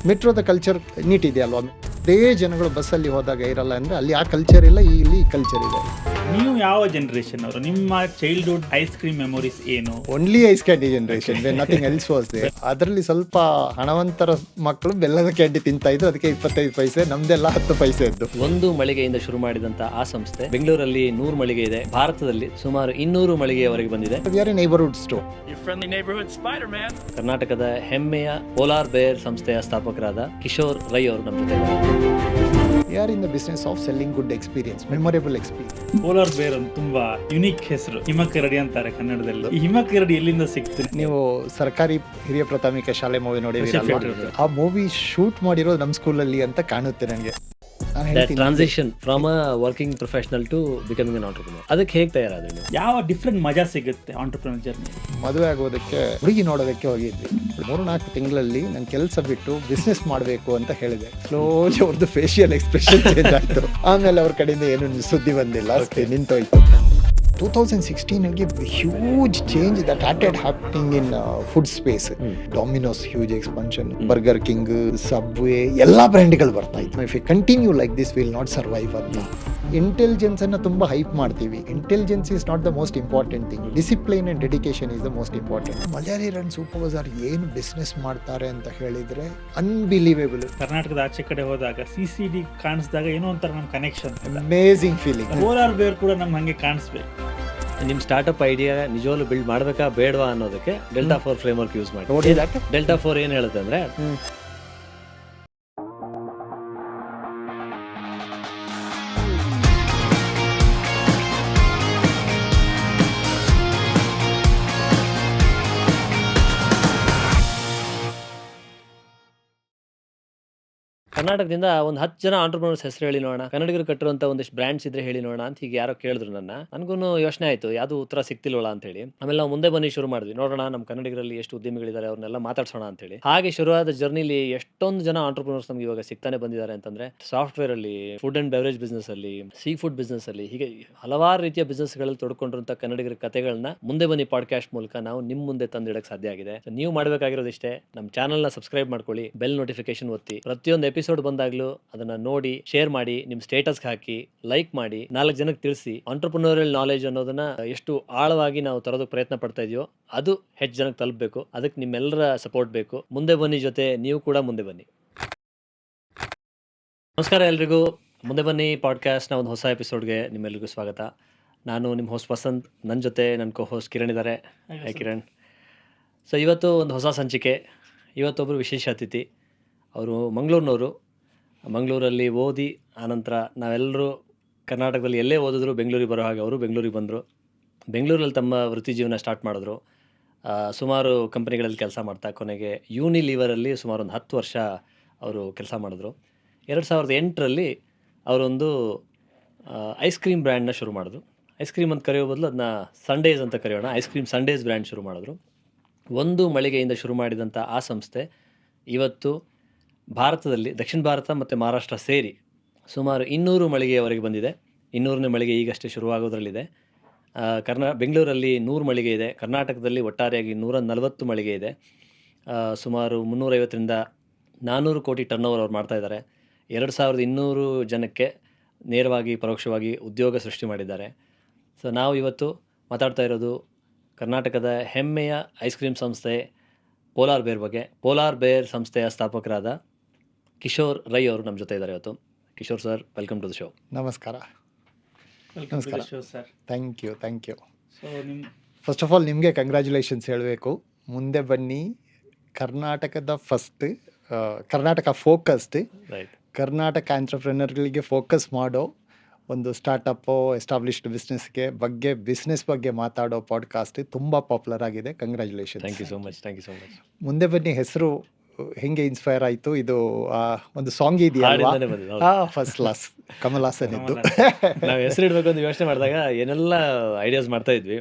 ಮೆಟ್ರೋದ culture neat ಇದೆ ಅಲ್ವಾ, ಅದೇ ಜನಗಳು ಬಸ್ಸಲ್ಲಿ ಹೋದಾಗ ಇರಲ್ಲ ಅಂದರೆ ಅಲ್ಲಿ ಆ ಕಲ್ಚರ್ ಇಲ್ಲ, ಇಲ್ಲಿ ಈ ಕಲ್ಚರ್ ಇದೆ. ನೀವು ಯಾವ ಜನರೇಷನ್ ಅವರು? ನಿಮ್ಮ ಚೈಲ್ಡ್ಹುಡ್ ಐಸ್ ಕ್ರೀಮ್ ಮೆಮೊರೀಸ್ ಏನು? Only ice candy generation, nothing else was there. ಅದರಲ್ಲಿ ಸ್ವಲ್ಪ ಹಣವಂತರ ಮಕ್ಕಳು ಬೆಲ್ಲದ ಕ್ಯಾಂಡಿ ತಿಂತಾ ಇದ್ರು, ಅದಕ್ಕೆ 25 ಪೈಸೆ, ನಮ್ದೆಲ್ಲ 10 ಪೈಸೆ ಇದ್ದು. ಒಂದು ಮಳಿಗೆಯಿಂದ ಶುರು ಮಾಡಿದಂತ ಆ ಸಂಸ್ಥೆ ಬೆಂಗಳೂರಲ್ಲಿ 100 ಮಳಿಗೆ ಇದೆ, ಭಾರತದಲ್ಲಿ ಸುಮಾರು 200 ಮಳಿಗೆಯವರೆಗೆ ಬಂದಿದೆ. Neighbourhood store. ಕರ್ನಾಟಕದ ಹೆಮ್ಮೆಯ ಪೋಲಾರ್ ಬೇರ್ ಸಂಸ್ಥೆಯ ಸ್ಥಾಪಕರಾದ ಕಿಶೋರ್ ರೈ ಅವರು ನಮ್ಮ ಜೊತೆ we are in the business of selling good experience, memorable experience. Polar ಬೇರ್ ಅಂತ ತುಂಬಾ ಯುನಿಕ್ ಹೆಸರು, ಹಿಮಕರಡಿ ಅಂತಾರೆ ಕನ್ನಡದಲ್ಲಿ. ಈ ಹಿಮಕರಡಿ ಎಲ್ಲಿಂದ ಸಿಕ್ತು? ನೀವು ಸರ್ಕಾರಿ ಹಿರಿಯ ಪ್ರಾಥಮಿಕ ಶಾಲೆ ಮೂವಿ ನೋಡಿದಿರಲ್ವಾ, ಆ ಮೂವಿ ಶೂಟ್ ಮಾಡಿರೋದು ನಮ್ಮ ಸ್ಕೂಲಲ್ಲಿ ಅಂತ ಕಾಣುತ್ತೆ ನನಗೆ. Transition from a working professional to becoming an entrepreneur, ಅದಕ್ಕೆ ಹೇಗೆ ತಯಾರಾದ್ರಿ ನೀವು? ಯಾವ ಡಿಫ್ರೆಂಟ್ ಮಜಾ ಸಿಗುತ್ತೆ ಆಂಟ್ರಪ್ರಿನರ್ ಜರ್ನಿ? ಮದುವೆ ಆಗೋದಕ್ಕೆ ಹುಡುಗಿ ನೋಡೋದಕ್ಕೆ ಹೋಗಿದ್ವಿ. 3-4 ತಿಂಗಳಲ್ಲಿ ನಾನು ಕೆಲಸ ಬಿಟ್ಟು ಬಿಸ್ನೆಸ್ ಮಾಡಬೇಕು ಅಂತ ಹೇಳಿದೆ. ಸ್ಲೋಲಿ ಅವ್ರದ್ದು ಫೇಶಿಯಲ್ ಎಕ್ಸ್ಪ್ರೆಷನ್ ಚೇಂಜ್ ಆಯಿತು. ಆಮೇಲೆ ಅವ್ರ ಕಡೆಯಿಂದ ಏನು ಸುದ್ದಿ ಬಂದಿಲ್ಲ, ಅಷ್ಟೇ ನಿಂತೋಯ್ತು. 2016 huge change that started happening in food space. Domino's huge expansion, burger king, Subway, ಎಲ್ಲ ಬ್ರ್ಯಾಂಡ್ಗಳು ಬರ್ತಾ ಇತ್ತು. If you continue like this will not survive ಅಂತ. ಇಂಟೆಲಿಜೆನ್ಸ್ ಅನ್ನು ತುಂಬ ಹೈಪ್ ಮಾಡ್ತೀವಿ. Intelligence is not the most important thing, discipline and dedication is the most important. Malayali run super bazaar ಏನು business ಮಾಡ್ತಾರೆ ಅಂತ ಹೇಳಿದ್ರೆ ಅನ್ಬಿಲೀವೇಬಲ್. ಕರ್ನಾಟಕದ ಆಚೆ ಕಡೆ ಹೋದಾಗ CCD ಕಾಣಿಸಿದಾಗ ಏನೋ ಒಂಥರ ನಮ್ಮ ಕನೆಕ್ಷನ್, ಅಮೇಸಿಂಗ್ ಫೀಲಿಂಗ್. ಪೋಲಾರ್ ಬೇರ್ ಕೂಡ ನಮ್ಗೆ ಹಂಗೆ ಕಾಣಿಸ್ಬೇಕು. ನಿಮ್ಮ ಸ್ಟಾರ್ಟ್ಅಪ್ ಐಡಿಯಾ ನಿಜವಾಗ್ಲೂ ಬಿಲ್ಡ್ ಮಾಡಬೇಕಾ ಬೇಡವಾ ಅನ್ನೋದಕ್ಕೆ ಡೆಲ್ಟಾ 4 ಫ್ರೇಮ್ವರ್ಕ್ ಯೂಸ್ ಮಾಡಿ. ನೋಡಿ ಡೆಲ್ಟಾ 4 ಏನು ಹೇಳುತ್ತೆ ಅಂದ್ರೆ, ಕರ್ನಾಟಕದಿಂದ ಒಂದು 10 ಜನ ಆಂಟ್ರಪ್ರನರ್ಸ್ ಹೆಸರು ಹೇಳಿ ನೋಡೋಣ, ಕನ್ನಡಿಗರು ಕಟ್ಟಿರುವಂತ ಒಂದಿಷ್ಟು ಬ್ರ್ಯಾಂಡ್ಸ್ ಇದ್ರೆ ಹೇಳಿ ನೋಡೋಣ ಅಂತ ಹೀಗೆ ಯಾರೋ ಕೇಳಿದ್ರು ನನಗೂ ಯೋಚನೆ ಆಯ್ತು, ಯಾವುದು ಉತ್ತರ ಸಿಕ್ತಿಲ್ವಲ್ಲ ಅಂತ ಹೇಳಿ. ಆಮೇಲೆ ನಾವು ಮುಂದೆ ಬನ್ನಿ ಶುರು ಮಾಡಿದ್ವಿ, ನೋಡೋಣ ನಮ್ಮ ಕನ್ನಡಿಗರಲ್ಲಿ ಎಷ್ಟು ಉದ್ಯಮಿಗಳಿದ್ದಾರೆ ಅವ್ರನ್ನೆಲ್ಲ ಮಾತಾಡ್ಸೋಣ ಅಂತ ಹೇಳಿ. ಹಾಗೆ ಶುರುವಾದ ಜರ್ನಿಲಿ ಎಷ್ಟೊಂದು ಜನ ಆಂಟ್ರಪ್ರನರ್ಸ್ ನಮ್ಗೆ ಇವಾಗ ಸಿಗ್ತಾನೆ ಬಂದಿದ್ದಾರೆ ಅಂತಂದ್ರೆ, ಸಾಫ್ಟ್ವೇರ್ ಅಲ್ಲಿ, ಫುಡ್ ಅಂಡ್ ಬೆವರೇಜ್ ಬಿಸ್ನೆಸ್ ಅಲ್ಲಿ, ಸೀ ಫುಡ್ ಬಿಸ್ನೆಸ್ ಅಲ್ಲಿ, ಹೀಗೆ ಹಲವಾರು ರೀತಿಯ ಬಿಸ್ನೆಸ್ ಗಳಲ್ಲಿ ತೊಡ್ಕೊಂಡಿರುವಂತ ಕನ್ನಡಿಗರ ಕಥೆಗಳನ್ನ ಮುಂದೆ ಬನ್ನಿ ಪಾಡ್ಕಾಸ್ಟ್ ಮೂಲಕ ನಾವು ನಿಮ್ ಮುಂದೆ ತಂದಿಡಕ್ಕೆ ಸಾಧ್ಯ ಆಗಿದೆ. ನೀವು ಮಾಡಬೇಕಾಗಿರೋದಿಷ್ಟೇ, ನಮ್ಮ ಚಾನಲ್ ನ ಸಬ್ಸ್ಕ್ರೈಬ್ ಮಾಡ್ಕೊಳ್ಳಿ, ಬೆಲ್ ನೋಟಿಫಿಕೇಶನ್ ಒತ್ತಿ, ಪ್ರತಿಯೊಂದು ಎಪಿಸೋಡ್ ಬಂದಾಗ್ಲೂ ಅದನ್ನ ನೋಡಿ, ಶೇರ್ ಮಾಡಿ, ನಿಮ್ ಸ್ಟೇಟಸ್ ಹಾಕಿ, ಲೈಕ್ ಮಾಡಿ, 4 ಜನಕ್ಕೆ ತಿಳಿಸಿ. ಆಂಟ್ರಪ್ರಿನೋರಿಯಲ್ ನಾಲೆಜ್ ಅನ್ನೋದನ್ನ ಎಷ್ಟು ಆಳವಾಗಿ ನಾವು ತರೋದಕ್ಕೆ ಪ್ರಯತ್ನ ಪಡ್ತಾ ಇದೆಯೋ ಅದು ಹೆಚ್ಚು ಜನಕ್ಕೆ ತಲುಪಬೇಕು. ಅದಕ್ಕೆ ನಿಮ್ಮೆಲ್ಲರ ಸಪೋರ್ಟ್ ಬೇಕು. ಮುಂದೆ ಬನ್ನಿ ಜೊತೆ ನೀವು ಕೂಡ ಮುಂದೆ ಬನ್ನಿ. ನಮಸ್ಕಾರ ಎಲ್ರಿಗೂ, ಮುಂದೆ ಬನ್ನಿ ಪಾಡ್ಕಾಸ್ಟ್ನ ಒಂದು ಹೊಸ ಎಪಿಸೋಡ್ಗೆ ನಿಮ್ಮೆಲ್ಲರಿಗೂ ಸ್ವಾಗತ. ನಾನು ನಿಮ್ಮ ಹೋಸ್ಟ್ ವಸಂತ್, ನನ್ನ ಜೊತೆ ನನ್ನ ಕೋ ಹೋಸ್ಟ್ ಕಿರಣ್ ಇದ್ದಾರೆ. ಹೈ ಕಿರಣ್. ಸೊ ಇವತ್ತು ಒಂದು ಹೊಸ ಸಂಚಿಕೆ. ಇವತ್ತೊಬ್ಬರು ವಿಶೇಷ ಅತಿಥಿ, ಅವರು ಮಂಗಳೂರಿನವರು. ಮಂಗಳೂರಲ್ಲಿ ಓದಿ ಆನಂತರ ನಾವೆಲ್ಲರೂ ಕರ್ನಾಟಕದಲ್ಲಿ ಎಲ್ಲೇ ಓದಿದ್ರು ಬೆಂಗಳೂರಿಗೆ ಬರೋ ಹಾಗೆ ಅವರು ಬೆಂಗಳೂರಿಗೆ ಬಂದರು. ಬೆಂಗಳೂರಲ್ಲಿ ತಮ್ಮ ವೃತ್ತಿ ಜೀವನ ಸ್ಟಾರ್ಟ್ ಮಾಡಿದ್ರು. ಸುಮಾರು ಕಂಪನಿಗಳಲ್ಲಿ ಕೆಲಸ ಮಾಡ್ತಾ ಕೊನೆಗೆ ಯೂನಿಲೀವರಲ್ಲಿ ಸುಮಾರು ಒಂದು 10 ವರ್ಷ ಅವರು ಕೆಲಸ ಮಾಡಿದ್ರು. 2008ರಲ್ಲಿ ಅವರೊಂದು ಐಸ್ ಕ್ರೀಮ್ ಬ್ರ್ಯಾಂಡ್ನ ಶುರು ಮಾಡಿದ್ರು. ಐಸ್ ಕ್ರೀಮ್ ಅಂತ ಕರೆಯೋ ಬದಲು ಅದನ್ನ ಸಂಡೇಸ್ ಅಂತ ಕರೆಯೋಣ, ಐಸ್ ಕ್ರೀಮ್ ಸಂಡೇಸ್ ಬ್ರ್ಯಾಂಡ್ ಶುರು ಮಾಡಿದ್ರು. ಒಂದು ಮಳಿಗೆಯಿಂದ ಶುರು ಮಾಡಿದಂಥ ಆ ಸಂಸ್ಥೆ ಇವತ್ತು ಭಾರತದಲ್ಲಿ ದಕ್ಷಿಣ ಭಾರತ ಮತ್ತು ಮಹಾರಾಷ್ಟ್ರ ಸೇರಿ ಸುಮಾರು 200 ಮಳಿಗೆಯವರೆಗೆ ಬಂದಿದೆ. 200ನೇ ಮಳಿಗೆ ಈಗಷ್ಟೇ ಶುರುವಾಗೋದ್ರಲ್ಲಿದೆ. ಬೆಂಗಳೂರಲ್ಲಿ 100 ಮಳಿಗೆ ಇದೆ. ಕರ್ನಾಟಕದಲ್ಲಿ ಒಟ್ಟಾರೆಯಾಗಿ 140 ಮಳಿಗೆ ಇದೆ. ಸುಮಾರು 350ರಿಂದ 400 ಕೋಟಿ ಟರ್ನ್ ಓವರ್ ಅವ್ರು ಮಾಡ್ತಾಯಿದ್ದಾರೆ. 2200 ಜನಕ್ಕೆ ನೇರವಾಗಿ ಪರೋಕ್ಷವಾಗಿ ಉದ್ಯೋಗ ಸೃಷ್ಟಿ ಮಾಡಿದ್ದಾರೆ. ಸೊ ನಾವು ಇವತ್ತು ಮಾತಾಡ್ತಾ ಇರೋದು ಕರ್ನಾಟಕದ ಹೆಮ್ಮೆಯ ಐಸ್ ಕ್ರೀಮ್ ಸಂಸ್ಥೆ ಪೋಲಾರ್ ಬೇರ್ ಬಗ್ಗೆ. ಪೋಲಾರ್ ಬೇರ್ ಸಂಸ್ಥೆಯ ಸ್ಥಾಪಕರಾದ ಕಿಶೋರ್ ರೈ ಅವರು ನಮ್ಮ ಜೊತೆ ಇದ್ದಾರೆ ಇವತ್ತು. Kishore sir, welcome to the show. ನಮಸ್ಕಾರ. ನಮಸ್ಕಾರ ಸರ್. Thank you. ಸೊ ನಿಮ್ಮ ಫಸ್ಟ್ ಆಫ್ ಆಲ್ ನಿಮಗೆ ಕಂಗ್ರ್ಯಾಚುಲೇಷನ್ಸ್ ಹೇಳಬೇಕು. ಮುಂದೆ ಬನ್ನಿ ಕರ್ನಾಟಕದ first, Karnataka focused, right, Karnataka ಆಂಟ್ರಪ್ರೆನರ್ಗಳಿಗೆ ಫೋಕಸ್ ಮಾಡೋ ಒಂದು ಸ್ಟಾರ್ಟಪ್ಪು, ಎಸ್ಟಾಬ್ಲಿಷ್ಡ್ ಬಿಸ್ನೆಸ್ ಬಗ್ಗೆ ಮಾತಾಡೋ ಪಾಡ್ಕಾಸ್ಟ್ ತುಂಬ ಪಾಪ್ಯುಲರ್ ಆಗಿದೆ. Congratulation. Thank you so much. ಮುಂದೆ ಬನ್ನಿ ಹೆಸರು ಹೆಂಗೆ ಇನ್ಸ್ಪೈರ್ ಆಯಿತು? ಇದು ಒಂದು ಸಾಂಗ್ ಇದೆಯಲ್ವಾ, ಫಸ್ಟ್ ಕ್ಲಾಸ್, ಕಮಲ್ ಹಾಸನ್ ಇದ್ದು. ನಾವು ಹೆಸರು ಇಡಬೇಕು ಅಂತ ಯೋಚನೆ ಮಾಡಿದಾಗ ಏನೆಲ್ಲ ಐಡಿಯಾಸ್ ಮಾಡ್ತಾ ಇದ್ವಿ.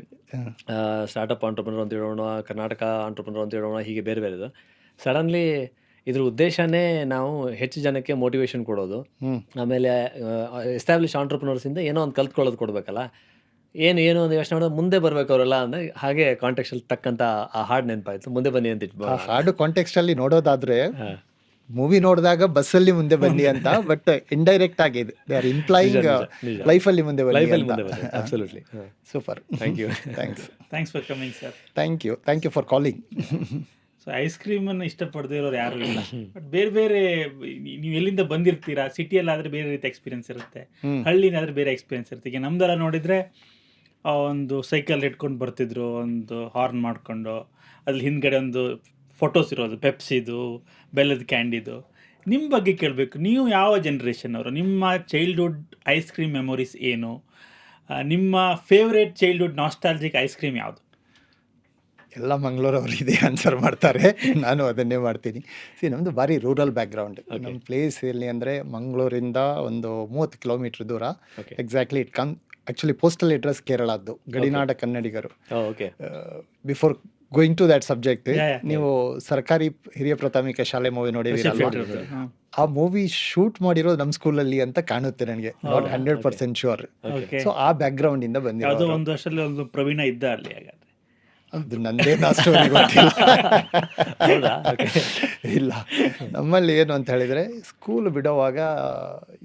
ಸ್ಟಾರ್ಟಪ್ ಆಂಟ್ರಪ್ರನರ್ ಅಂತ ಹೇಳೋಣ, ಕರ್ನಾಟಕ ಆಂಟ್ರಪ್ರನರ್ ಅಂತ ಹೇಳೋಣ, ಹೀಗೆ ಬೇರೆ ಬೇರೆದು. ಸಡನ್ಲಿ ಇದ್ರ ಉದ್ದೇಶನೇ ನಾವು ಹೆಚ್ಚು ಜನಕ್ಕೆ ಮೋಟಿವೇಶನ್ ಕೊಡೋದು, ಆಮೇಲೆ ಎಸ್ಟಾಬ್ಲಿಷ್ ಆಂಟ್ರಪ್ರನರ್ಸಿಂದ ಏನೋ ಒಂದು ಕಲ್ತ್ಕೊಳ್ಳೋದು ಕೊಡಬೇಕಲ್ಲ. ಏನು ಒಂದು ಯೋಚನೆ ಮಾಡೋದು, ಮುಂದೆ ಬರ್ಬೇಕು ಅವರೆಲ್ಲ ಅಂದರೆ ಹಾಗೆ ಕಾಂಟೆಕ್ಸ್ಟ್ ಅಲ್ಲಿ ತಕ್ಕಂತ ಆ ಹಾಡು ನೆನಪಾಯ್ತು. ಮುಂದೆ ಬನ್ನಿ ಅಂತ ಆ ಹಾಡು ಕಾಂಟೆಕ್ಸ್ಟ್ ಅಲ್ಲಿ ನೋಡೋದಾದ್ರೆ ಮೂವಿ ನೋಡಿದಾಗ ಬಸ್ಸಲ್ಲಿ ಮುಂದೆ ಬನ್ನಿ ಅಂತ, ಬಟ್ ಇಂಡೈರೆಕ್ಟ್ ಆಗಿ ದೇ ಆರ್ ಇಂಪ್ಲಾಯಿಂಗ್ ನಿಜ. ಲೈಫಲ್ಲಿ ಮುಂದೆ ಬನ್ನಿ ಲೈಫಲ್ಲಿ ಅಂತ. ಮುಂದೆ ಬನ್ನಿ, absolutely. Super, thank you. Thanks. Thanks for coming sir. Thank you for calling. So ice ಕ್ರೀಮನ್ನು ಇಷ್ಟಪಡದೇ ಇರೋರು ಯಾರು ಇಲ್ಲ. ಬಟ್ ಬೇರೆ ಬೇರೆ ನೀವು ಎಲ್ಲಿಂದ ಬಂದಿರ್ತೀರಾ, ಸಿಟಿಯಲ್ಲಾದರೆ ಬೇರೆ ರೀತಿ ಎಕ್ಸ್ಪೀರಿಯನ್ಸ್ ಇರುತ್ತೆ, ಹಳ್ಳಿನಾದ್ರೆ ಬೇರೆ ಎಕ್ಸ್ಪೀರಿಯನ್ಸ್ ಇರುತ್ತೆ. ಈಗ ನಮ್ದೆಲ್ಲ ನೋಡಿದರೆ ಒಂದು ಸೈಕಲ್ ಇಟ್ಕೊಂಡು ಬರ್ತಿದ್ರು, ಒಂದು ಹಾರ್ನ್ ಮಾಡಿಕೊಂಡು, ಅದ್ರಲ್ಲಿ ಹಿಂದ್ಗಡೆ ಒಂದು ಫೋಟೋಸ್ ಇರೋದು ಪೆಪ್ಸಿದು, ಬೆಲ್ಲದ ಕ್ಯಾಂಡಿದು. ನಿಮ್ಮ ಬಗ್ಗೆ ಕೇಳಬೇಕು, ನೀವು ಯಾವ ಜನ್ರೇಷನ್ ಅವರು? ನಿಮ್ಮ ಚೈಲ್ಡ್ಹುಡ್ ಐಸ್ ಕ್ರೀಮ್ ಮೆಮೊರೀಸ್ ಏನು? ನಿಮ್ಮ favourite childhood nostalgic ice cream ಯಾವುದು? ಎಲ್ಲ ಮಂಗಳೂರವರು ಇದೇ ಆನ್ಸರ್ ಮಾಡ್ತಾರೆ, ನಾನು ಅದನ್ನೇ ಮಾಡ್ತೀನಿ. ನಮ್ಮದು ಭಾರಿ ರೂರಲ್ ಬ್ಯಾಕ್ಗ್ರೌಂಡ್. ನಮ್ಮ ಪ್ಲೇಸ್ ಎಲ್ಲಿ ಅಂದರೆ ಮಂಗಳೂರಿಂದ ಒಂದು 30 ಕಿಲೋಮೀಟ್ರ್ ದೂರ. Exactly it come actually postal address ಕೇರಳದ್ದು, ಗಡಿನಾಡ ಕನ್ನಡಿಗರು. Before going to that subject, ನೀವು ಸರ್ಕಾರಿ ಹಿರಿಯ ಪ್ರಾಥಮಿಕ ಶಾಲೆ ಮೂವಿ ನೋಡಿದ್ದೀರಲ್ವಾ? ಆ ಮೂವಿ ಶೂಟ್ ಮಾಡಿರೋದು ನಮ್ಮ ಸ್ಕೂಲಲ್ಲಿ ಅಂತ ಕಾಣುತ್ತೆ ನನಗೆ, ನಾಟ್ 100% ಶೂರ್. ಸೊ ಆ ಬ್ಯಾಕ್ಗ್ರೌಂಡ್ ಇಂದ ಬಂದಿರೋದು. ಒಂದು ವರ್ಷದಲ್ಲಿ ಒಂದು ಪ್ರವೀಣ ಇದ್ದ ಅಲ್ಲಿ, ಹಾಗಾದ್ರೆ ಅದು ನಂದೇ ಸ್ಟೋರಿ ಗೊತ್ತಿಲ್ಲ. ಇಲ್ಲ, ನಮ್ಮಲ್ಲಿ ಏನು ಅಂತ ಹೇಳಿದರೆ, ಸ್ಕೂಲ್ ಬಿಡೋವಾಗ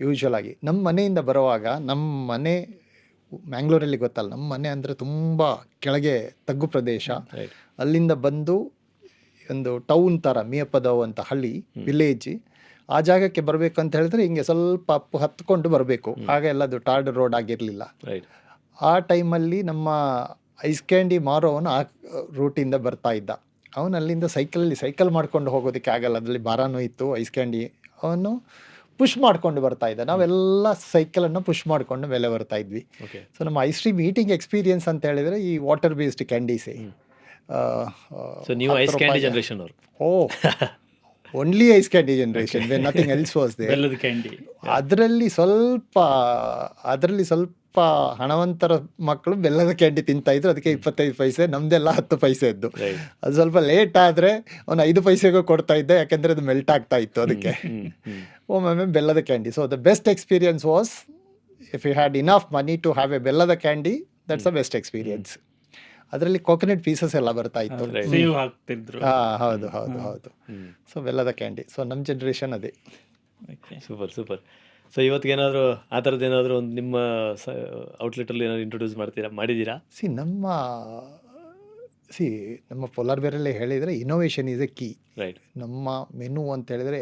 ಯೂಶ್ವಲ್ ಆಗಿ ನಮ್ಮ ಮನೆಯಿಂದ ಬರುವಾಗ, ನಮ್ಮ ಮನೆ ಮ್ಯಾಂಗ್ಳೂರಲ್ಲಿ ಗೊತ್ತಲ್ಲ, ನಮ್ಮ ಮನೆ ಅಂದರೆ ತುಂಬ ಕೆಳಗೆ ತಗ್ಗು ಪ್ರದೇಶ. ಅಲ್ಲಿಂದ ಬಂದು ಒಂದು ಟೌನ್ ಥರ ಮಿಯಪದವ್ ಅಂತ ಹಳ್ಳಿ, ವಿಲೇಜ್, ಆ ಜಾಗಕ್ಕೆ ಬರಬೇಕು ಅಂತ ಹೇಳಿದ್ರೆ ಹಿಂಗೆ ಸ್ವಲ್ಪ ಹತ್ಕೊಂಡು ಬರಬೇಕು. ಆಗ ಎಲ್ಲದು ಟಾರ್ಡ್ ರೋಡ್ ಆಗಿರಲಿಲ್ಲ. ಆ ಟೈಮಲ್ಲಿ ನಮ್ಮ ಐಸ್ ಕ್ಯಾಂಡಿ ಮಾರೋವನು ಆ ರೂಟಿಂದ ಬರ್ತಾ ಇದ್ದ. ಅವನು ಅಲ್ಲಿಂದ ಸೈಕಲ್ ಮಾಡ್ಕೊಂಡು ಹೋಗೋದಕ್ಕೆ ಆಗಲ್ಲ, ಅದರಲ್ಲಿ ಭಾರನೂ ಇತ್ತು ಐಸ್ ಕ್ಯಾಂಡಿ. ಅವನು ಪುಷ್ ಮಾಡ್ಕೊಂಡು ಬರ್ತಾ ಇದ್ದ, ನಾವೆಲ್ಲ ಸೈಕಲನ್ನು ಪುಷ್ ಮಾಡಿಕೊಂಡು ಮೇಲೆ ಬರ್ತಾ ಇದ್ವಿ. ಸೊ ನಮ್ಮ ಐಸ್ ಕ್ರೀಮ್ ಈಟಿಂಗ್ ಎಕ್ಸ್ಪೀರಿಯನ್ಸ್ ಅಂತ ಹೇಳಿದರೆ ಈ ವಾಟರ್ ಬೇಸ್ಡ್ ಕ್ಯಾಂಡೀಸೇ. Only ice candy generation, when nothing else was there. ಬೆಲ್ಲದ ಕ್ಯಾಂಡಿ, ಅದರಲ್ಲಿ ಸ್ವಲ್ಪ ಹಣವಂತರ ಮಕ್ಕಳು ಬೆಲ್ಲದ ಕ್ಯಾಂಡಿ ತಿಂತಾ ಇದ್ರು, ಅದಕ್ಕೆ 25 ಪೈಸೆ, ನಮ್ದೆಲ್ಲ 10 ಪೈಸೆ ಇದ್ದು. ಅದು ಸ್ವಲ್ಪ ಲೇಟ್ ಆದರೆ ಅವನು 5 ಪೈಸೆಗೂ ಕೊಡ್ತಾ ಇದ್ದೆ, ಯಾಕೆಂದರೆ ಅದು ಮೆಲ್ಟ್ ಆಗ್ತಾ ಇತ್ತು ಅದಕ್ಕೆ. ಒಮ್ಮೊಮ್ಮೆ ಬೆಲ್ಲದ candy. So the best experience was if you had enough money to have a ಬೆಲ್ಲದ candy, that's the best experience. ಅದರಲ್ಲಿ ಕೋಕೋನಟ್ ಪೀಸಸ್ ಎಲ್ಲ ಬರ್ತಾ ಇತ್ತು. ಹೌದು. ಸೊ ಬೆಲ್ಲದ ಕ್ಯಾಂಡಿ. ಸೊ ನಮ್ಮ ಜನ್ರೇಷನ್ ಅದೇ. ಸೂಪರ್. ಸೊ ಇವತ್ತಿಗೆ ಏನಾದರೂ ಆ ಥರದ್ದು ಏನಾದರೂ ಒಂದು ನಿಮ್ಮ ಔಟ್ಲೆಟಲ್ಲಿ ಏನಾದ್ರು ಇಂಟ್ರೊಡ್ಯೂಸ್ ಮಾಡಿದ್ದೀರಾ? ನಮ್ಮ ಪೋಲಾರ್ ಬೇರಲ್ಲಿ ಹೇಳಿದರೆ ಇನೋವೇಷನ್ ಈಸ್ ಎ ಕೀ. ನಮ್ಮ ಮೆನು ಅಂತ ಹೇಳಿದರೆ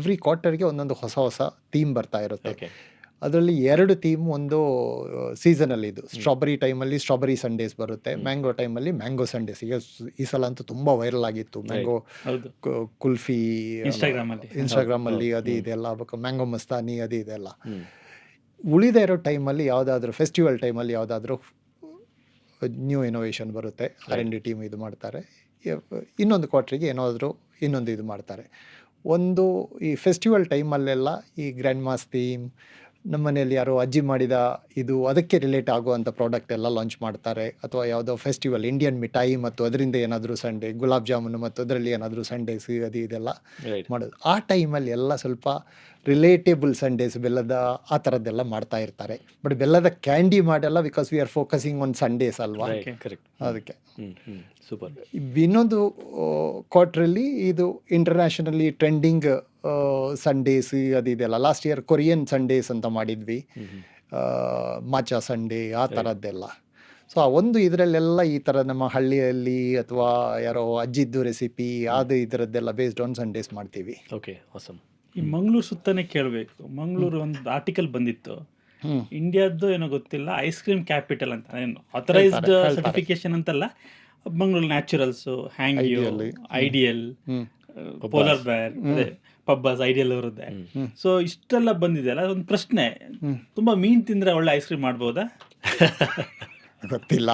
ಎವ್ರಿ ಕ್ವಾರ್ಟರ್ಗೆ ಒಂದೊಂದು ಹೊಸ ಥೀಮ್ ಬರ್ತಾ ಇರುತ್ತೆ. ಅದರಲ್ಲಿ 2 ಥೀಮ್, ಒಂದು ಸೀಸನಲ್ಲಿ ಇದು ಸ್ಟ್ರಾಬೆರಿ ಟೈಮಲ್ಲಿ ಸ್ಟ್ರಾಬೆರಿ ಸಂಡೇಸ್ ಬರುತ್ತೆ, ಮ್ಯಾಂಗೋ ಟೈಮಲ್ಲಿ ಮ್ಯಾಂಗೋ ಸಂಡೇಸ್. ಈಗ ಈ ಸಲ ಅಂತೂ ತುಂಬ ವೈರಲ್ ಆಗಿತ್ತು ಮ್ಯಾಂಗೋ ಕುಲ್ಫಿ, ಇನ್ಸ್ಟಾಗ್ರಾಮಲ್ಲಿ ಅದು ಇದೆಲ್ಲ, ಮ್ಯಾಂಗೋ ಮಸ್ತಾನಿ ಅದು ಇದೆಲ್ಲ. ಉಳಿದ 2 ಟೈಮಲ್ಲಿ ಯಾವುದಾದ್ರೂ ಫೆಸ್ಟಿವಲ್ ಟೈಮಲ್ಲಿ ಯಾವುದಾದ್ರೂ ನ್ಯೂ ಇನೋವೇಷನ್ ಬರುತ್ತೆ, R&D ಟೀಮ್ ಇದು ಮಾಡ್ತಾರೆ. ಇನ್ನೊಂದು ಕ್ವಾರ್ಟ್ರಿಗೆ ಏನಾದರೂ ಇನ್ನೊಂದು ಇದು ಮಾಡ್ತಾರೆ. ಒಂದು ಈ ಫೆಸ್ಟಿವಲ್ ಟೈಮಲ್ಲೆಲ್ಲ ಈ ಗ್ರ್ಯಾಂಡ್ ಮಾಸ್ ಥೀಮ್, ನಮ್ಮ ಮನೆಯಲ್ಲಿ ಯಾರೋ ಅಜ್ಜಿ ಮಾಡಿದ ಇದು ಅದಕ್ಕೆ ರಿಲೇಟ್ ಆಗುವಂಥ ಪ್ರಾಡಕ್ಟ್ ಎಲ್ಲ ಲಾಂಚ್ ಮಾಡ್ತಾರೆ. ಅಥವಾ ಯಾವುದೋ ಫೆಸ್ಟಿವಲ್ ಇಂಡಿಯನ್ ಮಿಠಾಯಿ ಮತ್ತು ಅದರಿಂದ ಏನಾದರೂ ಸಂಡೇ, ಗುಲಾಬ್ ಜಾಮೂನು ಮತ್ತು ಅದರಲ್ಲಿ ಏನಾದರೂ ಸಂಡೇಸ್ ಅದು ಇದೆಲ್ಲ ಮಾಡೋದು. ಆ ಟೈಮಲ್ಲಿ ಎಲ್ಲ ಸ್ವಲ್ಪ ರಿಲೇಟೇಬಲ್ ಸಂಡೇಸ್, ಬೆಲ್ಲದ ಆ ಥರದ್ದೆಲ್ಲ ಮಾಡ್ತಾ ಇರ್ತಾರೆ. ಬಟ್ ಬೆಲ್ಲದ ಕ್ಯಾಂಡಿ ಮಾಡಲ್ಲ, because we R focusing on Sundays ಅಲ್ವಾ, ಅದಕ್ಕೆ. ಸೂಪರ್. ಇನ್ನೊಂದು ಕ್ವಾರ್ಟ್ರಲ್ಲಿ ಇದು ಇಂಟರ್ನ್ಯಾಷನಲಿ ಟ್ರೆಂಡಿಂಗ್ ಸಂಡೇಸ್ ಅದು ಇದೆಲ್ಲ. ಲಾಸ್ಟ್ ಇಯರ್ ಕೊರಿಯನ್ ಸಂಡೇಸ್ ಅಂತ ಮಾಡಿದ್ವಿ, ಮಾಚಾ ಸಂಡೇ ಆ ಥರದ್ದೆಲ್ಲ. ಸೊ ಆ ಒಂದು ಇದರಲ್ಲೆಲ್ಲ ಈ ಥರ ನಮ್ಮ ಹಳ್ಳಿಯಲ್ಲಿ ಅಥವಾ ಯಾರೋ ಅಜ್ಜಿದ್ದು ರೆಸಿಪಿ ಅದು ಇದರದ್ದೆಲ್ಲ ಬೇಸ್ಡ್ ಆನ್ ಸಂಡೇಸ್ ಮಾಡ್ತೀವಿ. Okay, awesome. ಈ ಮಂಗಳೂರು ಸುತ್ತನೇ ಕೇಳಬೇಕು. ಮಂಗಳೂರು ಒಂದು ಆರ್ಟಿಕಲ್ ಬಂದಿತ್ತು, ಇಂಡಿಯಾದ್ದು ಏನೋ ಗೊತ್ತಿಲ್ಲ, ಐಸ್ ಕ್ರೀಮ್ ಕ್ಯಾಪಿಟಲ್ ಅಂತ, ಏನು ಆಥರೈಸ್ಡ್ ಸರ್ಟಿಫಿಕೇಶನ್ ಅಂತಲ್ಲ, ಮಂಗಳೂರು ನ್ಯಾಚುರಲ್ಸು, ಹ್ಯಾಂಗ್ಯೂ, ಐಡಿಯಲ್, ಪೋಲಾರ್ ಬೇರ್, ಅದೇ ಪಬ್ಬಾಸ್, ಐಡಿಯಲ್ ಅವರದ್ದೇ. ಸೊ ಇಷ್ಟೆಲ್ಲ ಬಂದಿದೆ ಅಲ್ಲ, ಒಂದು ಪ್ರಶ್ನೆ, ತುಂಬ ಮೀನು ತಿಂದರೆ ಒಳ್ಳೆ ಐಸ್ ಕ್ರೀಮ್ ಮಾಡ್ಬೋದಾ? ಗೊತ್ತಿಲ್ಲ.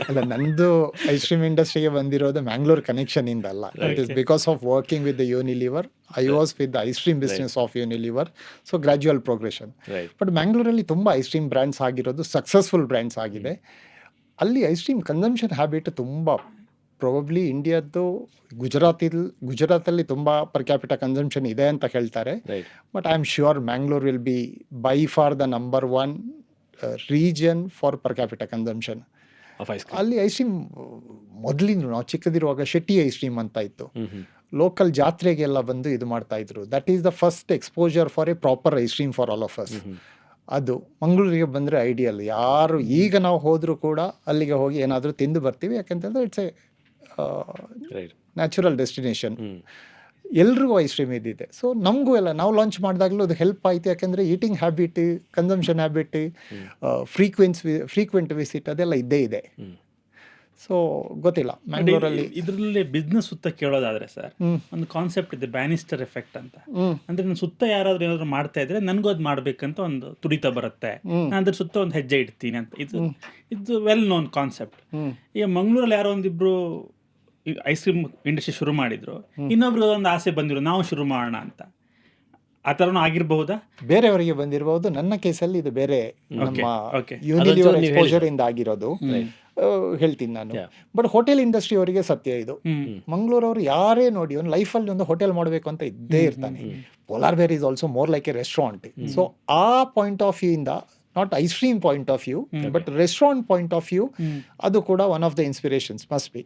ಅಲ್ಲ, ನಂದು ಐಸ್ ಕ್ರೀಮ್ ಇಂಡಸ್ಟ್ರಿಗೆ ಬಂದಿರೋದು ಮ್ಯಾಂಗ್ಳೂರ್ ಕನೆಕ್ಷನ್ ಇಂದ ಅಲ್ಲ. It is because of working with the Unilever. I was with the ice cream business of Unilever. So gradual progression. But ಮ್ಯಾಂಗ್ಳೂರಲ್ಲಿ ತುಂಬ ಐಸ್ ಕ್ರೀಮ್ ಬ್ರ್ಯಾಂಡ್ಸ್ ಆಗಿರೋದು ಸಕ್ಸಸ್ಫುಲ್ ಬ್ರ್ಯಾಂಡ್ಸ್ ಆಗಿದೆ. ಅಲ್ಲಿ ಐಸ್ ಕ್ರೀಮ್ ಕನ್ಸಂಪ್ಷನ್ ಹ್ಯಾಬಿಟ್ ತುಂಬ, probably ಇಂಡಿಯಾದ್ದು ಗುಜರಾತಲ್ಲಿ ತುಂಬ per capital consumption ಇದೆ ಅಂತ ಹೇಳ್ತಾರೆ. But I am sure Mangalore will be by far the number 1 region for per capital consumption. ಅಲ್ಲಿ ಐಸ್ ಕ್ರೀಮ್ ಮೊದಲಿಂದ ನಾವು ಚಿಕ್ಕದಿರುವಾಗ ಶೆಟ್ಟಿ ಐಸ್ ಕ್ರೀಮ್ ಅಂತ ಇತ್ತು. ಲೋಕಲ್ ಜಾತ್ರೆಗೆಲ್ಲ ಬಂದು ಇದು ಮಾಡ್ತಾ ಇದ್ರು. That is the first exposure for A proper ice cream for all of us. ಅದು ಮಂಗಳೂರಿಗೆ ಬಂದರೆ ಐಡಿಯಲ್. ಯಾರು ಈಗ ನಾವು ಹೋದರೂ ಕೂಡ ಅಲ್ಲಿಗೆ ಹೋಗಿ ಏನಾದರೂ ತಿಂದು ಬರ್ತೀವಿ, ಯಾಕಂತಂದರೆ ಇಟ್ಸ್ ಎ ನ್ಯಾಚುರಲ್ ಡೆಸ್ಟಿನೇಷನ್. ಎಲ್ರಿಗೂ ಐಸ್ ಕ್ರೀಮ್ ಇದ್ದಿದೆ. ಸೊ ನಮಗೂ ಎಲ್ಲ ನಾವು ಲಾಂಚ್ ಮಾಡಿದಾಗಲೂ ಅದು ಹೆಲ್ಪ್ ಆಯಿತು, ಯಾಕೆಂದರೆ eating habit, consumption habit, frequent visit ಅದೆಲ್ಲ ಇದ್ದೇ ಇದೆ. ಸೊ ಗೊತ್ತಿಲ್ಲ ಮ್ಯಾಂಗ್ಳೂರಲ್ಲಿ ಇದರಲ್ಲಿ ಬಿಸ್ನೆಸ್ ಸುತ್ತ ಕೇಳೋದಾದ್ರೆ ಸರ್, ಒಂದು ಕಾನ್ಸೆಪ್ಟ್ ಇದೆ ಬ್ಯಾನಿಸ್ಟರ್ ಎಫೆಕ್ಟ್ ಅಂತ. ಅಂದ್ರೆ ನನ್ನ ಸುತ್ತ ಯಾರಾದ್ರೂ ಏನಾದ್ರು ಮಾಡ್ತಾ ಇದ್ರೆ ನನಗೂ ಅದು ಮಾಡ್ಬೇಕಂತ ಒಂದು ತುಡಿತ ಬರುತ್ತೆ, ನಾನು ಅದ್ರ ಸುತ್ತ ಒಂದು ಹೆಜ್ಜೆ ಇಡ್ತೀನಿ ಅಂತ. ಇದು ವೆಲ್ ನೋನ್ ಕಾನ್ಸೆಪ್ಟ್. ಈಗ ಮಂಗಳೂರಲ್ಲಿ ಯಾರೋ ಒಂದಿಬ್ರು ಐಸ್ ಕ್ರೀಮ್ ಇಂಡಸ್ಟ್ರಿ ಶುರು ಮಾಡಿದ್ರು, ಇನ್ನೊಬ್ರಿಗೆ ಒಂದು ಆಸೆ ಬಂದಿರೋ ನಾವು ಶುರು ಮಾಡೋಣ ಅಂತ. ಆ ಥರನೂ ಆಗಿರಬಹುದಾ? ಬೇರೆಯವರಿಗೆ ಬಂದಿರಬಹುದು. ನನ್ನ ಕೇಸಲ್ಲಿ ಇದು ಬೇರೆ, ನಮ್ಮ ಯೂನಿಲಿವರ್ ಎಕ್ಸ್ಪೋಜರ್ ಇಂದ ಆಗಿರೋದು ಹೇಳ್ತೀನಿ ನಾನು. ಬಟ್ ಹೋಟೆಲ್ ಇಂಡಸ್ಟ್ರಿ ಅವರಿಗೆ ಸತ್ಯ ಇದು. ಮಂಗಳೂರವರು ಯಾರೇ ನೋಡಿ ಒಂದು ಲೈಫಲ್ಲಿ ಒಂದು ಹೋಟೆಲ್ ಮಾಡಬೇಕು ಅಂತ ಇದ್ದೇ ಇರ್ತಾನೆ. ಪೋಲಾರ್ ಬೇರ್ is also more like A restaurant. So ಆ ಪಾಯಿಂಟ್ ಆಫ್ ವ್ಯೂ ಇಂದ, not ice cream point of view but restaurant point of view, ಅದು ಕೂಡ one of the inspirations must be.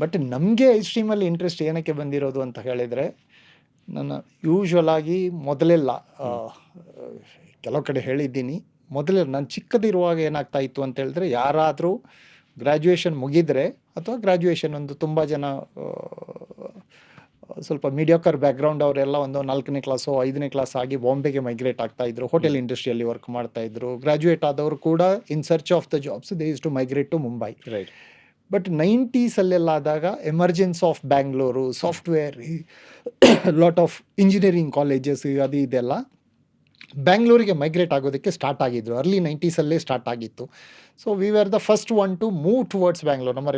But ನಮಗೆ ಐಸ್ ಕ್ರೀಮಲ್ಲಿ ಇಂಟ್ರೆಸ್ಟ್ ಏನಕ್ಕೆ ಬಂದಿರೋದು ಅಂತ ಹೇಳಿದರೆ, ನನ್ನ ಯೂಶ್ವಲ್ ಆಗಿ ಮೊದಲೆಲ್ಲ ಕೆಲವು ಕಡೆ ಹೇಳಿದ್ದೀನಿ, ಮೊದಲೇ ನಾನು ಚಿಕ್ಕದಿರುವಾಗ ಏನಾಗ್ತಾ ಇತ್ತು ಅಂತ ಹೇಳಿದ್ರೆ, ಯಾರಾದರೂ ಗ್ರ್ಯಾಜುಯೇಷನ್ ಮುಗಿದರೆ ಅಥವಾ ಗ್ರ್ಯಾಜುಯೇಷನ್ ಒಂದು ತುಂಬ ಜನ ಸ್ವಲ್ಪ ಮೀಡಿಯಾಕರ್ ಬ್ಯಾಕ್ಗ್ರೌಂಡ್ ಅವರೆಲ್ಲ ಒಂದು 4ನೇ ಕ್ಲಾಸು 5ನೇ ಕ್ಲಾಸ್ ಆಗಿ ಬಾಂಬೆಗೆ ಮೈಗ್ರೇಟ್ ಆಗ್ತಾಯಿದ್ರು, ಹೋಟೆಲ್ ಇಂಡಸ್ಟ್ರಿಯಲ್ಲಿ ವರ್ಕ್ ಮಾಡ್ತಾಯಿದ್ರು. ಗ್ರ್ಯಾಜುಯೇಟ್ ಆದವರು ಕೂಡ in search of the jobs they use to migrate to Mumbai. But 90s ಆದಾಗ emergence of Bangalore, software, lot of engineering colleges ಅದು ಇದೆಲ್ಲ ಬ್ಯಾಂಗ್ಳೂರಿಗೆ ಮೈಗ್ರೇಟ್ ಆಗೋದಕ್ಕೆ ಸ್ಟಾರ್ಟ್ ಆಗಿದ್ರು. ಅರ್ಲಿ 90s ಸ್ಟಾರ್ಟ್ ಆಗಿತ್ತು. So we are the first one to move towards Bangalore. ನಮ್ಮ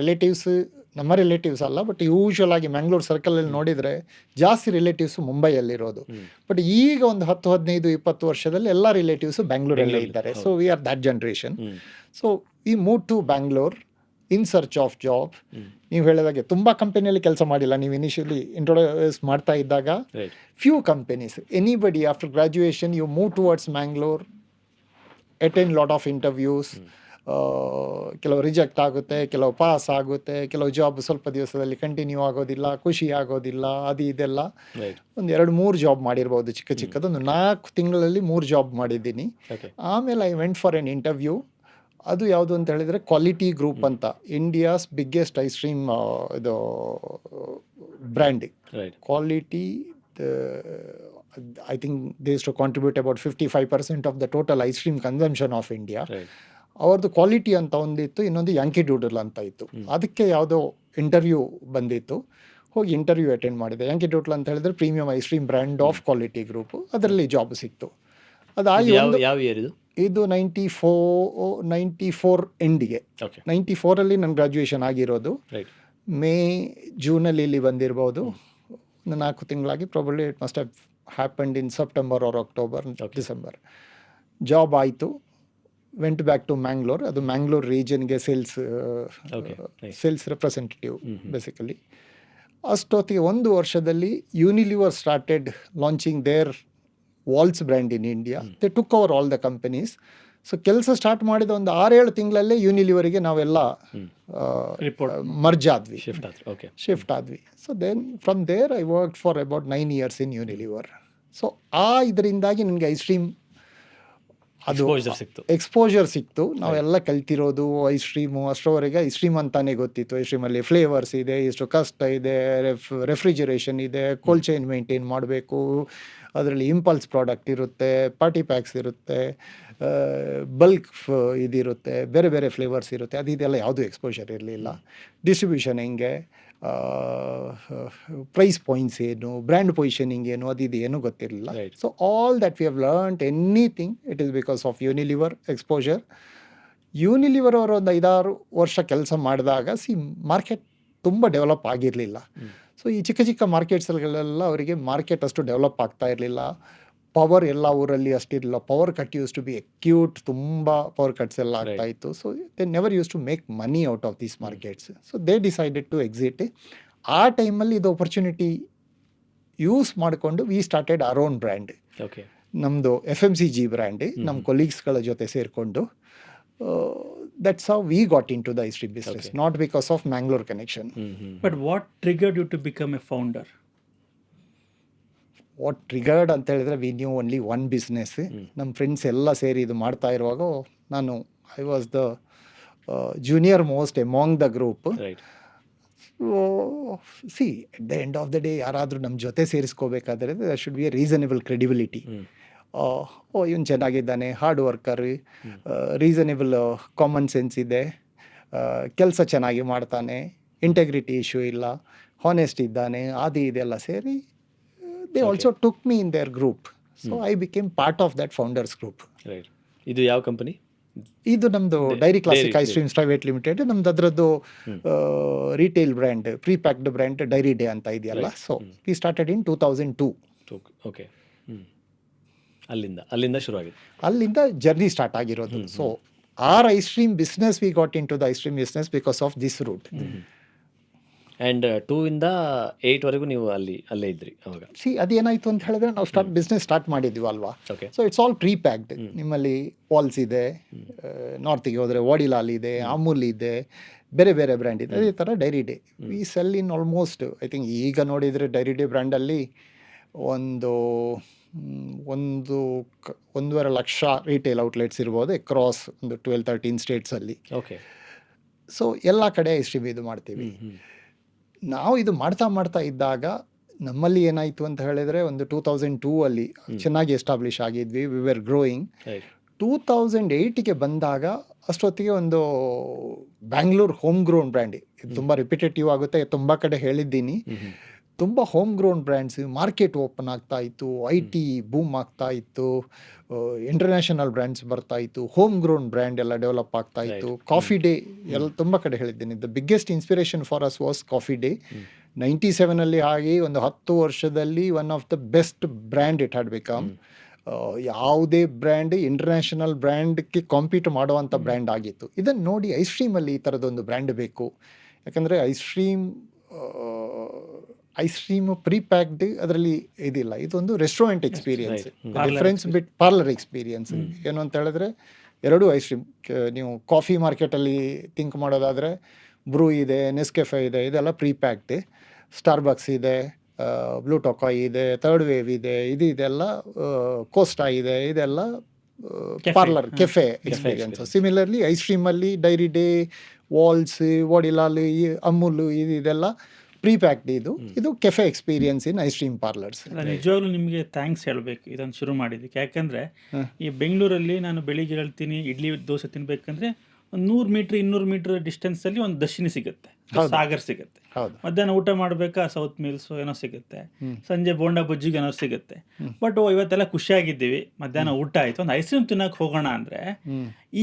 relatives ಅಲ್ಲ, but usual ಆಗಿ ಮ್ಯಾಂಗ್ಳೂರ್ ಸರ್ಕಲಲ್ಲಿ ನೋಡಿದರೆ ಜಾಸ್ತಿ ರಿಲೇಟಿವ್ಸು ಮುಂಬೈಯಲ್ಲಿರೋದು. ಬಟ್ ಈಗ ಒಂದು 10, 15, 20 ವರ್ಷದಲ್ಲಿ ಎಲ್ಲ ರಿಲೇಟಿವ್ಸು ಬ್ಯಾಂಗ್ಳೂರಲ್ಲೇ ಇದ್ದಾರೆ. So we are that generation. So we move to Bangalore in search of job. ನೀವು ಹೇಳಿದಾಗೆ ತುಂಬ ಕಂಪನಿಯಲ್ಲಿ ಕೆಲಸ ಮಾಡಿಲ್ಲ. ನೀವು ಇನಿಷಿಯಲಿ ಇಂಟ್ರೊಡ್ಯೂಸ್ ಮಾಡ್ತಾ ಇದ್ದಾಗ few companies. Anybody after graduation you move towards Mangalore, attend lot of interviews. ಕೆಲವು ರಿಜೆಕ್ಟ್ ಆಗುತ್ತೆ, ಕೆಲವು ಪಾಸ್ ಆಗುತ್ತೆ, ಕೆಲವು ಜಾಬ್ ಸ್ವಲ್ಪ ದಿವಸದಲ್ಲಿ ಕಂಟಿನ್ಯೂ ಆಗೋದಿಲ್ಲ, ಖುಷಿ ಆಗೋದಿಲ್ಲ, ಅದು ಇದೆಲ್ಲ. ಒಂದು 2-3 ಜಾಬ್ ಮಾಡಿರ್ಬೋದು ಚಿಕ್ಕದು. ಒಂದು 4 ತಿಂಗಳಲ್ಲಿ 3 ಜಾಬ್ ಮಾಡಿದ್ದೀನಿ. ಆಮೇಲೆ I went for an interview. ಅದು ಯಾವುದು ಅಂತ ಹೇಳಿದರೆ ಕ್ವಾಲಿಟಿ ಗ್ರೂಪ್ ಅಂತ, ಇಂಡಿಯಾಸ್ ಬಿಗ್ಗೆಸ್ಟ್ ಐಸ್ ಕ್ರೀಮ್ ಇದು brand. Quality, I think they use to contribute about 55% of the total ice cream consumption of India. ಅವ್ರದ್ದು ಕ್ವಾಲಿಟಿ ಅಂತ ಒಂದಿತ್ತು, ಇನ್ನೊಂದು ಯಾಂಕಿ ಡೂಡಲ್ ಅಂತ ಇತ್ತು. ಅದಕ್ಕೆ ಯಾವುದೋ ಇಂಟರ್ವ್ಯೂ ಬಂದಿತ್ತು, ಹೋಗಿ ಇಂಟರ್ವ್ಯೂ ಅಟೆಂಡ್ ಮಾಡಿದೆ. ಯಾಂಕಿ ಡೂಡಲ್ ಅಂತ ಹೇಳಿದ್ರೆ premium ice cream brand of quality group. ಅದರಲ್ಲಿ ಜಾಬ್ ಸಿಕ್ತು. ಅದಾಗಿ ಯಾವ ಇಯರ್ ಇದು 94 ಎಂಡಿಗೆ. 94 ನನ್ನ ಗ್ರ್ಯಾಜುಯೇಷನ್ ಆಗಿರೋದು. ಮೇ ಜೂನಲ್ಲಿ ಇಲ್ಲಿ ಬಂದಿರ್ಬೋದು. 4 ತಿಂಗಳಾಗಿ probably it must have happened in September or October, December. Job ಆಯಿತು. Went back to Mangalore. ಅದು ಮ್ಯಾಂಗ್ಳೂರ್ ರೀಜನ್ಗೆ ಸೇಲ್ಸ್ ರೆಪ್ರೆಸೆಂಟೇಟಿವ್ ಬೇಸಿಕಲಿ. ಅಷ್ಟೊತ್ತಿಗೆ 1 ವರ್ಷದಲ್ಲಿ Unilever started launching their Wall's brand in India. They took over all the companies. So ಕೆಲಸ start ಮಾಡಿದ ಒಂದು 6-7 ತಿಂಗಳಲ್ಲೇ ಯೂನಿಲಿವರಿಗೆ ನಾವೆಲ್ಲ ಮರ್ಜ್ ಆದ್ವಿ, ಶಿಫ್ಟ್ ಆದ್ವಿ. So then from there I work for about 9 years in Unilever. So ಇದರಿಂದಾಗಿ ನನಗೆ ಐಸ್ ಕ್ರೀಮ್ ಅದು ಎಕ್ಸ್ಪೋಜರ್ ಸಿಕ್ತು. ನಾವೆಲ್ಲ ಕಲ್ತಿರೋದು ಐಸ್ ಕ್ರೀಮು. ಅಷ್ಟರವರೆಗೆ ಐಸ್ ಕ್ರೀಮ್ ಅಂತಾನೆ ಗೊತ್ತಿತ್ತು. ಐಸ್ ಕ್ರೀಮಲ್ಲಿ ಫ್ಲೇವರ್ಸ್ ಇದೆ, ಎಷ್ಟು ಕಷ್ಟ ಇದೆ, ರೆಫ್ರಿಜರೇಷನ್ ಇದೆ, ಕೋಲ್ಡ್ ಚೈನ್ ಮೇಂಟೈನ್ ಮಾಡಬೇಕು, ಅದರಲ್ಲಿ ಇಂಪಲ್ಸ್ ಪ್ರಾಡಕ್ಟ್ ಇರುತ್ತೆ, ಪಾರ್ಟಿ ಪ್ಯಾಕ್ಸ್ ಇರುತ್ತೆ, ಬಲ್ಕ್ ಇದಿರುತ್ತೆ, ಬೇರೆ ಬೇರೆ ಫ್ಲೇವರ್ಸ್ ಇರುತ್ತೆ. ಇದೆಲ್ಲ ಯಾವುದೂ ಎಕ್ಸ್ಪೋಜರ್ ಇರಲಿಲ್ಲ. ಡಿಸ್ಟ್ರಿಬ್ಯೂಷನ್ ಹೆಂಗೆ, ಪ್ರೈಸ್ ಪಾಯಿಂಟ್ಸ್ ಏನು, ಬ್ರ್ಯಾಂಡ್ ಪೊಸಿಷನಿಂಗ್ ಏನು, ಇದು ಏನೂ ಗೊತ್ತಿರಲಿಲ್ಲ. So all that we have learned anything it is because of Unilever exposure. Unilever ಅವರು ಒಂದು 5-6 ವರ್ಷ ಕೆಲಸ ಮಾಡಿದಾಗ ಮಾರ್ಕೆಟ್ ತುಂಬ ಡೆವಲಪ್ ಆಗಿರಲಿಲ್ಲ. ಸೊ ಈ ಚಿಕ್ಕ ಚಿಕ್ಕ ಮಾರ್ಕೆಟ್ಸ್ಗಳೆಲ್ಲ ಅವರಿಗೆ ಮಾರ್ಕೆಟ್ ಅಷ್ಟು ಡೆವಲಪ್ ಆಗ್ತಾ ಇರಲಿಲ್ಲ. ಪವರ್ ಎಲ್ಲ ಊರಲ್ಲಿ ಅಷ್ಟಿರಲಿಲ್ಲ. Power cut used to be acute. ತುಂಬ ಪವರ್ ಕಟ್ಸ್ ಎಲ್ಲ ಆಗ್ತಾ ಇತ್ತು. So they never used to make money out of these markets. So they decided to exit. ಆ ಟೈಮಲ್ಲಿ ಇದು ಆಪರ್ಚುನಿಟಿ ಯೂಸ್ ಮಾಡಿಕೊಂಡು we started our own brand. ನಮ್ಮದು FMCG brand. ನಮ್ಮ ಕೊಲೀಗ್ಸ್ಗಳ ಜೊತೆ ಸೇರಿಕೊಂಡು that's how we got into the ice cream business, Okay. not because of Mangalore connection. But what triggered you to become a founder? What triggered ಅಂತ ಹೇಳಿದ್ರೆ we knew only one business. ನಮ್ಮ friends ಎಲ್ಲ ಸೇರಿ ಇದು ಮಾಡ್ತಾ ಇರುವಾಗ I was the junior most among the group. Right. See at the end of the day ಯಾರಾದರೂ ನಮ್ಮ ಜೊತೆ ಸೇರಿಸ್ಕೋಬೇಕಾದ್ರೆ there should be a reasonable credibility. ಇವನು ಚೆನ್ನಾಗಿದ್ದಾನೆ, hard worker, reasonable common sense ಇದೆ, ಕೆಲಸ ಚೆನ್ನಾಗಿ ಮಾಡ್ತಾನೆ, ಇಂಟೆಗ್ರಿಟಿ ಇಶ್ಯೂ ಇಲ್ಲ, ಹಾನೆಸ್ಟ್ ಇದ್ದಾನೆ, ಅದು ಇದೆಲ್ಲ ಸೇರಿ they also took me in their group. So I became part of that founders group. Right. ಇದು ಯಾವ ಕಂಪನಿ? ಇದು ನಮ್ಮದು dairy classic ice creams private limited. ನಮ್ದು ಅದರದ್ದು retail brand, pre packed brand dairy day ಅಂತ ಇದೆಯಲ್ಲ. So we started in 2002. Okay. ಅಲ್ಲಿಂದ ಶುರುವಾಗಿದೆ. ಅಲ್ಲಿಂದ ಜರ್ನಿ ಸ್ಟಾರ್ಟ್ ಆಗಿರೋದು. So our ice cream business we got in to the ice cream business because of this root. And 2 ಇಂದ 8 ವರೆಗೂ ನೀವು ಅಲ್ಲೇ ಇದ್ರಿ ಅವಾಗ? ಸಿ ಅದೇನಾಯಿತು ಅಂತ ಹೇಳಿದ್ರೆ ನಾವು ಬಿಸ್ನೆಸ್ ಸ್ಟಾರ್ಟ್ ಮಾಡಿದ್ವಿ ಅಲ್ವಾ. Okay. So it's all pre packed. ನಿಮ್ಮಲ್ಲಿ ವಾಲ್ಸ್ ಇದೆ, ನಾರ್ತಿಗೆ ಹೋದರೆ ವಾಡಿಲಾಲ್ ಇದೆ, ಅಮೂಲ್ ಇದೆ, ಬೇರೆ ಬೇರೆ ಬ್ರ್ಯಾಂಡ್ ಇದೆ. ಅದೇ ಥರ dairy day we cell in almost I think ಈಗ ನೋಡಿದರೆ ಡೈರಿ ಡೇ ಬ್ರ್ಯಾಂಡಲ್ಲಿ ಒಂದೂವರೆ ಲಕ್ಷ ರಿಟೇಲ್ ಔಟ್ಲೆಟ್ಸ್ ಇರ್ಬೋದು ಅಕ್ರಾಸ್ ಒಂದು 12-13 ಸ್ಟೇಟ್ಸಲ್ಲಿ. ಓಕೆ. ಸೊ ಎಲ್ಲ ಕಡೆ ಐಸ್ ಕ್ರೀಮ್ ಇದು ಮಾಡ್ತೀವಿ. ನಾವು ಇದು ಮಾಡ್ತಾ ಇದ್ದಾಗ ನಮ್ಮಲ್ಲಿ ಏನಾಯಿತು ಅಂತ ಹೇಳಿದರೆ ಒಂದು 2002 ಅಲ್ಲಿ ಚೆನ್ನಾಗಿ ಎಸ್ಟಾಬ್ಲಿಷ್ ಆಗಿದ್ವಿ. We were growing. 2008ಗೆ ಬಂದಾಗ ಅಷ್ಟೊತ್ತಿಗೆ ಒಂದು ಬ್ಯಾಂಗ್ಳೂರ್ ಹೋಮ್ ಗ್ರೋನ್ ಬ್ರ್ಯಾಂಡ್, ಇದು ತುಂಬ ರಿಪಿಟೇಟಿವ್ ಆಗುತ್ತೆ, ತುಂಬ ಕಡೆ ಹೇಳಿದ್ದೀನಿ, ತುಂಬ home grown brands market open ಆಗ್ತಾ ಇತ್ತು, IT ಬೂಮ್ ಆಗ್ತಾ ಇತ್ತು, ಇಂಟರ್ನ್ಯಾಷನಲ್ ಬ್ರ್ಯಾಂಡ್ಸ್ ಬರ್ತಾ ಇತ್ತು, ಹೋಮ್ ಗ್ರೋನ್ ಬ್ರ್ಯಾಂಡ್ ಎಲ್ಲ ಡೆವಲಪ್ ಆಗ್ತಾ ಇತ್ತು. ಕಾಫಿ ಡೇ ಎಲ್ಲ ತುಂಬ ಕಡೆ ಹೇಳಿದ್ದೀನಿ. The biggest inspiration for us was Coffee Day. 97ಅಲ್ಲಿ ಆಗಿ ಒಂದು 10 ವರ್ಷದಲ್ಲಿ one of the best brand it had become. ಯಾವುದೇ ಬ್ರ್ಯಾಂಡ್ ಇಂಟರ್ನ್ಯಾಷನಲ್ ಬ್ರ್ಯಾಂಡ್ಗೆ ಕಾಂಪೀಟ್ ಮಾಡುವಂಥ ಬ್ರ್ಯಾಂಡ್ ಆಗಿತ್ತು. ಇದನ್ನು ನೋಡಿ ಐಸ್ ಕ್ರೀಮಲ್ಲಿ ಈ ಥರದೊಂದು ಬ್ರ್ಯಾಂಡ್ ಬೇಕು. ಯಾಕಂದರೆ ಐಸ್ ಕ್ರೀಮ್ ಪ್ರೀ ಪ್ಯಾಕ್ಡ್ ಅದರಲ್ಲಿ ಇದಿಲ್ಲ, ಇದೊಂದು restaurant experience. Difference between parlour experience ಏನು ಅಂತ ಹೇಳಿದ್ರೆ ಎರಡೂ ಐಸ್ ಕ್ರೀಮ್. ನೀವು ಕಾಫಿ ಮಾರ್ಕೆಟಲ್ಲಿ ಥಿಂಕ್ ಮಾಡೋದಾದರೆ ಬ್ರೂ ಇದೆ, ನೆಸ್ಕೆಫೆ ಇದೆ, ಇದೆಲ್ಲ ಪ್ರೀ ಪ್ಯಾಕ್ಡ್. ಸ್ಟಾರ್ಬಕ್ಸ್ ಇದೆ, ಬ್ಲೂ ಟೊಕಾಯ್ ಇದೆ, ಥರ್ಡ್ ವೇವ್ ಇದೆ, ಇದೆಲ್ಲ ಕೋಸ್ಟಾ ಇದೆ, ಇದೆಲ್ಲ parlour cafe experience. Similarly ice ಕ್ರೀಮಲ್ಲಿ Dairy Day, Wall's, Vadilal, Amul ಇದೆಲ್ಲ ಪ್ರೀ ಪ್ಯಾಕ್ಡ್. ಇದು cafe experience in ice cream parlours. ನಿಜವಾಗ್ಲೂ ನಿಮಗೆ ಥ್ಯಾಂಕ್ಸ್ ಹೇಳಬೇಕು ಇದನ್ನು ಶುರು ಮಾಡಿದ್ದಕ್ಕೆ. ಯಾಕಂದರೆ ಈ ಬೆಂಗಳೂರಲ್ಲಿ ನಾನು ಬೆಳಿಗ್ಗೆ ಹೇಳ್ತೀನಿ ಇಡ್ಲಿ ದೋಸೆ ತಿನ್ಬೇಕಂದ್ರೆ ಒಂದು 100 ಮೀಟ್ರ್ 200 ಮೀಟ್ರ್ ಡಿಸ್ಟೆನ್ಸಲ್ಲಿ ಒಂದು ದರ್ಶಿನಿ ಸಿಗುತ್ತೆ, ಸಾಗರ್ ಸಿಗುತ್ತೆ. ಮಧ್ಯಾಹ್ನ ಊಟ ಮಾಡಬೇಕಾ ಸೌತ್ ಮಿಲ್ಸ್ ಏನೋ ಸಿಗುತ್ತೆ, ಸಂಜೆ ಬೋಂಡಾ ಬಜ್ಜಿಗೆ ಏನೋ ಸಿಗುತ್ತೆ. ಬಟ್ ಇವತ್ತೆಲ್ಲ ಖುಷಿಯಾಗಿದ್ದೀವಿ, ಮಧ್ಯಾಹ್ನ ಊಟ ಆಯಿತು, ಒಂದು ಐಸ್ ಕ್ರೀಮ್ ತಿನ್ನೋಕೆ ಹೋಗೋಣ ಅಂದರೆ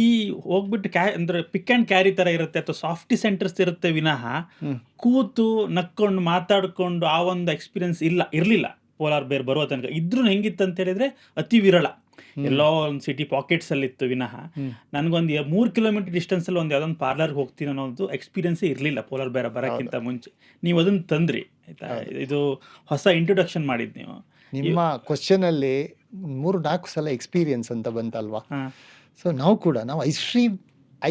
ಈ ಹೋಗ್ಬಿಟ್ಟು ಅಂದರೆ ಪಿಕ್ ಆ್ಯಂಡ್ ಕ್ಯಾರಿ ಥರ ಇರುತ್ತೆ ಅಥವಾ ಸಾಫ್ಟಿ ಸೆಂಟರ್ಸ್ ಇರುತ್ತೆ ವಿನಃ ಕೂತು ನಕ್ಕೊಂಡು ಮಾತಾಡಿಕೊಂಡು ಆ ಒಂದು ಎಕ್ಸ್ಪೀರಿಯನ್ಸ್ ಇರಲಿಲ್ಲ. ಪೋಲಾರ್ ಬೇರ್ ಬರುವ ತನಕ ಇದ್ರೂ ಹೆಂಗಿತ್ತು ಅಂತ ಹೇಳಿದ್ರೆ ಅತಿ ವಿರಳ. ಎಲ್ಲೋ ಒಂದು ಸಿಟಿ ಪಾಕೆಟ್ಸಲ್ಲಿ ಇತ್ತು ವಿನಃ ನನಗೊಂದು 3 ಕಿಲೋಮೀಟರ್ ಡಿಸ್ಟೆನ್ಸಲ್ಲಿ ಒಂದು ಯಾವುದೊಂದು ಪಾರ್ಲರ್ಗೆ ಹೋಗ್ತೀನಿ ಅನ್ನೋದು ಎಕ್ಸ್ಪೀರಿಯನ್ಸೇ ಇರಲಿಲ್ಲ ಪೋಲಾರ್ ಬೇರ್ ಬರೋಕ್ಕಿಂತ ಮುಂಚೆ. ನೀವು ಅದನ್ನು ತಂದ್ರಿ ಆಯಿತಾ, ಇದು ಹೊಸ ಇಂಟ್ರೊಡಕ್ಷನ್ ಮಾಡಿದ್ದು ನೀವು. ನಿಮ್ಮ ಕ್ವಶನಲ್ಲಿ 3-4 ಸಲ ಎಕ್ಸ್ಪೀರಿಯನ್ಸ್ ಅಂತ ಬಂತಲ್ವಾ. ಸೊ ನಾವು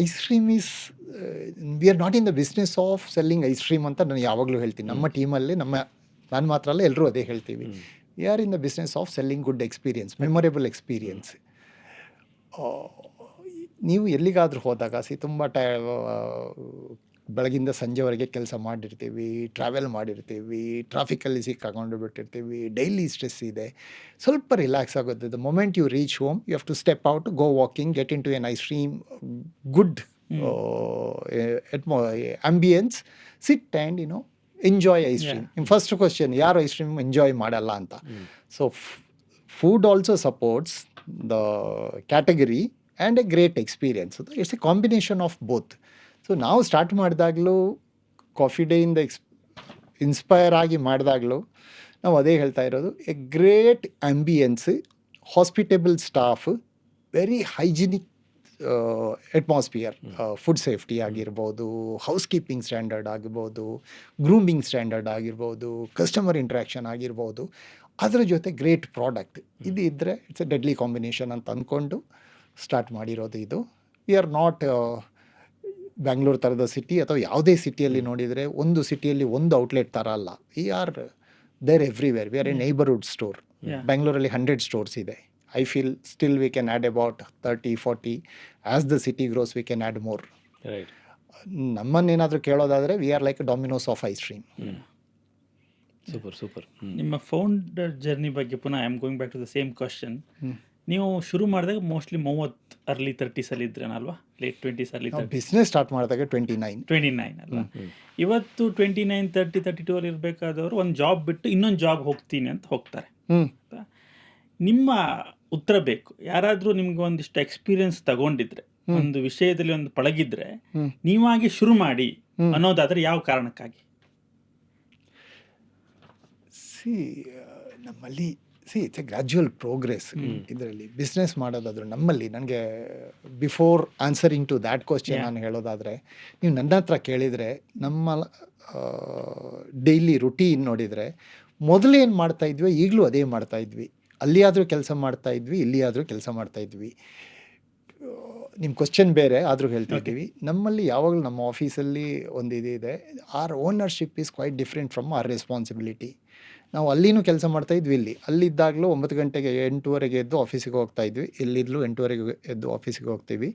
ice cream is we are not in the business of selling ice cream ಅಂತ ನಾನು ಯಾವಾಗಲೂ ಹೇಳ್ತೀನಿ. ನಮ್ಮ ಟೀಮಲ್ಲಿ ನಾನು ಮಾತ್ರ ಅಲ್ಲ, ಎಲ್ಲರೂ ಅದೇ ಹೇಳ್ತೀವಿ. We are in the business of selling good experience, memorable experience. ನೀವು ಎಲ್ಲಿಗಾದರೂ ಹೋದಾಗ ತುಂಬ ಬೆಳಗಿಂದ ಸಂಜೆವರೆಗೆ ಕೆಲಸ ಮಾಡಿರ್ತೀವಿ, ಟ್ರಾವೆಲ್ ಮಾಡಿರ್ತೀವಿ, ಟ್ರಾಫಿಕಲ್ಲಿ ಸಿಕ್ಕಾಕೊಂಡು ಬಿಟ್ಟಿರ್ತೀವಿ, ಡೈಲಿ ಸ್ಟ್ರೆಸ್ ಇದೆ, ಸ್ವಲ್ಪ ರಿಲ್ಯಾಕ್ಸ್ ಆಗುತ್ತೆ. The moment you reach home you have to step out, go walking, get into an ice cream, good ambience, sit and enjoy ice cream. ನಿಮ್ಮ ಫಸ್ಟ್ ಕ್ವಶನ್, ಯಾರು ice cream enjoy ಮಾಡಲ್ಲ ಅಂತ. So food also supports the category and a great experience. It's a combination of both. So ನಾವು start ಮಾಡಿದಾಗಲೂ coffee ಡೇಯಿಂದ inspire ಆಗಿ ಮಾಡಿದಾಗಲೂ ನಾವು ಅದೇ ಹೇಳ್ತಾ ಇರೋದು, a great ambience, hospitable staff, very hygienic atmosphere, food safety ಆಗಿರ್ಬೋದು, ಹೌಸ್ ಕೀಪಿಂಗ್ ಸ್ಟ್ಯಾಂಡರ್ಡ್ ಆಗಿರ್ಬೋದು, ಗ್ರೂಮಿಂಗ್ ಸ್ಟ್ಯಾಂಡರ್ಡ್ ಆಗಿರ್ಬೋದು, ಕಸ್ಟಮರ್ ಇಂಟ್ರ್ಯಾಕ್ಷನ್ ಆಗಿರ್ಬೋದು, ಅದರ ಜೊತೆ ಗ್ರೇಟ್ ಪ್ರಾಡಕ್ಟ್, ಇದು ಇದ್ದರೆ ಇಟ್ಸ್ ಎ ಡೆಡ್ಲಿ ಕಾಂಬಿನೇಷನ್ ಅಂತ ಅಂದ್ಕೊಂಡು ಸ್ಟಾರ್ಟ್ ಮಾಡಿರೋದು ಇದು. ವಿ ಆರ್ ನಾಟ್ ಬ್ಯಾಂಗ್ಳೂರ್ ಥರದ ಸಿಟಿ ಅಥವಾ ಯಾವುದೇ ಸಿಟಿಯಲ್ಲಿ ನೋಡಿದರೆ ಒಂದು ಸಿಟಿಯಲ್ಲಿ ಒಂದು ಔಟ್ಲೆಟ್ ಥರ ಅಲ್ಲ. We are there everywhere. We are a neighbourhood store. Yeah. ಬ್ಯಾಂಗ್ಳೂರಲ್ಲಿ 100 ಸ್ಟೋರ್ಸ್ ಇದೆ. I feel still we can add about 30-40. As the city grows we can add more. Right. ನಮ್ಮನ್ನೇನಾದರೂ ಕೇಳೋದಾದರೆ we are like Domino's of ice cream. Super. ನಿಮ್ಮ founder journey ಬಗ್ಗೆ ಪುನಃ I am going back to the same question. ನೀವು ಶುರು ಮಾಡಿದಾಗ mostly 30 early 30s ಇದ್ರೇನಲ್ವಾ, late 20s early 30s? Business start ಮಾಡಿದಾಗ 29 ಅಲ್ವಾ. ಇವತ್ತು 29, 30, 32 ಅಲ್ಲಿ ಇರಬೇಕಾದವರು ಒಂದು ಜಾಬ್ ಬಿಟ್ಟು ಇನ್ನೊಂದು ಜಾಬ್ ಹೋಗ್ತೀನಿ ಅಂತ ಹೋಗ್ತಾರೆ. ನಿಮ್ಮ ಉತ್ತರ ಬೇಕು. ಯಾರಾದರೂ ನಿಮ್ಗೆ ಒಂದಿಷ್ಟು ಎಕ್ಸ್ಪೀರಿಯನ್ಸ್ ತಗೊಂಡಿದ್ರೆ, ಒಂದು ವಿಷಯದಲ್ಲಿ ಒಂದು ಪಳಗಿದ್ರೆ, ನೀವಾಗಿ ಶುರು ಮಾಡಿ ಅನ್ನೋದಾದ್ರೆ ಯಾವ ಕಾರಣಕ್ಕಾಗಿ? ನಮ್ಮಲ್ಲಿ ಇಟ್ಸ್ ಎ ಗ್ರ್ಯಾಜುವಲ್ ಪ್ರೋಗ್ರೆಸ್. ಇದರಲ್ಲಿ ಬಿಸ್ನೆಸ್ ಮಾಡೋದಾದ್ರು ನಮ್ಮಲ್ಲಿ, ನನಗೆ before answering to that question ನಾನು ಹೇಳೋದಾದರೆ, ನೀವು ನನ್ನ ಹತ್ರ ಕೇಳಿದರೆ ನಮ್ಮ ಡೈಲಿ ರುಟೀನ್ ನೋಡಿದರೆ ಮೊದಲೇನು ಮಾಡ್ತಾಯಿದ್ವಿ ಈಗಲೂ ಅದೇ ಮಾಡ್ತಾಯಿದ್ವಿ. ಅಲ್ಲಿಯಾದರೂ ಕೆಲಸ ಮಾಡ್ತಾಯಿದ್ವಿ, ಇಲ್ಲಿಯಾದರೂ ಕೆಲಸ ಮಾಡ್ತಾಯಿದ್ವಿ. ನಿಮ್ಮ ಕ್ವಶನ್ ಬೇರೆ ಆದರೂ ಹೇಳ್ತಿದ್ದೀವಿ. ನಮ್ಮಲ್ಲಿ ಯಾವಾಗಲೂ ನಮ್ಮ ಆಫೀಸಲ್ಲಿ ಒಂದು ಇದೆ, our ownership is quite different from our responsibility. ನಾವು ಅಲ್ಲಿನೂ ಕೆಲಸ ಮಾಡ್ತಾಯಿದ್ವಿ. ಅಲ್ಲಿದ್ದಾಗಲೂ 9 ಗಂಟೆಗೆ 8:30 ಎದ್ದು ಆಫೀಸಿಗೆ ಹೋಗ್ತಾಯಿದ್ವಿ. ಇಲ್ಲಿದ್ಲು 8:30 ಎದ್ದು ಆಫೀಸಿಗೆ ಹೋಗ್ತೀವಿ.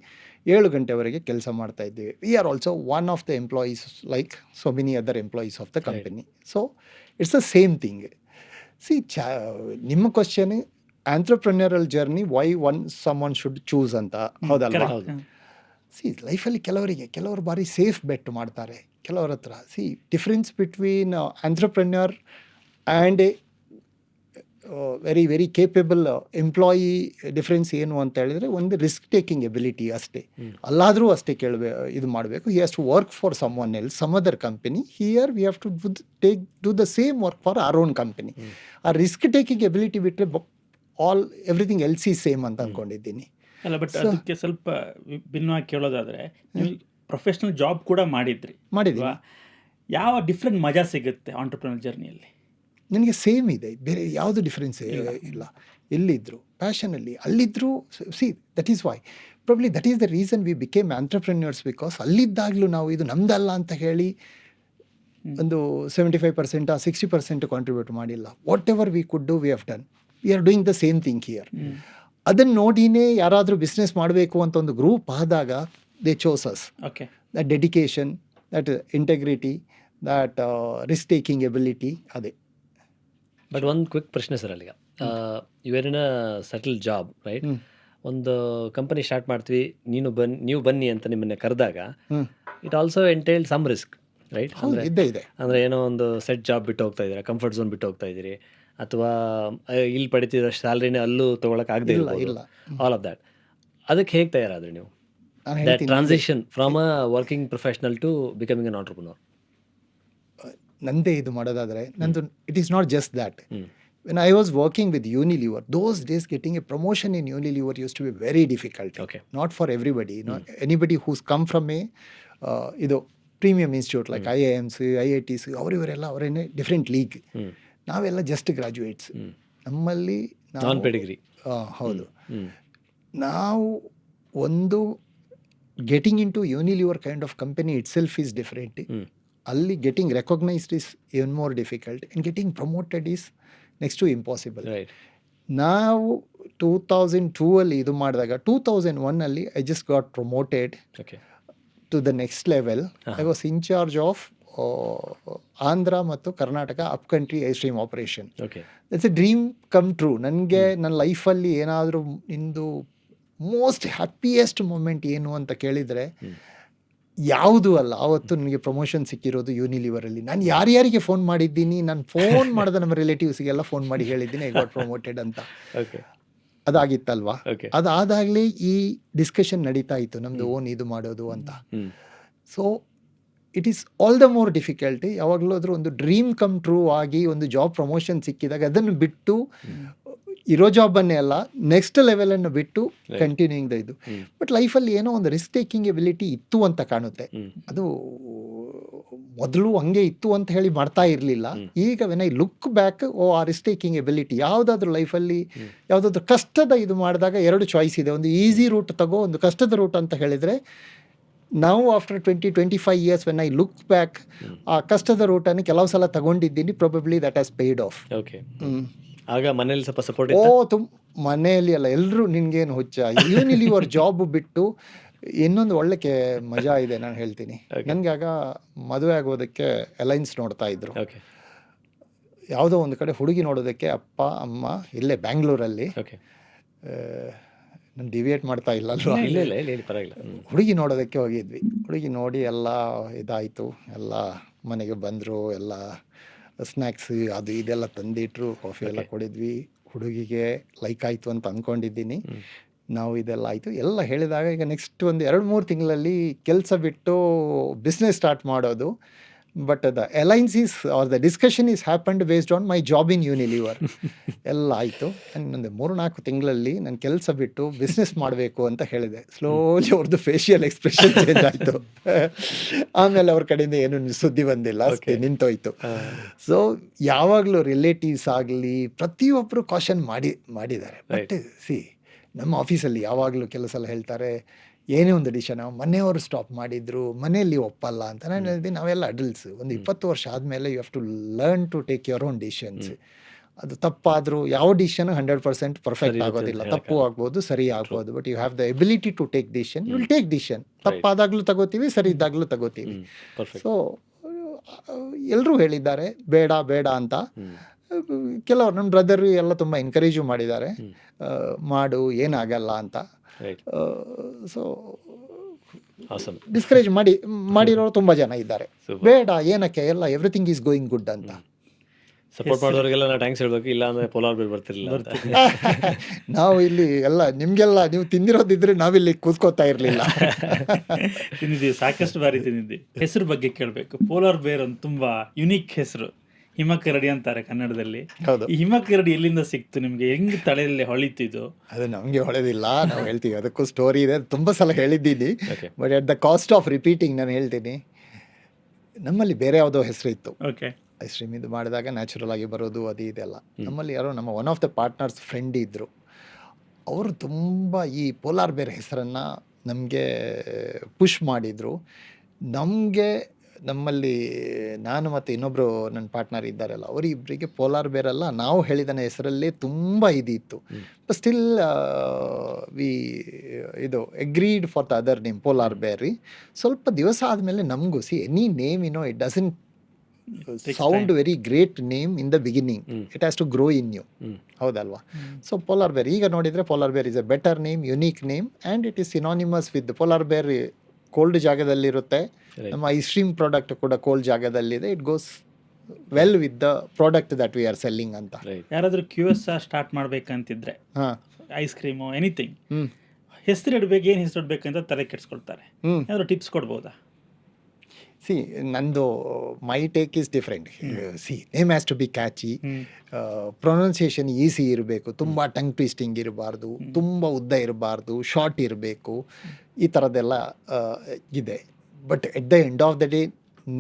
7 ಗಂಟೆವರೆಗೆ ಕೆಲಸ ಮಾಡ್ತಾಯಿದ್ದೀವಿ. We are also one of the employees like so many other employees of the company. So it's the same thing. ನಿಮ್ಮ question entrepreneurial journey, why someone should choose ಅಂತ, ಹೌದಲ್ವಾ? ಲೈಫಲ್ಲಿ ಕೆಲವರು ಬಾರಿ ಸೇಫ್ ಬೆಟ್ ಮಾಡ್ತಾರೆ. ಕೆಲವ್ರ ಹತ್ರ difference between entrepreneur and a very very capable employee difference ಏನು ಅಂತ ಹೇಳಿದರೆ, ಒಂದು ರಿಸ್ಕ್ ಟೇಕಿಂಗ್ ಎಬಿಲಿಟಿ ಅಷ್ಟೇ. ಅಲ್ಲಾದರೂ ಅಷ್ಟೇ ಇದು ಮಾಡಬೇಕು. He has to work for someone else, some other company. Here we have to do the same work for our own company. ಆ risk taking ability ಬಿಟ್ಟರೆ ಎವ್ರಿಥಿಂಗ್ ಎಲ್ಸ್ ಈಸ್ ಸೇಮ್ ಅಂತ ಅಂದ್ಕೊಂಡಿದ್ದೀನಿ. ಅಲ್ಲ, but ಅದಕ್ಕೆ ಸ್ವಲ್ಪ ಭಿನ್ನವಾಗಿ ಕೇಳೋದಾದರೆ, ನೀವು professional job ಕೂಡ ಮಾಡಿದ್ರಿ. ಯಾವ ಡಿಫ್ರೆಂಟ್ ಮಜಾ ಸಿಗುತ್ತೆ ಆಂಟ್ರಪ್ರಿನರ್ ಜರ್ನಿಯಲ್ಲಿ? ನನಗೆ ಸೇಮ್ ಇದೆ, ಬೇರೆ ಯಾವುದು ಡಿಫ್ರೆನ್ಸ್ ಇಲ್ಲ. ಎಲ್ಲಿದ್ದರು ಪ್ಯಾಷನಲ್ಲಿ ಅಲ್ಲಿದ್ದರು. That is why probably that is the reason we became entrepreneurs. Because ಅಲ್ಲಿದ್ದಾಗಲೂ ನಾವು ಇದು ನಮ್ದಲ್ಲ ಅಂತ ಹೇಳಿ ಒಂದು 75% 60% ಕಾಂಟ್ರಿಬ್ಯೂಟ್ ಮಾಡಿಲ್ಲ. Whatever we could do we have done. We are doing the same thing here. ಅದನ್ನು ನೋಡಿನೇ ಯಾರಾದರೂ ಬಿಸ್ನೆಸ್ ಮಾಡಬೇಕು ಅಂತ ಒಂದು ಗ್ರೂಪ್ ಆದಾಗ they chose us. That dedication, that integrity, that risk taking ability, ಅದೇ. ಬಟ್ ಒಂದು ಕ್ವಿಕ್ ಪ್ರಶ್ನೆ ಸರ್, ಅಲ್ಲಿಗ you're in a settle job, right? ಒಂದು ಕಂಪನಿ ಸ್ಟಾರ್ಟ್ ಮಾಡ್ತೀವಿ, ನೀವು ಬನ್ನಿ ಅಂತ ನಿಮ್ಮನ್ನ ಕರೆದಾಗ, it also entail some risk, right? ಅಂದರೆ ಏನೋ ಒಂದು ಸೆಟ್ ಜಾಬ್ ಬಿಟ್ಟು ಹೋಗ್ತಾ ಇದ್ದೀರಾ, ಕಂಫರ್ಟ್ ಝೋನ್ ಬಿಟ್ಟು ಹೋಗ್ತಾ ಇದ್ದೀರಿ, ಅಥವಾ ಇಲ್ಲಿ ಪಡಿತಿರೋ ಸ್ಯಾಲ್ರಿನೇ ಅಲ್ಲೂ ತೊಗೊಳಕ್ಕೆ ಆಗದೆ ಇಲ್ಲ, ಆಲ್ ಆಫ್ ದ್ಯಾಟ್. ಅದಕ್ಕೆ ಹೇಗೆ ತಯಾರಾದ್ರಿ ನೀವು? Transition from a working professional to becoming an entrepreneur. ನಂದೇ ಇದು ಮಾಡೋದಾದರೆ ನಂದು it is not just that. When I was working with Unilever, those days getting a promotion in Unilever used to be very difficult. Not for everybody. Anybody who's come from a ಇದು premium institute like IIMs, IITs, ಅವರಿವರೆಲ್ಲ ಅವರೇನೆ different league. ನಾವೆಲ್ಲ just graduates. ನಮ್ಮಲ್ಲಿ non pedigree. ಹೌದು. ನಾವು ಒಂದು getting in to Unilever kind of company itself is different. ಅಲ್ಲಿ getting recognised is even more difficult, and getting promoted is next to impossible. Right. ನಾವು 2002 ಅಲ್ಲಿ ಇದು ಮಾಡಿದಾಗ 2001 ಅಲ್ಲಿ I just got promoted to the next level. I was in charge of Andhra ಮತ್ತು Karnataka up country ice cream operation. That's a dream come true. ನನಗೆ ನನ್ನ ಲೈಫಲ್ಲಿ ಏನಾದರೂ ಇಂದು ಮೋಸ್ಟ್ ಹ್ಯಾಪಿಯೆಸ್ಟ್ ಮೂಮೆಂಟ್ ಏನು ಅಂತ ಕೇಳಿದರೆ ಯಾವುದೂ ಅಲ್ಲ. ಆವತ್ತು ನನಗೆ ಪ್ರಮೋಷನ್ ಸಿಕ್ಕಿರೋದು ಯೂನಿಲಿವರಲ್ಲಿ. ನಾನು ಯಾರ್ಯಾರಿಗೆ ಫೋನ್ ಮಾಡಿದ್ದೀನಿ, ನಾನು ಫೋನ್ ಮಾಡಿದ ನಮ್ಮ ರಿಲೇಟಿವ್ಸ್ಗೆಲ್ಲ ಫೋನ್ ಮಾಡಿ ಹೇಳಿದ್ದೀನಿ ಐ ಗಾಟ್ ಪ್ರಮೋಟೆಡ್ ಅಂತ. ಅದಾಗಿತ್ತಲ್ವಾ? ಅದಾದಾಗಲೇ ಈ ಡಿಸ್ಕಷನ್ ನಡೀತಾ ಇತ್ತು ನಮ್ಮದು ಓನ್ ಇದು ಮಾಡೋದು ಅಂತ. So it is all the more difficulty. ಯಾವಾಗಲಾದರೂ ಒಂದು ಡ್ರೀಮ್ ಕಮ್ ಟ್ರೂ ಆಗಿ ಒಂದು ಜಾಬ್ ಪ್ರಮೋಷನ್ ಸಿಕ್ಕಿದಾಗ ಅದನ್ನು ಬಿಟ್ಟು ಇರೋ ಜಾಬನ್ನೇ ಅಲ್ಲ ನೆಕ್ಸ್ಟ್ ಲೆವೆಲನ್ನು ಬಿಟ್ಟು ಕಂಟಿನ್ಯೂಯಿಂಗ್ ಇದು. ಬಟ್ ಲೈಫಲ್ಲಿ ಏನೋ ಒಂದು ರಿಸ್ಕ್ ಟೇಕಿಂಗ್ ಎಬಿಲಿಟಿ ಇತ್ತು ಅಂತ ಕಾಣುತ್ತೆ. ಅದು ಮೊದಲು ಹಂಗೆ ಇತ್ತು ಅಂತ ಹೇಳಿ ಮಾಡ್ತಾ ಇರಲಿಲ್ಲ. ಈಗ ವೆನ್ ಐ ಲುಕ್ ಬ್ಯಾಕ್, ಆ ರಿಸ್ಕ್ ಟೇಕಿಂಗ್ ಎಬಿಲಿಟಿ ಯಾವುದಾದ್ರೂ ಲೈಫಲ್ಲಿ ಯಾವುದಾದ್ರೂ ಕಷ್ಟದ ಇದು ಮಾಡಿದಾಗ ಎರಡು ಚಾಯ್ಸ್ ಇದೆ. ಒಂದು ಈಸಿ ರೂಟ್ ತಗೋ, ಒಂದು ಕಷ್ಟದ ರೂಟ್ ಅಂತ ಹೇಳಿದರೆ ನಾವು after 20-25 years when I look back ಆ ಕಷ್ಟದ ರೂಟನ್ನು ಕೆಲವು ಸಲ ತಗೊಂಡಿದ್ದೀನಿ. Probably that has paid of. Okay. ಆಗ ಮನೇಲಿ ಸ್ವಲ್ಪ ಸಪೋರ್ಟ್ ಓ ಇತ್ತಾ? ಮನೆಯಲ್ಲಿ ಅಲ್ಲ, ಎಲ್ಲರೂ ನಿನ್ಗೇನು ಹುಚ್ಚ, ಯೂನಿಲಿವರ್ ಜಾಬ್ ಬಿಟ್ಟು ಇನ್ನೊಂದು ಒಳ್ಳೆ ಮಜಾ ಇದೆ ನಾನು ಹೇಳ್ತೀನಿ. ನನಗೆ ಆಗ ಮದುವೆ ಆಗೋದಕ್ಕೆ ಅಲೈನ್ಸ್ ನೋಡ್ತಾ ಇದ್ರು. ಓಕೆ. ಯಾವುದೋ ಒಂದು ಕಡೆ ಹುಡುಗಿ ನೋಡೋದಕ್ಕೆ ಅಪ್ಪ ಅಮ್ಮ ಇಲ್ಲೇ ಬ್ಯಾಂಗ್ಳೂರಲ್ಲಿ. ಓಕೆ. ನಾನು ಡಿವಿಯೇಟ್ ಮಾಡ್ತಾ ಇಲ್ಲ ಅಲ್ವಾ. ಇಲ್ಲ ಇಲ್ಲ ಹೇಳಿ ಪರವಾಗಿಲ್ಲ. ಹುಡುಗಿ ನೋಡೋದಕ್ಕೆ ಹೋಗಿದ್ವಿ. ಹುಡುಗಿ ನೋಡಿ ಎಲ್ಲ ಇದಾಯಿತು, ಎಲ್ಲ ಮನೆಗೆ ಬಂದರು, ಎಲ್ಲ ಸ್ನ್ಯಾಕ್ಸ್ ಅದು ಇದೆಲ್ಲ ತಂದಿಟ್ರು, ಕಾಫಿ ಎಲ್ಲ ಕೊಡಿದ್ವಿ. ಹುಡುಗಿಗೆ ಲೈಕ್ ಆಯಿತು ಅಂತ ಅಂದ್ಕೊಂಡಿದ್ದೀನಿ. ನಾವು ಇದೆಲ್ಲ ಆಯಿತು ಎಲ್ಲ ಹೇಳಿದಾಗ ಈಗ ನೆಕ್ಸ್ಟ್ ಒಂದು 2-3 ತಿಂಗಳಲ್ಲಿ ಕೆಲಸ ಬಿಟ್ಟು ಬಿಸ್ನೆಸ್ ಸ್ಟಾರ್ಟ್ ಮಾಡೋದು. But the alliance is or the discussion is happened based on my job in Unilever. ಎಲ್ಲ ಆಯಿತು. ಇನ್ನೊಂದು 3-4 ತಿಂಗಳಲ್ಲಿ ನಾನು ಕೆಲಸ ಬಿಟ್ಟು ಬಿಸ್ನೆಸ್ ಮಾಡಬೇಕು ಅಂತ ಹೇಳಿದೆ. ಸ್ಲೋಲಿ ಅವ್ರದ್ದು ಫೇಶಿಯಲ್ ಎಕ್ಸ್ಪ್ರೆಷನ್ ಚೇಂಜ್ ಆಯಿತು. ಆಮೇಲೆ ಅವ್ರ ಕಡೆಯಿಂದ ಏನು ಸುದ್ದಿ ಬಂದಿಲ್ಲ, ನಿಂತೋಯ್ತು. ಸೊ ಯಾವಾಗಲೂ ರಿಲೇಟಿವ್ಸ್ ಆಗಲಿ ಪ್ರತಿಯೊಬ್ಬರು ಕಾಷನ್ ಮಾಡಿದ್ದಾರೆ. ಬಟ್ ಸಿ ನಮ್ಮ ಆಫೀಸಲ್ಲಿ ಯಾವಾಗಲೂ ಕೆಲವು ಸಲ ಹೇಳ್ತಾರೆ, ಏನೇ ಒಂದು ಡಿಸಿಷನ್ ಮನೆಯವರು ಸ್ಟಾಪ್ ಮಾಡಿದ್ರು, ಮನೆಯಲ್ಲಿ ಒಪ್ಪಲ್ಲ ಅಂತ. ನಾನು ಹೇಳಿದೆ ನಾವೆಲ್ಲ ಅಡಲ್ಟ್ಸ್, ಒಂದು 20 ವರ್ಷ ಆದಮೇಲೆ you have to learn to take your own decisions. ಅದು ತಪ್ಪಾದರೂ ಯಾವ ಡಿಸಿಷನ್ 100% ಪರ್ಫೆಕ್ಟ್ ಆಗೋದಿಲ್ಲ. ತಪ್ಪು ಆಗ್ಬೋದು, ಸರಿ ಆಗ್ಬೋದು. But you have the ability to take decision, you will take decision. ತಪ್ಪಾದಾಗಲೂ ತಗೋತೀವಿ, ಸರಿ ಇದ್ದಾಗಲೂ ತಗೋತೀವಿ. ಸೊ ಎಲ್ಲರೂ ಹೇಳಿದ್ದಾರೆ ಬೇಡ ಬೇಡ ಅಂತ. ಕೆಲವರು ನಮ್ಮ ಬ್ರದರು ಎಲ್ಲ ತುಂಬ ಎನ್ಕರೇಜು ಮಾಡಿದ್ದಾರೆ, ಮಾಡು ಏನಾಗಲ್ಲ ಅಂತ. ಸೊ ಡಿಸ್ಕರೇಜ್ ಮಾಡಿರೋರು ತುಂಬ ಜನ ಇದ್ದಾರೆ. ಬೇಡ ಏನಕ್ಕೆ, ಎಲ್ಲ ಎವ್ರಿಥಿಂಗ್ ಈಸ್ ಗೋಯಿಂಗ್ ಗುಡ್ ಅಂತ. ಸಪೋರ್ಟ್ ಮಾಡೋರಿಗೆಲ್ಲ ನಾವು ಥ್ಯಾಂಕ್ಸ್ ಹೇಳ್ಬೇಕು, ಇಲ್ಲ ಅಂದರೆ ಪೋಲಾರ್ ಬೇರ್ ಬರ್ತಿರಲಿಲ್ಲ. ನಾವು ಇಲ್ಲಿ ಎಲ್ಲ ನಿಮಗೆಲ್ಲ ನೀವು ತಿಂದಿರೋದಿದ್ರೆ ನಾವಿಲ್ಲಿ ಕೂತ್ಕೋತಾ ಇರಲಿಲ್ಲ. ತಿಂದಿದ್ದೀವಿ, ಸಾಕಷ್ಟು ಬಾರಿ ತಿಂದಿದ್ದೀವಿ. ಹೆಸರು ಬಗ್ಗೆ ಕೇಳಬೇಕು. ಪೋಲಾರ್ ಬೇರ್ ಒಂದು ತುಂಬ ಯುನೀಕ್ ಹೆಸರು. ಹಿಮಕರಡಿ ಅಂತಾರೆ ಕನ್ನಡದಲ್ಲಿ. ಹೌದು. ಈ ಹಿಮಕರಡಿ ಎಲ್ಲಿಂದ ಸಿಕ್ತು ನಿಮ್ಗೆ? ಹೆಂಗ್ ತಲೆಯಲ್ಲಿ ಹೊಳಿತಿದ್ದು? ಅದು ನಮಗೆ ಹೊಳೆದಿಲ್ಲ, ನಾವು ಹೇಳ್ತೀವಿ. ಅದಕ್ಕೂ ಸ್ಟೋರಿ ಇದೆ, ತುಂಬ ಸಲ ಹೇಳಿದ್ದೀನಿ. But at the cost of repeating ನಾನು ಹೇಳ್ತೀನಿ. ನಮ್ಮಲ್ಲಿ ಬೇರೆ ಯಾವುದೋ ಹೆಸರು ಇತ್ತು. ಓಕೆ. ಐಸ್ ಕ್ರೀಮ್ ಇದು ಮಾಡಿದಾಗ ನ್ಯಾಚುರಲ್ ಆಗಿ ಬರೋದು ಅದು ಇದೆಲ್ಲ. ನಮ್ಮಲ್ಲಿ ಯಾರೋ ನಮ್ಮ one of the partners friend ಇದ್ದರು. ಅವರು ತುಂಬ ಈ ಪೋಲಾರ್ ಬೇರ್ ಹೆಸರನ್ನು ನಮಗೆ ಪುಷ್ ಮಾಡಿದರು. ನಮ್ಮಲ್ಲಿ ನಾನು ಮತ್ತು ಇನ್ನೊಬ್ಬರು ನನ್ನ ಪಾರ್ಟ್ನರ್ ಇದ್ದಾರಲ್ಲ, ಅವರಿಬ್ಬರಿಗೆ ಪೋಲಾರ್ ಬೇರ್ ಅಲ್ಲ, ನಾವು ಹೇಳಿದ ಹೆಸರಲ್ಲೇ ತುಂಬ ಇದಿತ್ತು. ಬಟ್ ಸ್ಟಿಲ್ ಇದು agreed for the other name Polar Bear. ಸ್ವಲ್ಪ ದಿವಸ ಆದಮೇಲೆ ನಮಗೂ any name it doesn't sound very great name in the beginning. It has to grow in you. ಹೌದಲ್ವಾ? ಸೊ ಪೋಲಾರ್ ಬೇರ್ ಈಗ ನೋಡಿದರೆ Polar Bear is a better name, unique name, and it is synonymous with Polar Bear. Cold ಜಾಗದಲ್ಲಿರುತ್ತೆ. ನಮ್ಮ ice cream product ಕೂಡ cold ಜಾಗದಲ್ಲಿದೆ. It goes well with the product that we are selling ಅಂತ. ಯಾರಾದರೂ QS start ಮಾಡ್ಬೇಕಂತಿದ್ರೆ, ice cream anything, ಹೆಸರು ಇಡಬೇಕು, ಏನು ಹೆಸರು ಇಡಬೇಕಂತ ತಲೆ ಕೆಡಿಸ್ಕೊಳ್ತಾರೆ. ಏನಾದರೂ ಟಿಪ್ಸ್ ಕೊಡ್ಬೋದಾ? ನಂದು my take is different. Name has to be catchy, pronunciation easy ಇರಬೇಕು, ತುಂಬ ಟಂಗ್ ಟ್ವಿಸ್ಟಿಂಗ್ ಇರಬಾರ್ದು, ತುಂಬ ಉದ್ದ ಇರಬಾರ್ದು, ಶಾರ್ಟ್ ಇರಬೇಕು, ಈ ಥರದ್ದೆಲ್ಲ ಇದೆ. But at the end of the day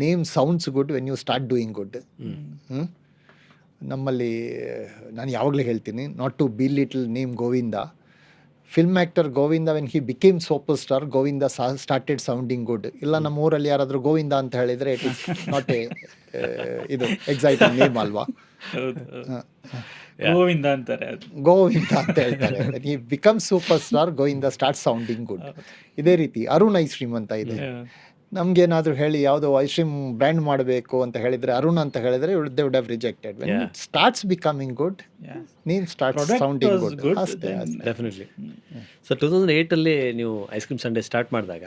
name sounds good when you start doing good. ನಮ್ಮಲ್ಲಿ ನಾನು ಯಾವಾಗಲೂ ಹೇಳ್ತೀನಿ, not to belittle name Govinda. Film actor Govinda when he became super star, Govinda started sounding good. ಇಲ್ಲ ನಮ್ಮ ಊರಲ್ಲಿ ಯಾರಾದರೂ ಗೋವಿಂದ ಅಂತ ಹೇಳಿದರೆ ಇಟ್ ಇಸ್ ನಾಟ್ ಇದು ಎಕ್ಸೈಟಿಂಗ್ ನೇಮ್ ಅಲ್ವಾ? ಗೋವಿಂದ ಅಂತಾರೆ, ಗೋವಿಂದ ಅಂತ ಹೇಳ್ತಾರೆ. He become super star, Govinda start sounding good. ಇದೇ ರೀತಿ ಅರುಣ್ ಐಸ್ ಕ್ರೀಮ್ ಅಂತ ಇದೆ. ನಮ್ಗೇನಾದರೂ ಹೇಳಿ ಯಾವುದೋ ಐಸ್ ಕ್ರೀಮ್ ಬ್ರ್ಯಾಂಡ್ ಮಾಡಬೇಕು ಅಂತ ಹೇಳಿದರೆ, ಅರುಣ್ ಅಂತ ಹೇಳಿದರೆ they would have rejected. When it starts becoming good, name starts sounding good. Definitely. So 2008 ನೀವು ಐಸ್ ಕ್ರೀಮ್ ಸಂಡೇ ಸ್ಟಾರ್ಟ್ ಮಾಡಿದಾಗ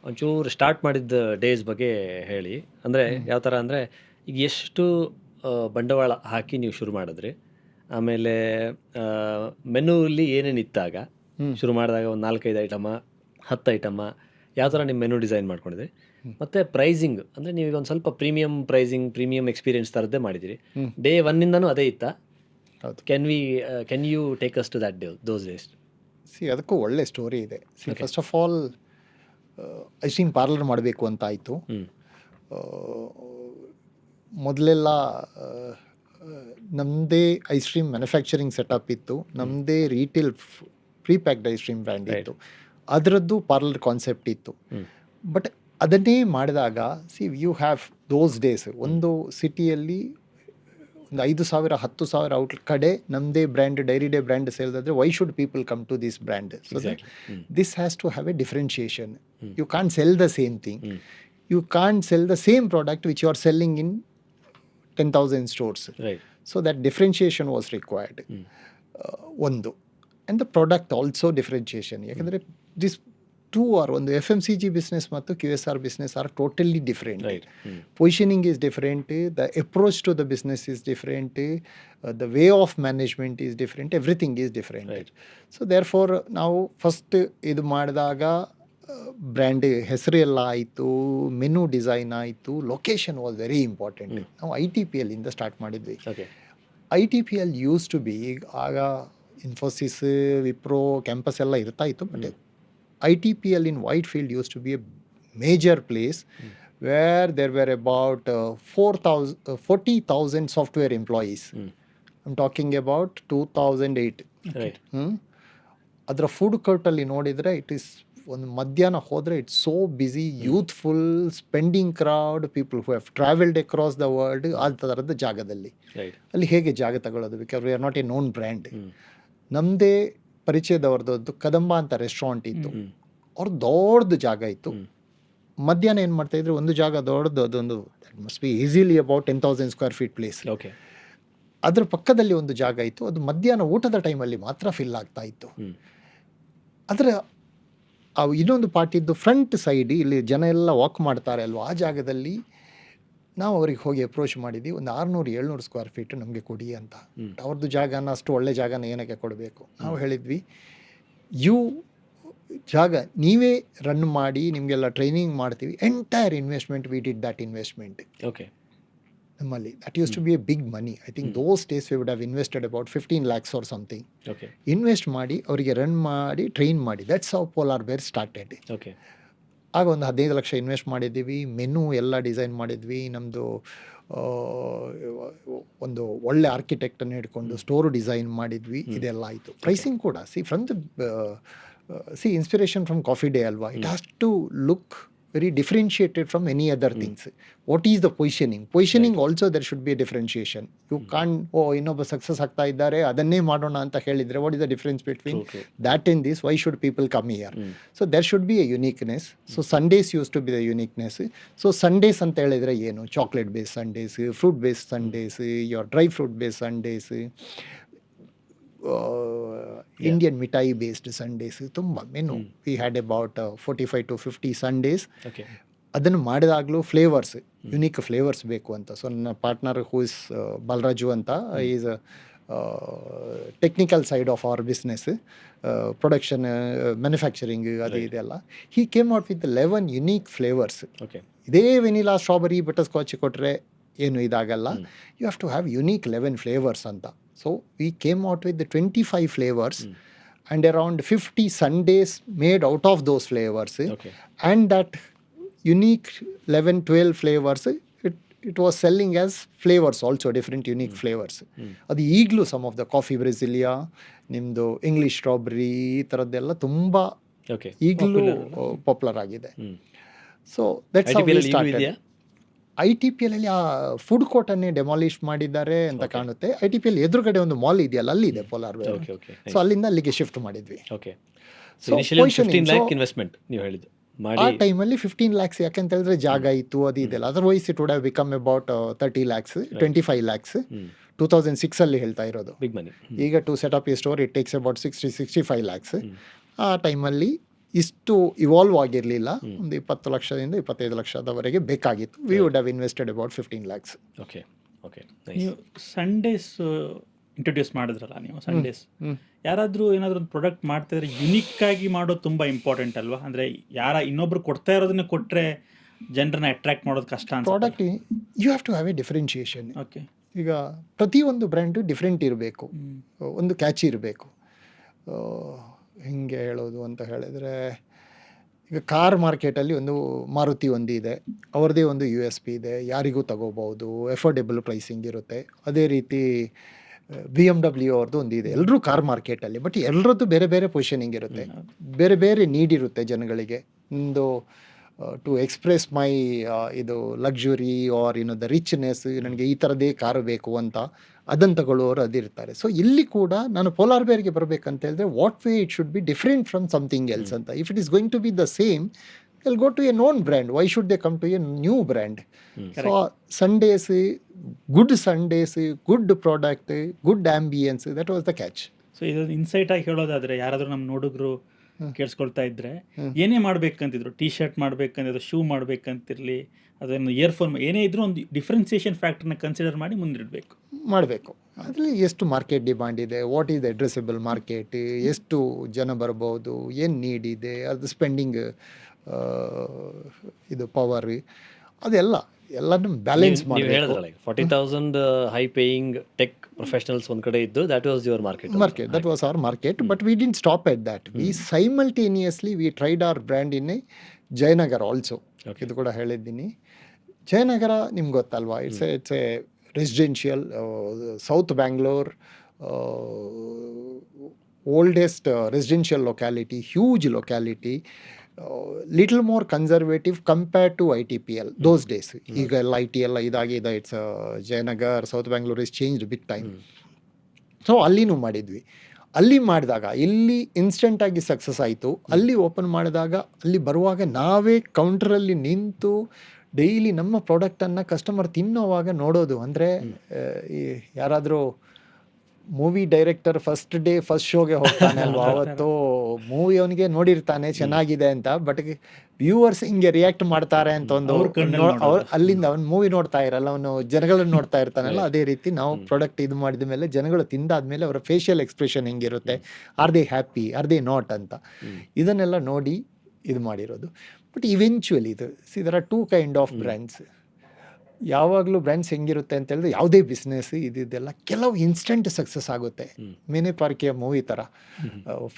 ಒಂಚೂರು ಸ್ಟಾರ್ಟ್ ಮಾಡಿದ್ದ ಡೇಸ್ ಬಗ್ಗೆ ಹೇಳಿ. ಅಂದರೆ ಯಾವ ಥರ ಅಂದರೆ, ಈಗ ಎಷ್ಟು ಬಂಡವಾಳ ಹಾಕಿ ನೀವು ಶುರು ಮಾಡಿದ್ರಿ, ಆಮೇಲೆ ಮೆನುವಲ್ಲಿ ಏನೇನು ಇತ್ತಾಗ ಶುರು ಮಾಡಿದಾಗ, ಒಂದು 4-5 ಐಟಮ, 10 ಐಟಮ, ಯಾವ ಥರ ನಿಮ್ಮ ಮೆನು ಡಿಸೈನ್ ಮಾಡ್ಕೊಂಡಿದ್ರಿ, ಮತ್ತು ಪ್ರೈಸಿಂಗ್ ಅಂದರೆ ನೀವೀಗ ಒಂದು ಸ್ವಲ್ಪ ಪ್ರೀಮಿಯಂ ಪ್ರೈಸಿಂಗ್, ಪ್ರೀಮಿಯಂ ಎಕ್ಸ್ಪೀರಿಯನ್ಸ್ ಥರದ್ದೇ ಮಾಡಿದಿರಿ. ಡೇ 1ಇಂದನೂ ಅದೇ ಇತ್ತಾ? ಹೌದು. Can you take us to that those days? ಅದಕ್ಕೂ ಒಳ್ಳೆ ಸ್ಟೋರಿ ಇದೆ. First of all ice cream parlour ಮಾಡಬೇಕು ಅಂತ ಆಯಿತು. ಮೊದಲೆಲ್ಲ ನಮ್ಮದೇ ಐಸ್ ಕ್ರೀಮ್ ಮ್ಯಾನುಫ್ಯಾಕ್ಚರಿಂಗ್ ಸೆಟಪ್ ಇತ್ತು, ನಮ್ಮದೇ retail pre packed ice cream brand ಇತ್ತು, ಅದರದ್ದು ಪಾರ್ಲರ್ ಕಾನ್ಸೆಪ್ಟ್ ಇತ್ತು. ಬಟ್ ಅದನ್ನೇ ಮಾಡಿದಾಗ ಯು ಹ್ಯಾವ್ ದೋಸ್ ಡೇಸ್ ಒಂದು ಸಿಟಿಯಲ್ಲಿ ಒಂದು 5,000 10,000 ಔಟ್ ಕಡೆ ನಮ್ಮದೇ brand dairy Day brand sales ಆದರೆ why should people come to this brand? So this has to have a differentiation. You can't sell the same thing. You can't sell the same product which you are selling in 10,000 stores. Right. So that differentiation was required. One. And the product also differentiation. Yakandre these two are on the FMCG business ಮತ್ತು QSR business are totally different. Right. Positioning is different. The approach to the business is different. The way of management is different. Everything is different. Right. So therefore ನಾವು first ಇದು ಮಾಡಿದಾಗ brand ಹೆಸರು ಎಲ್ಲ ಆಯಿತು, menu design ಆಯಿತು, location was very important. ನಾವು ITPL ಇಂದ start ಮಾಡಿದ್ವಿ. ITPL ಯೂಸ್ ಟು ಬಿ, ಆಗ ಇನ್ಫೋಸಿಸ್, ವಿಪ್ರೋ, ಕ್ಯಾಂಪಸ್ ಎಲ್ಲ ಇರ್ತಾ ಇತ್ತು. But ITPL in Whitefield used to be a major place where there were about 40,000 software employees. I am talking about 2008. ಅದರ food ಕೋರ್ಟಲ್ಲಿ ನೋಡಿದರೆ ಇಟ್ ಈಸ್ ಒಂದು ಮಧ್ಯಾಹ್ನ ಹೋದರೆ it's so busy, youthful, spending crowd, people who have travelled across the world. ಆ ಥರದ ಜಾಗದಲ್ಲಿ ಅಲ್ಲಿ ಹೇಗೆ ಜಾಗ ತಗೊಳ್ಳೋದು? Because we are not a known brand. ನಮ್ಮದೇ ಪರಿಚಯದವ್ರದ್ದು ಕದಂಬ ಅಂತ ರೆಸ್ಟೋರೆಂಟ್ ಇತ್ತು, ಅವ್ರದ್ದು ದೊಡ್ಡದು ಜಾಗ ಇತ್ತು. ಮಧ್ಯಾಹ್ನ ಏನು ಮಾಡ್ತಾಯಿದ್ರು, ಒಂದು ಜಾಗ ದೊಡ್ಡದು, ಅದೊಂದು must be easily about 10,000 square feet place. ಅದ್ರ ಪಕ್ಕದಲ್ಲಿ ಒಂದು ಜಾಗ ಇತ್ತು, ಅದು ಮಧ್ಯಾಹ್ನ ಊಟದ ಟೈಮಲ್ಲಿ ಮಾತ್ರ ಫಿಲ್ ಆಗ್ತಾ ಇತ್ತು. ಅದರ ಇನ್ನೊಂದು ಪಾರ್ಟ್ ಇದ್ದು ಫ್ರಂಟ್ ಸೈಡ್, ಇಲ್ಲಿ ಜನ ಎಲ್ಲ ವಾಕ್ ಮಾಡ್ತಾರೆ ಅಲ್ವ, ಆ ಜಾಗದಲ್ಲಿ ನಾವು ಅವ್ರಿಗೆ ಹೋಗಿ ಅಪ್ರೋಚ್ ಮಾಡಿದ್ವಿ. ಒಂದು 600-700 ಸ್ಕ್ವೇರ್ ಫೀಟ್ ನಮಗೆ ಕೊಡಿ ಅಂತ. ಅವ್ರದ್ದು ಜಾಗನ, ಅಷ್ಟು ಒಳ್ಳೆ ಜಾಗನ ಏನಕ್ಕೆ ಕೊಡಬೇಕು? ನಾವು ಹೇಳಿದ್ವಿ, ಜಾಗ ನೀವೇ ರನ್ ಮಾಡಿ, ನಿಮಗೆಲ್ಲ ಟ್ರೈನಿಂಗ್ ಮಾಡ್ತೀವಿ. Entire investment we did that investment. ನಮ್ಮಲ್ಲಿ that used to be a big money. I think those days we would have invested about 15 lakhs or something. Invest ಮಾಡಿ ಅವರಿಗೆ ರನ್ ಮಾಡಿ ಟ್ರೈನ್ ಮಾಡಿ. That's how Polar Bear started. ಆಗ ಒಂದು 15 lakh invest ಮಾಡಿದ್ದೀವಿ. Menu ಎಲ್ಲ design ಮಾಡಿದ್ವಿ. ನಮ್ಮದು ಒಂದು ಒಳ್ಳೆ ಆರ್ಕಿಟೆಕ್ಟನ್ನು ಹಿಡ್ಕೊಂಡು ಸ್ಟೋರು ಡಿಸೈನ್ ಮಾಡಿದ್ವಿ. ಇದೆಲ್ಲ ಆಯಿತು. ಪ್ರೈಸಿಂಗ್ ಕೂಡ from the inspiration from Coffee Day ಅಲ್ವಾ, it has to look very differentiated from any other things. What is the positioning? Positioning also there should be a differentiation. You can't, ಇನ್ನೊಬ್ಬ success ಆಗ್ತಾ ಇದ್ದಾರೆ ಅದನ್ನೇ ಮಾಡೋಣ ಅಂತ ಹೇಳಿದರೆ, what is the difference between that and this? Why should people come here? So there should be a uniqueness. So Sundays used to be the uniqueness. So Sundays ಅಂತ ಹೇಳಿದರೆ ಏನು? Chocolate based Sundays, fruit based Sundays, your dry fruit based Sundays, Indian ಮಿಠಾಯಿ based Sundays, ತುಂಬ menu. We had about 45 to 50 Sundays. ಅದನ್ನು ಮಾಡಿದಾಗಲೂ flavours, unique flavours ಬೇಕು ಅಂತ. So ನನ್ನ partner who is Balaraju ಅಂತ, is technical side of our business, production, manufacturing ಅದು ಇದೆಲ್ಲ. He came out with 11 unique flavours. ಇದೇ ವೆನಿಲಾ, ಸ್ಟ್ರಾಬೆರಿ, ಬಟರ್ ಸ್ಕಾಚ್ ಕೊಟ್ಟರೆ ಏನು ಇದಾಗಲ್ಲ. You have to have unique 11 flavours ಅಂತ. So we came out with the 25 flavors and around 50 sundaes made out of those flavors. And that unique 11-12 flavors, it was selling as flavors also, different unique flavors. ಅದು ಈಗಲೂ some of the coffee Brasilia, ನಿಮ್ಮದು English strawberry, ಈ ಥರದ್ದೆಲ್ಲ ತುಂಬ ಈಗಲೂ popular ಆಗಿದೆ. So that's how we started. ITPL ಅಲ್ಲಿ ಆ ಫುಡ್ ಕೋರ್ಟನ್ನೇ ಡೆಮಾಲಿಷ್ ಮಾಡಿದ್ದಾರೆ ಅಂತ ಕಾಣುತ್ತೆ. ITPL ಎದುರುಗಡೆ ಒಂದು ಮಾಲ್ ಇದೆಯಲ್ಲ, ಅಲ್ಲಿ ಇದೆ ಪೋಲಾರ್ ಬೇರ್. ಸೊ ಅಲ್ಲಿಂದ ಅಲ್ಲಿಗೆ ಶಿಫ್ಟ್ ಮಾಡಿದ್ವಿ. ಆ ಟೈಮಲ್ಲಿ 15 lakhs ಯಾಕಂತ ಹೇಳಿದ್ರೆ ಜಾಗ ಇತ್ತು, ಅದು ಇದೆಲ್ಲ. Otherwise it would have become about 30 lakhs, 25 lakhs. 2006 ಅಲ್ಲಿ ಹೇಳ್ತಾ ಇರೋದು. ಈಗ to set up a store it takes about 60-65 lakhs. ಆ ಟೈಮಲ್ಲಿ ಇಷ್ಟು ಇವಾಲ್ವ್ ಆಗಿರಲಿಲ್ಲ. ಒಂದು 20 ಲಕ್ಷದಿಂದ 25 ಲಕ್ಷದವರೆಗೆ ಬೇಕಾಗಿತ್ತು. V would have invested about 15 lakhs. ನೀವು ಸಂಡೇಸ್ ಇಂಟ್ರೊಡ್ಯೂಸ್ ಮಾಡಿದ್ರಲ್ಲ, ನೀವು ಸಂಡೇಸ್ ಯಾರಾದರೂ ಏನಾದರೂ ಒಂದು ಪ್ರಾಡಕ್ಟ್ ಮಾಡ್ತಾ ಇದ್ರೆ ಯುನಿಕ್ ಆಗಿ ಮಾಡೋದು ತುಂಬ ಇಂಪಾರ್ಟೆಂಟ್ ಅಲ್ವಾ? ಅಂದರೆ ಇನ್ನೊಬ್ರು ಕೊಡ್ತಾ ಇರೋದನ್ನ ಕೊಟ್ಟರೆ ಜನರನ್ನ ಅಟ್ರಾಕ್ಟ್ ಮಾಡೋದು ಕಷ್ಟ ಅಂತ. Product you have to have a differentiation. ಈಗ ಪ್ರತಿಯೊಂದು ಬ್ರ್ಯಾಂಡು ಡಿಫ್ರೆಂಟ್ ಇರಬೇಕು, ಒಂದು ಕ್ಯಾಚಿ ಇರಬೇಕು. ಹಿಂಗೆ ಹೇಳೋದು ಅಂತ ಹೇಳಿದರೆ, ಈಗ ಕಾರ್ ಮಾರ್ಕೆಟಲ್ಲಿ ಒಂದು ಮಾರುತಿ ಒಂದು ಇದೆ, ಅವ್ರದ್ದೇ ಒಂದು USP ಇದೆ, ಯಾರಿಗೂ ತಗೋಬೋದು, ಎಫೋರ್ಡೆಬಲ್ ಪ್ರೈಸಿಂಗ್ ಇರುತ್ತೆ. ಅದೇ ರೀತಿ BMW ಅವ್ರದ್ದು ಒಂದು ಇದೆ. ಎಲ್ಲರೂ ಕಾರ್ ಮಾರ್ಕೆಟಲ್ಲಿ, ಬಟ್ ಎಲ್ಲರದ್ದು ಬೇರೆ ಬೇರೆ ಪೊಸಿಷನಿಂಗ್ ಇರುತ್ತೆ, ಬೇರೆ ಬೇರೆ ನೀಡ್ ಇರುತ್ತೆ ಜನಗಳಿಗೆ. ಒಂದು ಟು ಎಕ್ಸ್ಪ್ರೆಸ್ ಮೈ ಇದು ಲಕ್ಸುರಿ ಆರ್ ದ ರಿಚ್ನೆಸ್, ನನಗೆ ಈ ಥರದೇ ಕಾರು ಬೇಕು ಅಂತ ಅದನ್ನು ತಗೊಳ್ಳೋರು ಅದಿರ್ತಾರೆ. ಸೊ ಇಲ್ಲಿ ಕೂಡ ನಾನು ಪೋಲಾರ್ ಬೇರ್ಗೆ ಬರಬೇಕಂತ ಹೇಳಿದ್ರೆ what way it should be different from something else ಅಂತ. If it is going to be the same, they'll go to a known brand. Why should they come to a new brand? So Sundays, good product, good ambience, that was the catch. So ಇದೊಂದು insight ಆಗಿ ಹೇಳೋದಾದ್ರೆ, ಯಾರಾದರೂ ನಮ್ಮ ನೋಡಿದ್ರು ಕೇಳಿಸ್ಕೊಳ್ತಾ ಇದ್ರೆ ಏನೇ ಮಾಡ್ಬೇಕಂತಿದ್ರು, T shirt ಮಾಡ್ಬೇಕಂತಿದ್ರು, shoe ಮಾಡ್ಬೇಕಂತಿರ್ಲಿ, ಅದನ್ನು earphone ಏನೇ ಇದ್ರೂ ಒಂದು ಡಿಫ್ರೆನ್ಸಿಯೇಷನ್ ಫ್ಯಾಕ್ಟರ್ನ ಕನ್ಸಿಡರ್ ಮಾಡಿ ಮುಂದಿಡಬೇಕು. ಮಾಡಬೇಕು. ಅದರಲ್ಲಿ ಎಷ್ಟು ಮಾರ್ಕೆಟ್ ಡಿಮಾಂಡ್ ಇದೆ, ವಾಟ್ ಈಸ್ ದ ಅಡ್ರೆಸಬಲ್ ಮಾರ್ಕೆಟ್, ಎಷ್ಟು ಜನ ಬರ್ಬೋದು, ಏನು ನೀಡ್ ಇದೆ, ಅದು ಸ್ಪೆಂಡಿಂಗ್ ಇದು ಪವರ್, ಅದೆಲ್ಲ ಎಲ್ಲನೂ ಬ್ಯಾಲೆನ್ಸ್ ನೀವು ಮಾಡಿ ಹೇಳಿದ್ರಲ್ಲ 40,000 ಹೈ ಪೇಯಿಂಗ್ ಟೆಕ್ ಪ್ರೊಫೆಷನಲ್ಸ್ ಒಂದ್ ಕಡೆ ಇದ್ದು, that was your market. That was our market, but we didn't stop at that. We simultaneously we tried our brand in Jayanagar also. ಇದು ಕೂಡ ಹೇಳಿದ್ದೀನಿ. ಜಯನಗರ ನಿಮ್ಗೆ ಗೊತ್ತಲ್ವಾ, it's a residential, south Bangalore, oldest residential locality, huge locality, little more conservative compared to ITPL those days. ಈಗ ಎಲ್ಲ IT ಎಲ್ಲ ಇದಾಗಿದೆ. It's Jayanagar, south Bangalore is changed big time. So ಅಲ್ಲಿನೂ ಮಾಡಿದ್ವಿ. ಅಲ್ಲಿ ಮಾಡಿದಾಗ ಇಲ್ಲಿ ಇನ್ಸ್ಟೆಂಟಾಗಿ ಸಕ್ಸಸ್ ಆಯಿತು. ಅಲ್ಲಿ ಓಪನ್ ಮಾಡಿದಾಗ ಅಲ್ಲಿ ಬರುವಾಗ ನಾವೇ ಕೌಂಟ್ರಲ್ಲಿ ನಿಂತು ಡೈಲಿ ನಮ್ಮ ಪ್ರಾಡಕ್ಟನ್ನು ಕಸ್ಟಮರ್ ತಿನ್ನೋವಾಗ ನೋಡೋದು. ಅಂದರೆ ಯಾರಾದರೂ movie director first day first ಶೋಗೆ ಹೋಗ್ತಾನೆ ಅಲ್ವಾ, ಅವತ್ತು ಮೂವಿ ಅವನಿಗೆ ನೋಡಿರ್ತಾನೆ ಚೆನ್ನಾಗಿದೆ ಅಂತ, ಬಟ್ ವ್ಯೂವರ್ಸ್ ಹಿಂಗೆ ರಿಯಾಕ್ಟ್ ಮಾಡ್ತಾರೆ ಅಂತ ಒಂದು ಅಲ್ಲಿಂದ ಅವ್ನು ಮೂವಿ ನೋಡ್ತಾ ಇರಲ್ಲ, ಅವನು ಜನಗಳನ್ನ ನೋಡ್ತಾ ಇರ್ತಾನಲ್ಲ. ಅದೇ ರೀತಿ ನಾವು ಪ್ರಾಡಕ್ಟ್ ಇದು ಮಾಡಿದ ಮೇಲೆ ಜನಗಳು ತಿಂದಾದ್ಮೇಲೆ ಅವರ ಫೇಶಿಯಲ್ ಎಕ್ಸ್ಪ್ರೆಷನ್ ಹೆಂಗಿರುತ್ತೆ, are they happy, are they not ಅಂತ, ಇದನ್ನೆಲ್ಲ ನೋಡಿ ಇದು ಮಾಡಿರೋದು. ಬಟ್ ಇವೆಂಚುವಲಿ ಇದು there are 2 kind of brands. ಯಾವಾಗಲೂ ಬ್ರ್ಯಾಂಡ್ಸ್ ಹೆಂಗಿರುತ್ತೆ ಅಂತ ಹೇಳಿದ್ರೆ, ಯಾವುದೇ ಬಿಸ್ನೆಸ್ ಇದೆಲ್ಲ ಕೆಲವು ಇನ್ಸ್ಟೆಂಟ್ ಸಕ್ಸಸ್ ಆಗುತ್ತೆ. ಮೇನೆ ಪಾರ್ಕಿಯ ಮೂವಿ ಥರ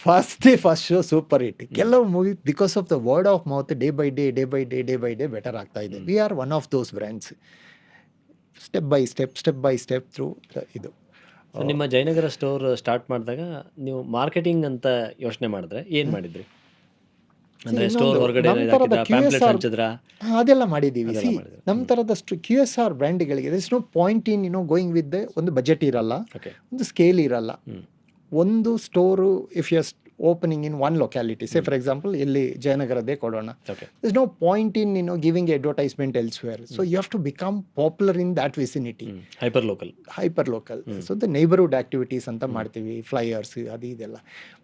ಫಸ್ಟ್ ಶೋ ಸೂಪರ್ ಹಿಟ್. ಕೆಲವು movie because of the word of mouth day by day better ಆಗ್ತಾ ಇದೆ. We are one of those brands. Step by step through ಇದು. ನಿಮ್ಮ ಜಯನಗರ ಸ್ಟೋರ್ ಸ್ಟಾರ್ಟ್ ಮಾಡಿದಾಗ ನೀವು ಮಾರ್ಕೆಟಿಂಗ್ ಅಂತ ಯೋಚನೆ ಮಾಡಿದ್ರೆ ಏನು ಮಾಡಿದ್ರಿ? ಅಂದ್ರೆ ಸ್ಟೋರ್ ಹೊರಗಡೆ ಅದೆಲ್ಲ ಮಾಡಿದ್ದೀವಿ. ನಮ್ಮ ಥರದ QSR ಬ್ರ್ಯಾಂಡ್ಗಳಿಗೆ there is no point in going with ಒಂದು ಬಜೆಟ್ ಇರಲ್ಲ, ಒಂದು ಸ್ಕೇಲ್ ಇರಲ್ಲ. ಒಂದು store if you opening in one locality, say for example ಇಲ್ಲಿ ಜಯನಗರದೇ ಕೊಡೋಣ, there is no point in giving advertisement elsewhere. So you have to become popular in that vicinity. Hyper local. So the neighbourhood activities ಅಂತ ಮಾಡ್ತೀವಿ, flyers ಅದು ಇದೆಲ್ಲ.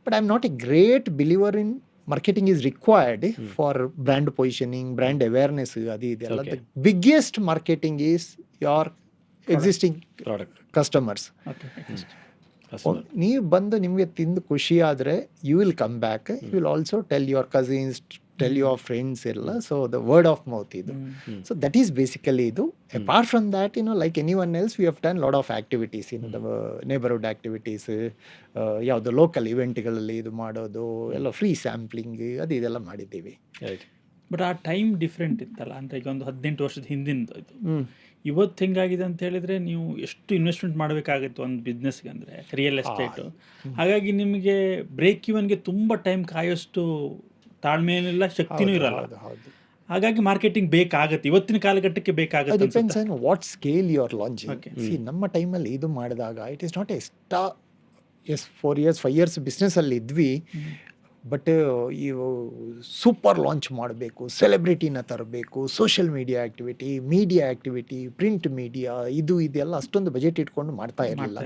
But I am not a great believer in marketing is required for brand positioning, brand awareness, adi idella. The biggest marketing is your existing product customers. ನೀವು ಬಂದು ನಿಮಗೆ ತಿಂದು ಖುಷಿ ಆದರೆ you will come back. You will also tell your cousins, tell your friends ಎಲ್ಲ. So the word of mouth ಇದು. So that is basically ಇದು. Apart from that like anyone else we have done lot of activities the neighbourhood activities, ಯಾವುದು local ಇವೆಂಟ್ಗಳಲ್ಲಿ ಇದು ಮಾಡೋದು ಎಲ್ಲ, free sampling ಅದು ಇದೆಲ್ಲ ಮಾಡಿದ್ದೀವಿ. ಬಟ್ ಆ ಟೈಮ್ ಡಿಫ್ರೆಂಟ್ ಇತ್ತಲ್ಲ, ಅಂದರೆ ಈಗ ಒಂದು 18 ವರ್ಷದ ಹಿಂದಿಂದು ಇದು. ಇವತ್ತು ಹೆಂಗಾಗಿದೆ ಅಂತ ಹೇಳಿದ್ರೆ, ನೀವು ಎಷ್ಟು ಇನ್ವೆಸ್ಟ್ಮೆಂಟ್ ಮಾಡಬೇಕಾಗಿತ್ತು ಒಂದು ಬಿಸ್ನೆಸ್ಗೆ, ಅಂದರೆ ರಿಯಲ್ ಎಸ್ಟೇಟು. ಹಾಗಾಗಿ ನಿಮಗೆ ಬ್ರೇಕ್ ಇವನ್ಗೆ ತುಂಬ ಟೈಮ್ ಕಾಯೋಷ್ಟು ತಾಳ್ಮೆಯಲ್ಲ, ಶಕ್ತಿನೂ ಇರಲ್ಲ. ಹಾಗಾಗಿ ಮಾರ್ಕೆಟಿಂಗ್ ಬೇಕಾಗುತ್ತೆ, ಇವತ್ತಿನ ಕಾಲಘಟ್ಟಕ್ಕೆ ಬೇಕಾಗುತ್ತೆ. Depends on what scale you are launching. See ನಮ್ಮ ಟೈಮಲ್ಲಿ ಇದು ಮಾಡಿದಾಗ it is not a 4 years 5 years ಬಿಸ್ನೆಸ್ಸಲ್ಲಿ ಇದ್ವಿ. ಬಟ್ ಇವು ಸೂಪರ್ ಲಾಂಚ್ ಮಾಡಬೇಕು, ಸೆಲೆಬ್ರಿಟಿನ ತರಬೇಕು, social media activity, print media, ಇದೆಲ್ಲ ಅಷ್ಟೊಂದು ಬಜೆಟ್ ಇಟ್ಕೊಂಡು ಮಾಡ್ತಾ ಇರಲಿಲ್ಲ.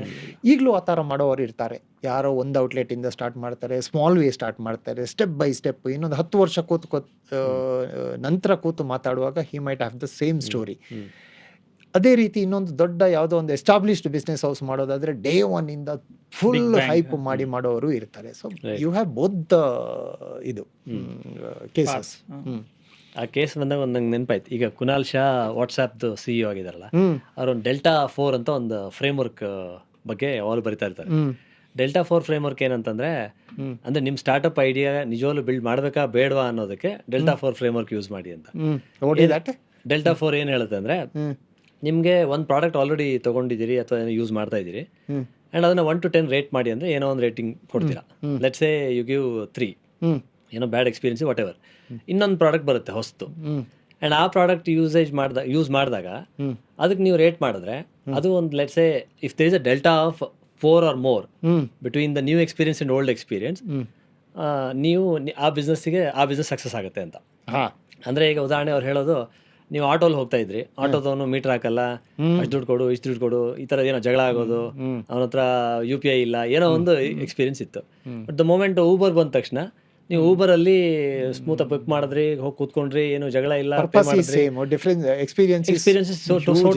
ಈಗಲೂ ಆ ಥರ ಮಾಡೋರು ಇರ್ತಾರೆ. ಯಾರೋ ಒಂದು ಔಟ್ಲೆಟಿಂದ ಸ್ಟಾರ್ಟ್ ಮಾಡ್ತಾರೆ, ಸ್ಮಾಲ್ ವೇ ಸ್ಟಾರ್ಟ್ ಮಾಡ್ತಾರೆ, ಸ್ಟೆಪ್ ಬೈ ಸ್ಟೆಪ್. ಇನ್ನೊಂದು 10 ವರ್ಷ ನಂತರ ಕೂತು ಮಾತಾಡುವಾಗ he might have the same story. ಅದೇ ರೀತಿ ಇನ್ನೊಂದು ದೊಡ್ಡ ಯಾವುದೋ ಒಂದು ಎಸ್ಟಾಬ್ಲಿಷ್ಡ್ ಬಿಸ್ನೆಸ್ ಹೌಸ್ ಮಾಡೋದಾದ್ರೆ ಡೇ 1 ಇಂದ ಫುಲ್ ಹೈಪ್ ಮಾಡೋರು ಇರ್ತಾರೆ. ಸೊ ಯು ಹ್ಯಾವ್ ಬೋತ್ ಇದು ಕೇಸಸ್. ಆ ಕೇಸ್ ಬಂದಾಗ ಒಂದು ನಂಗೆ ನೆನಪಾಯ್ತು. ಈಗ ಕುನಾಲ್ ಶಾ ವಾಟ್ಸ್ಆ್ಯಪ್ದು CEO ಆಗಿದಾರಲ್ಲ, ಅವ್ರೊಂದು Delta 4 ಅಂತ ಒಂದು ಫ್ರೇಮ್ವರ್ಕ್ ಬಗ್ಗೆ ಯಾವಾಗಲೂ ಬರಿತಾ ಇರ್ತಾರೆ. Delta 4 ಫ್ರೇಮ್ವರ್ಕ್ ಏನಂತಂದ್ರೆ, ಅಂದ್ರೆ ನಿಮ್ಮ ಸ್ಟಾರ್ಟ್ಅಪ್ ಐಡಿಯಾ ನಿಜವಾಗ್ಲೂ ಬಿಲ್ಡ್ ಮಾಡಬೇಕಾ ಬೇಡವಾ ಅನ್ನೋದಕ್ಕೆ Delta 4 ಫ್ರೇಮ್ವರ್ಕ್ ಯೂಸ್ ಮಾಡಿ ಅಂತ. Delta 4 ಏನು ಹೇಳುತ್ತೆ ಅಂದರೆ, ನಿಮಗೆ ಒಂದು ಪ್ರಾಡಕ್ಟ್ ಆಲ್ರೆಡಿ ತೊಗೊಂಡಿದ್ದೀರಿ ಅಥವಾ ಯೂಸ್ ಮಾಡ್ತಾ ಇದ್ದೀರಿ, ಆ್ಯಂಡ್ ಅದನ್ನು 1 to 10 ರೇಟ್ ಮಾಡಿ ಅಂದರೆ ಏನೋ ಒಂದು ರೇಟಿಂಗ್ ಕೊಡ್ತೀರಾ. Let's say you give 3. ಏನೋ ಬ್ಯಾಡ್ ಎಕ್ಸ್ಪೀರಿಯನ್ಸ್ ವಾಟ್ ಎವರ್, ಇನ್ನೊಂದು ಪ್ರಾಡಕ್ಟ್ ಬರುತ್ತೆ ಹೊಸ್ತು, ಆ್ಯಂಡ್ ಆ ಪ್ರಾಡಕ್ಟ್ ಯೂಸ್ ಮಾಡಿದಾಗ ಅದಕ್ಕೆ ನೀವು ರೇಟ್ ಮಾಡಿದ್ರೆ ಅದು ಒಂದು let's say if there is a delta of 4 or more between the new experience and old experience, ನೀವು ಆ ಬಿಸ್ನೆಸ್ ಸಕ್ಸಸ್ ಆಗುತ್ತೆ ಅಂತ. ಅಂದರೆ ಈಗ ಉದಾಹರಣೆ ಅವ್ರು ಹೇಳೋದು, ನೀವು ಆಟೋಲ್ಲಿ ಹೋಗ್ತಾ ಇದ್ರಿ, ಆಟೋದವನು ಮೀಟರ್ ಹಾಕಲ್ಲ, ಅಷ್ಟು ದುಡ್ಡು ಕೊಡು ಇಷ್ಟು ದುಡ್ಡು ಕೊಡು, ಈ ಥರ ಏನೋ ಜಗಳ ಆಗೋದು, ಅವನ ಹತ್ರ UPI ಇಲ್ಲ, ಏನೋ ಒಂದು ಎಕ್ಸ್ಪೀರಿಯನ್ಸ್ ಇತ್ತು. ಬಟ್ ದ ಮೂಮೆಂಟ್ ಊಬರ್ ಬಂದ ತಕ್ಷಣ ನೀವು ಊಬರಲ್ಲಿ ಸ್ಮೂತ್ ಪಿಕ್ ಮಾಡಿದ್ರಿ, ಹೋಗಿ ಕೂತ್ಕೊಂಡ್ರಿ, ಏನು ಜಗಳ ಇಲ್ಲ, ಎಕ್ಸ್ಪೀರಿಯನ್ಸ್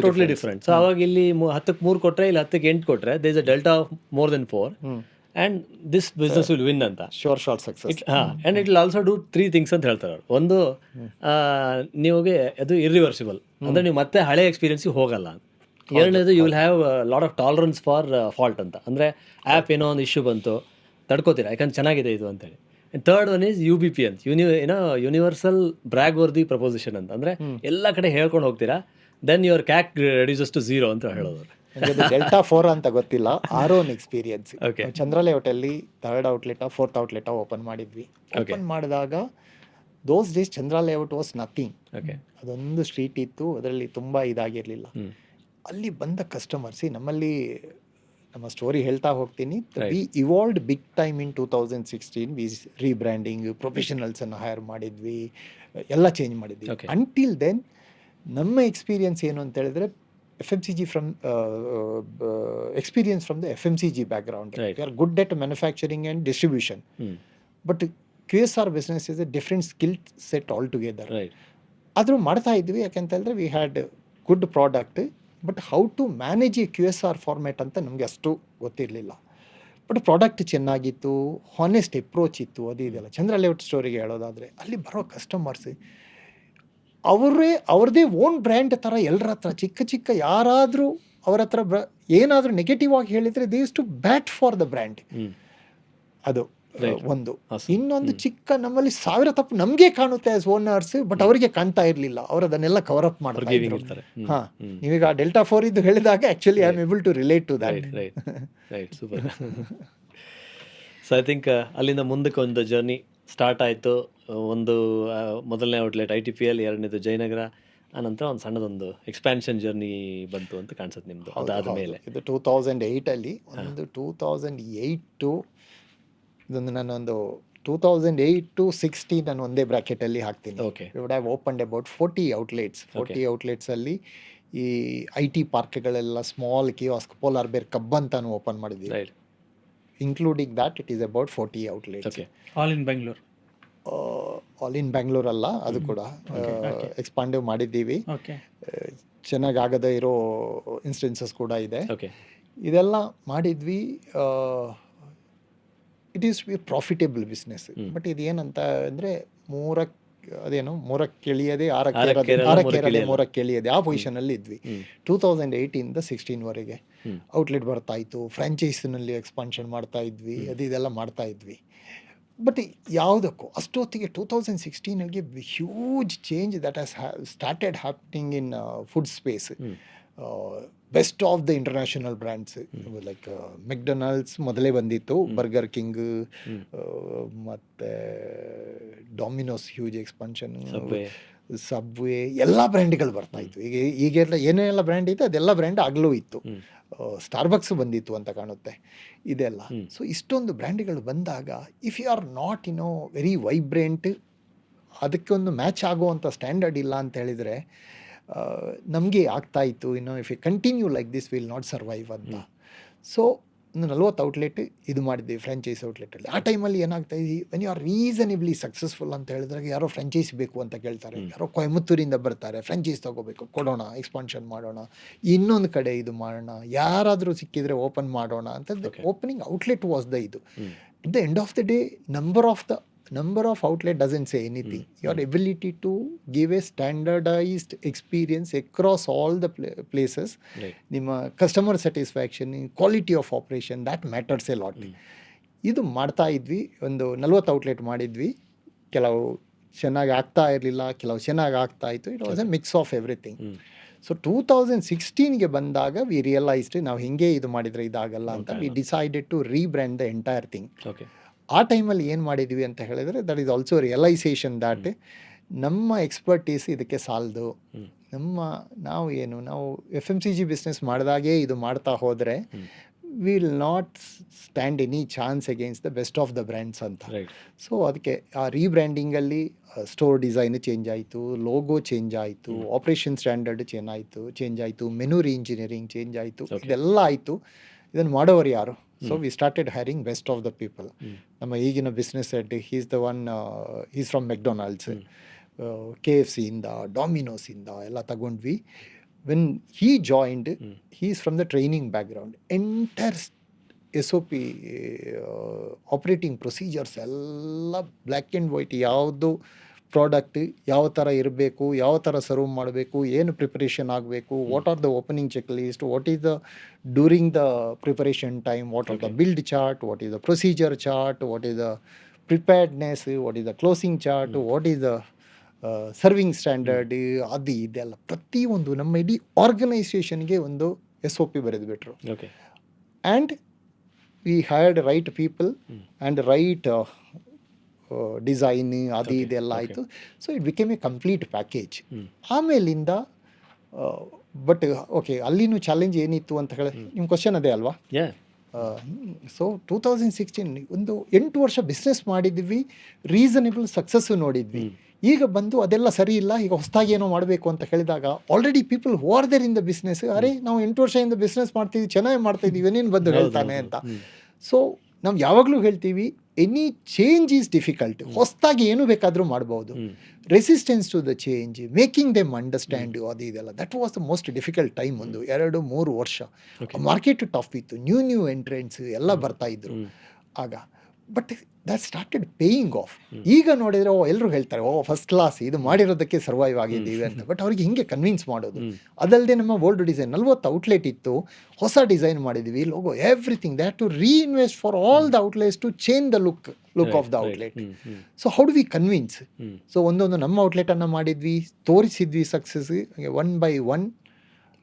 ಟೋಟಲಿ ಡಿಫ್ರೆಂಟ್. ಸೊ ಅವಾಗ ಇಲ್ಲಿ 10ಕ್ಕೆ 3 ಕೊಟ್ಟರೆ, ಇಲ್ಲಿ 10ಕ್ಕೆ 8 ಕೊಟ್ಟರೆ, there is a delta of more than 4 and this business will win ಅಂತ. Short success. And it will also do 3 things ಅಂತ ಹೇಳ್ತಾರೆ ಅವ್ರು. ಒಂದು, ನಿಮಗೆ ಅದು ಇರ್ರಿವರ್ಸಿಬಲ್, ಅಂದರೆ ನೀವು ಮತ್ತೆ ಹಳೆ ಎಕ್ಸ್ಪೀರಿಯನ್ಸಿಗೆ ಹೋಗಲ್ಲ. ಎರಡನೇದು, you will have lot of tolerance for fault ಅಂತ, ಅಂದರೆ ಆ್ಯಪ್ ಏನೋ ಒಂದು ಇಶ್ಯೂ ಬಂತು, ತಡ್ಕೋತೀರಾ ಯಾಕಂದ್ರೆ ಚೆನ್ನಾಗಿದೆ ಇದು ಅಂತೇಳಿ. And third one is UBP ಅಂತ, ಯೂನಿವರ್ಸಲ್ ಬ್ರ್ಯಾಗ್ ವರ್ದಿ ಪ್ರಪೋಸಿಷನ್ ಅಂತ, ಅಂದರೆ ಎಲ್ಲ ಕಡೆ ಹೇಳ್ಕೊಂಡು ಹೋಗ್ತೀರಾ, ದೆನ್ ಯುವರ್ ಕ್ಯಾಕ್ ರೆಡ್ಯೂಸಸ್ ಟು 0 ಅಂತ ಹೇಳೋದು. ಡೆಲ್ಟಾ 4 ಅಂತ ಗೊತ್ತಿಲ್ಲ, ಆರ್ ಓನ್ ಎಕ್ಸ್ಪೀರಿಯನ್ಸ್. ಚಂದ್ರ ಲೇಔಟಲ್ಲಿ 3rd outlet 4th outlet open ಮಾಡಿದ್ವಿ. ಓಪನ್ ಮಾಡಿದಾಗ those days Chandra layout was nothing. ಅದೊಂದು ಸ್ಟ್ರೀಟ್ ಇತ್ತು, ಅದರಲ್ಲಿ ತುಂಬ ಇದಾಗಿರಲಿಲ್ಲ. ಅಲ್ಲಿ ಬಂದ ಕಸ್ಟಮರ್ಸ್, ನಮ್ಮಲ್ಲಿ ನಮ್ಮ ಸ್ಟೋರಿ ಹೇಳ್ತಾ ಹೋಗ್ತೀನಿ, we evolved big time in 2016. We rebranding, ಪ್ರೊಫೆಷನಲ್ಸನ್ನು ಹೈರ್ ಮಾಡಿದ್ವಿ, ಎಲ್ಲ ಚೇಂಜ್ ಮಾಡಿದ್ವಿ. ಅಂಟಿಲ್ ದೆನ್ ನಮ್ಮ ಎಕ್ಸ್ಪೀರಿಯನ್ಸ್ ಏನು ಅಂತ ಹೇಳಿದ್ರೆ, FMCG experience from the FMCG background. We are good at manufacturing and distribution. But QSR business is a different skill set altogether. ಆದರೂ ಮಾಡ್ತಾ ಇದ್ವಿ, ಯಾಕೆಂತ ಹೇಳಿದ್ರೆ we had good product, but how to manage a QSR format ಅಂತ ನಮಗೆ ಅಷ್ಟು ಗೊತ್ತಿರಲಿಲ್ಲ. But product ಚೆನ್ನಾಗಿತ್ತು, ಹಾನೆಸ್ಟ್ ಅಪ್ರೋಚ್ ಇತ್ತು, ಅದು ಇದೆಲ್ಲ. ಚಂದ್ರ ಲೇಔಟ್ ಸ್ಟೋರಿಗೆ ಹೇಳೋದಾದರೆ, ಅಲ್ಲಿ ಬರೋ ಕಸ್ಟಮರ್ಸ್ ಅವ್ರದ್ದೇ ಓನ್ ಬ್ರ್ಯಾಂಡ್ ಥರ ಎಲ್ಲರ ಹತ್ರ ಚಿಕ್ಕ ಯಾರಾದರೂ ಅವ್ರ ಹತ್ರ ಏನಾದರೂ ನೆಗೆಟಿವ್ ಆಗಿ ಹೇಳಿದರೆ they use to bat for the brand. ಅದು ಒಂದು. ಇನ್ನೊಂದು, ನಮ್ಮಲ್ಲಿ 1000 ತಪ್ಪು ನಮಗೆ ಕಾಣುತ್ತೆ ಆಸ್ ಓನರ್ಸ್, ಬಟ್ ಅವರಿಗೆ ಕಾಣ್ತಾ ಇರಲಿಲ್ಲ, ಅವ್ರು ಅದನ್ನೆಲ್ಲ ಕವರ್ ಅಪ್ ಮಾಡ್ತಾ ಇದ್ರು. ನೀವೀಗ ಡೆಲ್ಟಾ 4 ಇದು ಹೇಳಿದಾಗ actually I am able to relate to that. Right, super. So I think ಅಲ್ಲಿಂದ ಮುಂದಕ್ಕೆ ಒಂದು ಜರ್ನಿ ಸ್ಟಾರ್ಟ್ ಆಯಿತು. ಒಂದು ಮೊದಲನೇ ಔಟ್ಲೆಟ್ ITPL, ಎರಡನೇದು ಜಯನಗರ, ಆನಂತರ ಒಂದು ಸಣ್ಣದೊಂದು ಎಕ್ಸ್ಪ್ಯಾನ್ಷನ್ ಜರ್ನಿ ಬಂತು ಅಂತ ಕಾಣಿಸುತ್ತೆ ನಿಮ್ಮದು. ಅದಾದ ಮೇಲೆ ಇದು 2008ಅಲ್ಲಿ ಒಂದು 2008 ಇದೊಂದು ನಾನೊಂದು 2008 to 16 ನಾನು ಒಂದೇ ಬ್ರಾಕೆಟಲ್ಲಿ ಹಾಕ್ತೀನಿ. V would have opened about 40 outlets. 40 ಔಟ್ಲೆಟ್ಸಲ್ಲಿ ಈ IT ಪಾರ್ಕ್ಗಳೆಲ್ಲ, ಸ್ಮಾಲ್ ಕಿಯಾಸ್ಕ್, ಪೋಲಾರ್ ಬೇರ್, ಕಬ್ ಅಂತಾನು ಓಪನ್ ಮಾಡಿದ್ವಿ. Including that it is about 40 outlets. All in Bengaluru? All in Bangalore ಅಲ್ಲ, ಅದು ಕೂಡ ಎಕ್ಸ್ಪಾಂಡಿವ್ ಮಾಡಿದ್ದೀವಿ. ಚೆನ್ನಾಗಿ ಆಗದೇ ಇರೋ ಇನ್ಸ್ಟೆನ್ಸಸ್ ಕೂಡ ಇದೆ. ಇದೆಲ್ಲ ಮಾಡಿದ್ವಿ. It is profitable business. But ಇದೇನಂತ ಅಂದರೆ, ಮೂರಕ್ಕೆ ಎಳಿಯದೆ 6ಕ್ಕೆ ಎಳಿಯದೆ ಆ ಪೊಸಿಷನಲ್ಲಿ ಇದ್ವಿ. 2008ಇಂದ 16ವರೆಗೆ ಔಟ್ಲೆಟ್ ಬರ್ತಾ ಇತ್ತು, ಫ್ರಾಂಚೈಸಿನಲ್ಲಿ ಎಕ್ಸ್ಪಾನ್ಷನ್ ಮಾಡ್ತಾ ಇದ್ವಿ, ಇದೆಲ್ಲ ಮಾಡ್ತಾ ಇದ್ವಿ. ಬಟ್ ಯಾವುದಕ್ಕೂ ಅಷ್ಟೊತ್ತಿಗೆ 2016ಗೆ huge change that has started happening in food space. Best of the international brands like McDonald's ಮೊದಲೇ ಬಂದಿತ್ತು, ಬರ್ಗರ್ ಕಿಂಗ್, ಮತ್ತು ಡೊಮಿನೋಸ್ ಹ್ಯೂಜ್ ಎಕ್ಸ್ಪಾನ್ಷನ್, ಸಬ್ವೇ, ಎಲ್ಲ ಬ್ರ್ಯಾಂಡ್ಗಳು ಬರ್ತಾಯಿತ್ತು. ಈಗೆಲ್ಲ ಏನೇನೆಲ್ಲ ಬ್ರ್ಯಾಂಡ್ ಇದೆ ಅದೆಲ್ಲ ಬ್ರ್ಯಾಂಡ್ ಆಗಲೂ ಇತ್ತು. ಸ್ಟಾರ್ಬಕ್ಸ್ ಬಂದಿತ್ತು ಅಂತ ಕಾಣುತ್ತೆ, ಇದೆಲ್ಲ. ಸೊ ಇಷ್ಟೊಂದು ಬ್ರ್ಯಾಂಡ್ಗಳು ಬಂದಾಗ, if you are not very vibrant, ಅದಕ್ಕೆ ಒಂದು ಮ್ಯಾಚ್ ಆಗುವಂಥ ಸ್ಟ್ಯಾಂಡರ್ಡ್ ಇಲ್ಲ ಅಂತ ಹೇಳಿದರೆ, ನಮಗೆ ಆಗ್ತಾಯಿತ್ತು if you continue like this will not survive ಅಂತ. ಸೊ 40 ಔಟ್ಲೆಟ್ ಇದು ಮಾಡಿದ್ವಿ, ಫ್ರಾಂಚೈಸ್ ಔಟ್ಲೆಟಲ್ಲಿ. ಆ ಟೈಮಲ್ಲಿ ಏನಾಗ್ತಾ ಇದ್ದೀವಿ, when you are reasonably successful ಅಂತ ಹೇಳಿದಾಗ, ಯಾರೋ ಫ್ರಾಂಚೈಸ್ ಬೇಕು ಅಂತ ಕೇಳ್ತಾರೆ, ಯಾರೋ ಕೊಯಮತ್ತೂರಿಂದ ಬರ್ತಾರೆ, ಫ್ರಾಂಚೈಸ್ ತೊಗೋಬೇಕು, ಕೊಡೋಣ, ಎಕ್ಸ್ಪಾನ್ಷನ್ ಮಾಡೋಣ, ಇನ್ನೊಂದು ಕಡೆ ಇದು ಮಾಡೋಣ, ಯಾರಾದರೂ ಸಿಕ್ಕಿದರೆ ಓಪನ್ ಮಾಡೋಣ ಅಂತ. ಓಪನಿಂಗ್ ಔಟ್ಲೆಟ್ ವಾಸ್ ಇದು. At the end of the day, number of outlet doesn't say anything. Your ability to give a standardized experience across all the places, ನಿಮ್ಮ customer satisfaction, quality of operation, that matters A lot. ಇದು ಮಾಡ್ತಾ ಇದ್ವಿ. ಒಂದು 40 outlet ಮಾಡಿದ್ವಿ. ಕೆಲವು ಚೆನ್ನಾಗಿ ಆಗ್ತಾ ಇರಲಿಲ್ಲ, ಕೆಲವು ಚೆನ್ನಾಗಿ ಆಗ್ತಾ ಇತ್ತು. It was a mix of everything. So 2016ಗೆ ಬಂದಾಗ ವಿ ರಿಯಲೈಸ್ಡ್ ನಾವು ಹಿಂಗೆ ಇದು ಮಾಡಿದರೆ ಇದಾಗಲ್ಲ ಅಂತ. We decided to rebrand the entire thing. ಆ ಟೈಮಲ್ಲಿ ಏನು ಮಾಡಿದ್ವಿ ಅಂತ ಹೇಳಿದರೆ that is also realisation that ನಮ್ಮ ಎಕ್ಸ್ಪರ್ಟೀಸ್ ಇದಕ್ಕೆ ಸಾಲದು. ನಾವು F M C G business ಮಾಡಿದಾಗೆ ಇದು ಮಾಡ್ತಾ ಹೋದರೆ will not stand any chance against the best of the brands ಅಂತ. ಸೊ ಅದಕ್ಕೆ ಆ ರೀಬ್ರ್ಯಾಂಡಿಂಗಲ್ಲಿ ಸ್ಟೋರ್ ಡಿಸೈನ್ ಚೇಂಜ್ ಆಯಿತು, ಲೋಗೋ ಚೇಂಜ್ ಆಯಿತು, ಆಪ್ರೇಷನ್ ಸ್ಟ್ಯಾಂಡರ್ಡ್ ಚೇಂಜ್ ಆಯಿತು, ಮೆನು ರೀಇಂಜಿನಿಯರಿಂಗ್ ಚೇಂಜ್ ಆಯಿತು, ಇದೆಲ್ಲ ಆಯಿತು. ಇದನ್ನು ಮಾಡೋರು ಯಾರು? So we started hiring best of the people. ನಮ್ಮ ಈಗಿನ business head is from McDonald's, KFC-ಇಂದ, ಡಾಮಿನೋಸಿಂದ ಎಲ್ಲ ತಗೊಂಡ್ವಿ. When he joined, he is from the training background. Entire SOP operating procedures ಎಲ್ಲ ಬ್ಲ್ಯಾಕ್ ಆ್ಯಂಡ್ ವೈಟ್, ಯಾವುದು ಪ್ರಾಡಕ್ಟ್ ಯಾವ ಥರ ಇರಬೇಕು, ಯಾವ ಥರ ಸರ್ವ್ ಮಾಡಬೇಕು, ಏನು ಪ್ರಿಪರೇಷನ್ ಆಗಬೇಕು, what are the opening check list, what is the during the preparation time, what are the build chart, what is the procedure chart, what is the preparedness, what is the closing chart, what is the serving standard, ಅದು ಇದೆಲ್ಲ ಪ್ರತಿಯೊಂದು ನಮ್ಮ ಇಡೀ ಆರ್ಗನೈಸೇಷನ್ಗೆ ಒಂದು SOP ಬರೆದುಬಿಟ್ರು. And we hired right people and right design, ಅದು ಇದೆಲ್ಲ ಆಯಿತು. So it became a complete package. ಆಮೇಲಿಂದ ಬಟ್ ಓಕೆ, ಅಲ್ಲಿನೂ ಚಾಲೆಂಜ್ ಏನಿತ್ತು ಅಂತ ಹೇಳಿ ನಿಮ್ಮ ಕ್ವಶನ್ ಅದೇ ಅಲ್ವಾ? ಸೊ 2016 ಒಂದು 8 ವರ್ಷ ಬಿಸ್ನೆಸ್ ಮಾಡಿದ್ವಿ, ರೀಸನೇಬಲ್ ಸಕ್ಸಸ್ಸು ನೋಡಿದ್ವಿ. ಈಗ ಬಂದು ಅದೆಲ್ಲ ಸರಿ ಇಲ್ಲ, ಈಗ ಹೊಸದಾಗಿ ಏನೋ ಮಾಡಬೇಕು ಅಂತ ಹೇಳಿದಾಗ already people who are there in the business, ಅರೆ ನಾವು 8 ವರ್ಷದಿಂದ ಬಿಸ್ನೆಸ್ ಮಾಡ್ತಿದ್ವಿ, ಚೆನ್ನಾಗಿ ಮಾಡ್ತಾಯಿದ್ದೀವಿ, ಏನೇನು ಬಂದು ಹೇಳ್ತಾನೆ ಅಂತ. ಸೊ ನಾವು ಯಾವಾಗಲೂ ಹೇಳ್ತೀವಿ ಎನಿ ಚೇಂಜ್ ಈಸ್ ಡಿಫಿಕಲ್ಟ್. ಹೊಸದಾಗಿ ಏನು ಬೇಕಾದರೂ ಮಾಡ್ಬೋದು. Resistance to the change, making them understand, ಅದು ಇದೆಲ್ಲ that was the most difficult time. ಒಂದು 2-3 ವರ್ಷ ಮಾರ್ಕೆಟ್ ಟಫ್ ಇತ್ತು, ನ್ಯೂ ಎಂಟ್ರೆನ್ಸ್ ಎಲ್ಲ ಬರ್ತಾ ಇದ್ರು ಆಗ. But that started paying off. ಈಗ ನೋಡಿದರೆ ಎಲ್ಲರೂ ಹೇಳ್ತಾರೆ ಫಸ್ಟ್ ಕ್ಲಾಸ್, ಇದು ಮಾಡಿರೋದಕ್ಕೆ ಸರ್ವೈವ್ ಆಗಿದ್ದೀವಿ ಅಂತ. ಬಟ್ ಅವ್ರಿಗೆ ಹಿಂಗೆ ಕನ್ವಿನ್ಸ್ ಮಾಡೋದು. ಅದಲ್ಲದೆ ನಮ್ಮ ಓಲ್ಡ್ ಡಿಸೈನ್ 40 ಔಟ್ಲೆಟ್ ಇತ್ತು, ಹೊಸ ಡಿಸೈನ್ ಮಾಡಿದ್ವಿ, logo everything, they have to reinvest for all the outlets to change the look of the outlet. So how do we convince? So ಒಂದೊಂದು ನಮ್ಮ ಔಟ್ಲೆಟನ್ನು ಮಾಡಿದ್ವಿ, ತೋರಿಸಿದ್ವಿ ಸಕ್ಸಸ್, 1 by 1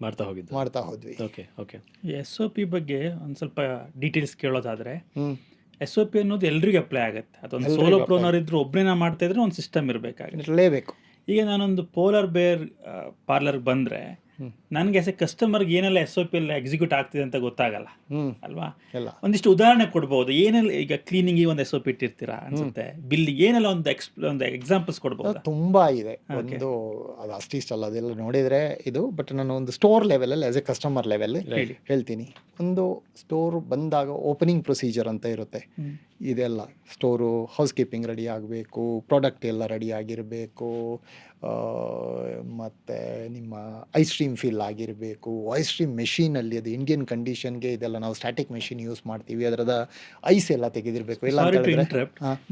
ಮಾಡ್ತಾ ಹೋದ್ವಿ. SOP ಬಗ್ಗೆ ಒಂದು ಸ್ವಲ್ಪ ಡೀಟೇಲ್ಸ್ ಕೇಳೋದಾದರೆ, SOP ಅನ್ನೋದು ಎಲ್ರಿಗೂ ಅಪ್ಲೈ ಆಗುತ್ತೆ. ಅದೊಂದು ಸೋಲೋ ಪ್ರೋನರ್ ಇದ್ರು ಒಬ್ಬರೇನ ಮಾಡ್ತಾ ಇದ್ರೆ ಒಂದು ಸಿಸ್ಟಮ್ ಇರಬೇಕಾಗಿರಲೇಬೇಕು. ಈಗ ನಾನೊಂದು ಪೋಲಾರ್ ಬೇರ್ ಪಾರ್ಲರ್ಗೆ ಬಂದರೆ ನನಗೆ ಆಸ್ ಎ ಕಸ್ಟಮರ್ಗೆ ಏನೆಲ್ಲ SOP ಎಲ್ಲ ಎಕ್ಸಿಕ್ಯೂಟ್ ಆಗ್ತಿದೆ ಅಂತ ಗೊತ್ತಾಗಲ್ಲ ಅಲ್ವಾ? ಒಂದಿಷ್ಟು ಉದಾಹರಣೆ ಕೊಡ್ಬೋದು. ಏನೆಲ್ಲ ಈಗ ಕ್ಲೀನಿಂಗಿಗೆ ಒಂದು SOP ಇಟ್ಟಿರ್ತೀರಾ ಅನ್ಸುತ್ತೆ, ಬಿಲ್ಲಿಗೆ ಏನೆಲ್ಲ ಒಂದು ಎಕ್ಸಾಂಪಲ್ಸ್ ಕೊಡ್ಬೋದು? ತುಂಬ ಇದೆ. ಒಂದು ಅದು ಅಷ್ಟಿಷ್ಟಲ್ಲ, ಅದೆಲ್ಲ ನೋಡಿದರೆ ಇದು. ಬಟ್ ನಾನು ಒಂದು ಸ್ಟೋರ್ ಲೆವೆಲಲ್ಲಿ ಆಸ್ ಎ ಕಸ್ಟಮರ್ ಲೆವೆಲ್ ಹೇಳ್ತೀನಿ. ಒಂದು ಸ್ಟೋರ್ ಬಂದಾಗ ಓಪನಿಂಗ್ ಪ್ರೊಸೀಜರ್ ಅಂತ ಇರುತ್ತೆ. ಇದೆಲ್ಲ ಸ್ಟೋರು ಹೌಸ್ ಕೀಪಿಂಗ್ ರೆಡಿ ಆಗಬೇಕು, ಪ್ರಾಡಕ್ಟ್ ಎಲ್ಲ ರೆಡಿ ಆಗಿರಬೇಕು, ಮತ್ತು ನಿಮ್ಮ ಐಸ್ ಕ್ರೀಮ್ ಫಿಲ್ ಆಗಿರಬೇಕು, ಐಸ್ ಕ್ರೀಮ್ ಮೆಷೀನಲ್ಲಿ ಅದು ಇಂಡಿಯನ್ ಕಂಡೀಷನ್ಗೆ ಇದೆಲ್ಲ ನಾವು ಸ್ಟ್ಯಾಟಿಕ್ ಮೆಷಿನ್ ಯೂಸ್ ಮಾಡ್ತೀವಿ, ಅದರದ ಐಸ್ ಎಲ್ಲ ತೆಗೆದಿರಬೇಕು. ಇಲ್ಲ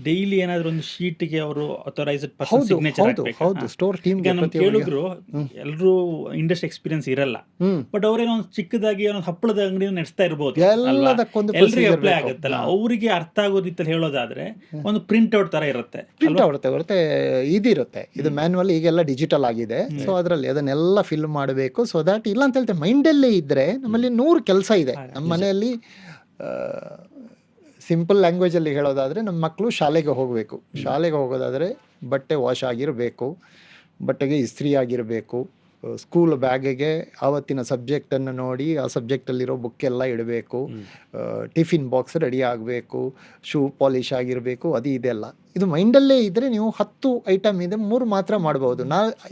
ಡೈಲಿ ಏನಾದರೂ ಒಂದು ಶೀಟ್ಗೆ ಅವರು ಅಥರೈಸ್ಡ್ ಹೌದು ಸ್ಟೋರ್ ಟೀಮ್ ಕೇಳಿದ್ರು. ಎಲ್ಲರೂ ಇಂಡಸ್ಟ್ರಿ ಎಕ್ಸ್ಪೀರಿಯನ್ಸ್ ಇರಲ್ಲ, ಬಟ್ ಅವ್ರೇನೋ ಒಂದು ಚಿಕ್ಕದಾಗಿ ಒಂದು ಹಪ್ಪಳದ ಅಂಗಡಿ ನಡೆಸ್ತಾ ಇರ್ಬೋದು, ಎಲ್ರಿಗೂ ಅಪ್ಲೈ ಆಗುತ್ತಲ್ಲ. ಅವರಿಗೆ ಅರ್ಥ ಆಗೋ ರೀತಿಯಲ್ಲಿ ಹೇಳೋದಾದ್ರೆ ಒಂದು ಪ್ರಿಂಟ್ ಔಟ್ ತರ ಇರುತ್ತೆ, ಇದಿರುತ್ತೆ. ಇದು ಮ್ಯಾನ್ಯುವಲ್ ಈಗೆಲ್ಲ ಡಿಜಿಟಲ್ ಆಗಿದೆ. ಸೊ ಅದರಲ್ಲಿ ಅದನ್ನೆಲ್ಲ ಫಿಲ್ ಮಾಡಬೇಕು. ಸೊ ದ್ಯಾಟ್ ಇಲ್ಲ ಅಂತ ಹೇಳ್ತಾರೆ ಮೈಂಡಲ್ಲೇ ಇದ್ದರೆ ನಮ್ಮಲ್ಲಿ 100 ಕೆಲಸ ಇದೆ. ನಮ್ಮ ಮನೆಯಲ್ಲಿ ಸಿಂಪಲ್ ಲ್ಯಾಂಗ್ವೇಜಲ್ಲಿ ಹೇಳೋದಾದರೆ, ನಮ್ಮ ಮಕ್ಕಳು ಶಾಲೆಗೆ ಹೋಗಬೇಕು. ಶಾಲೆಗೆ ಹೋಗೋದಾದರೆ ಬಟ್ಟೆ ವಾಶ್ ಆಗಿರಬೇಕು, ಬಟ್ಟೆಗೆ ಇಸ್ತ್ರಿ ಆಗಿರಬೇಕು, ಸ್ಕೂಲ್ ಬ್ಯಾಗಿಗೆ ಆವತ್ತಿನ ಸಬ್ಜೆಕ್ಟನ್ನು ನೋಡಿ ಆ ಸಬ್ಜೆಕ್ಟಲ್ಲಿರೋ ಬುಕ್ ಎಲ್ಲ ಇಡಬೇಕು, ಟಿಫಿನ್ ಬಾಕ್ಸ್ ರೆಡಿ ಆಗಬೇಕು, ಶೂ ಪಾಲಿಶ್ ಆಗಿರಬೇಕು, ಅದು ಇದೆಲ್ಲ. ಇದು ಮೈಂಡಲ್ಲೇ ಇದ್ದರೆ ನೀವು 10 ಐಟಮ್ ಇದೆ, 3 ಮಾತ್ರ ಮಾಡ್ಬೋದು.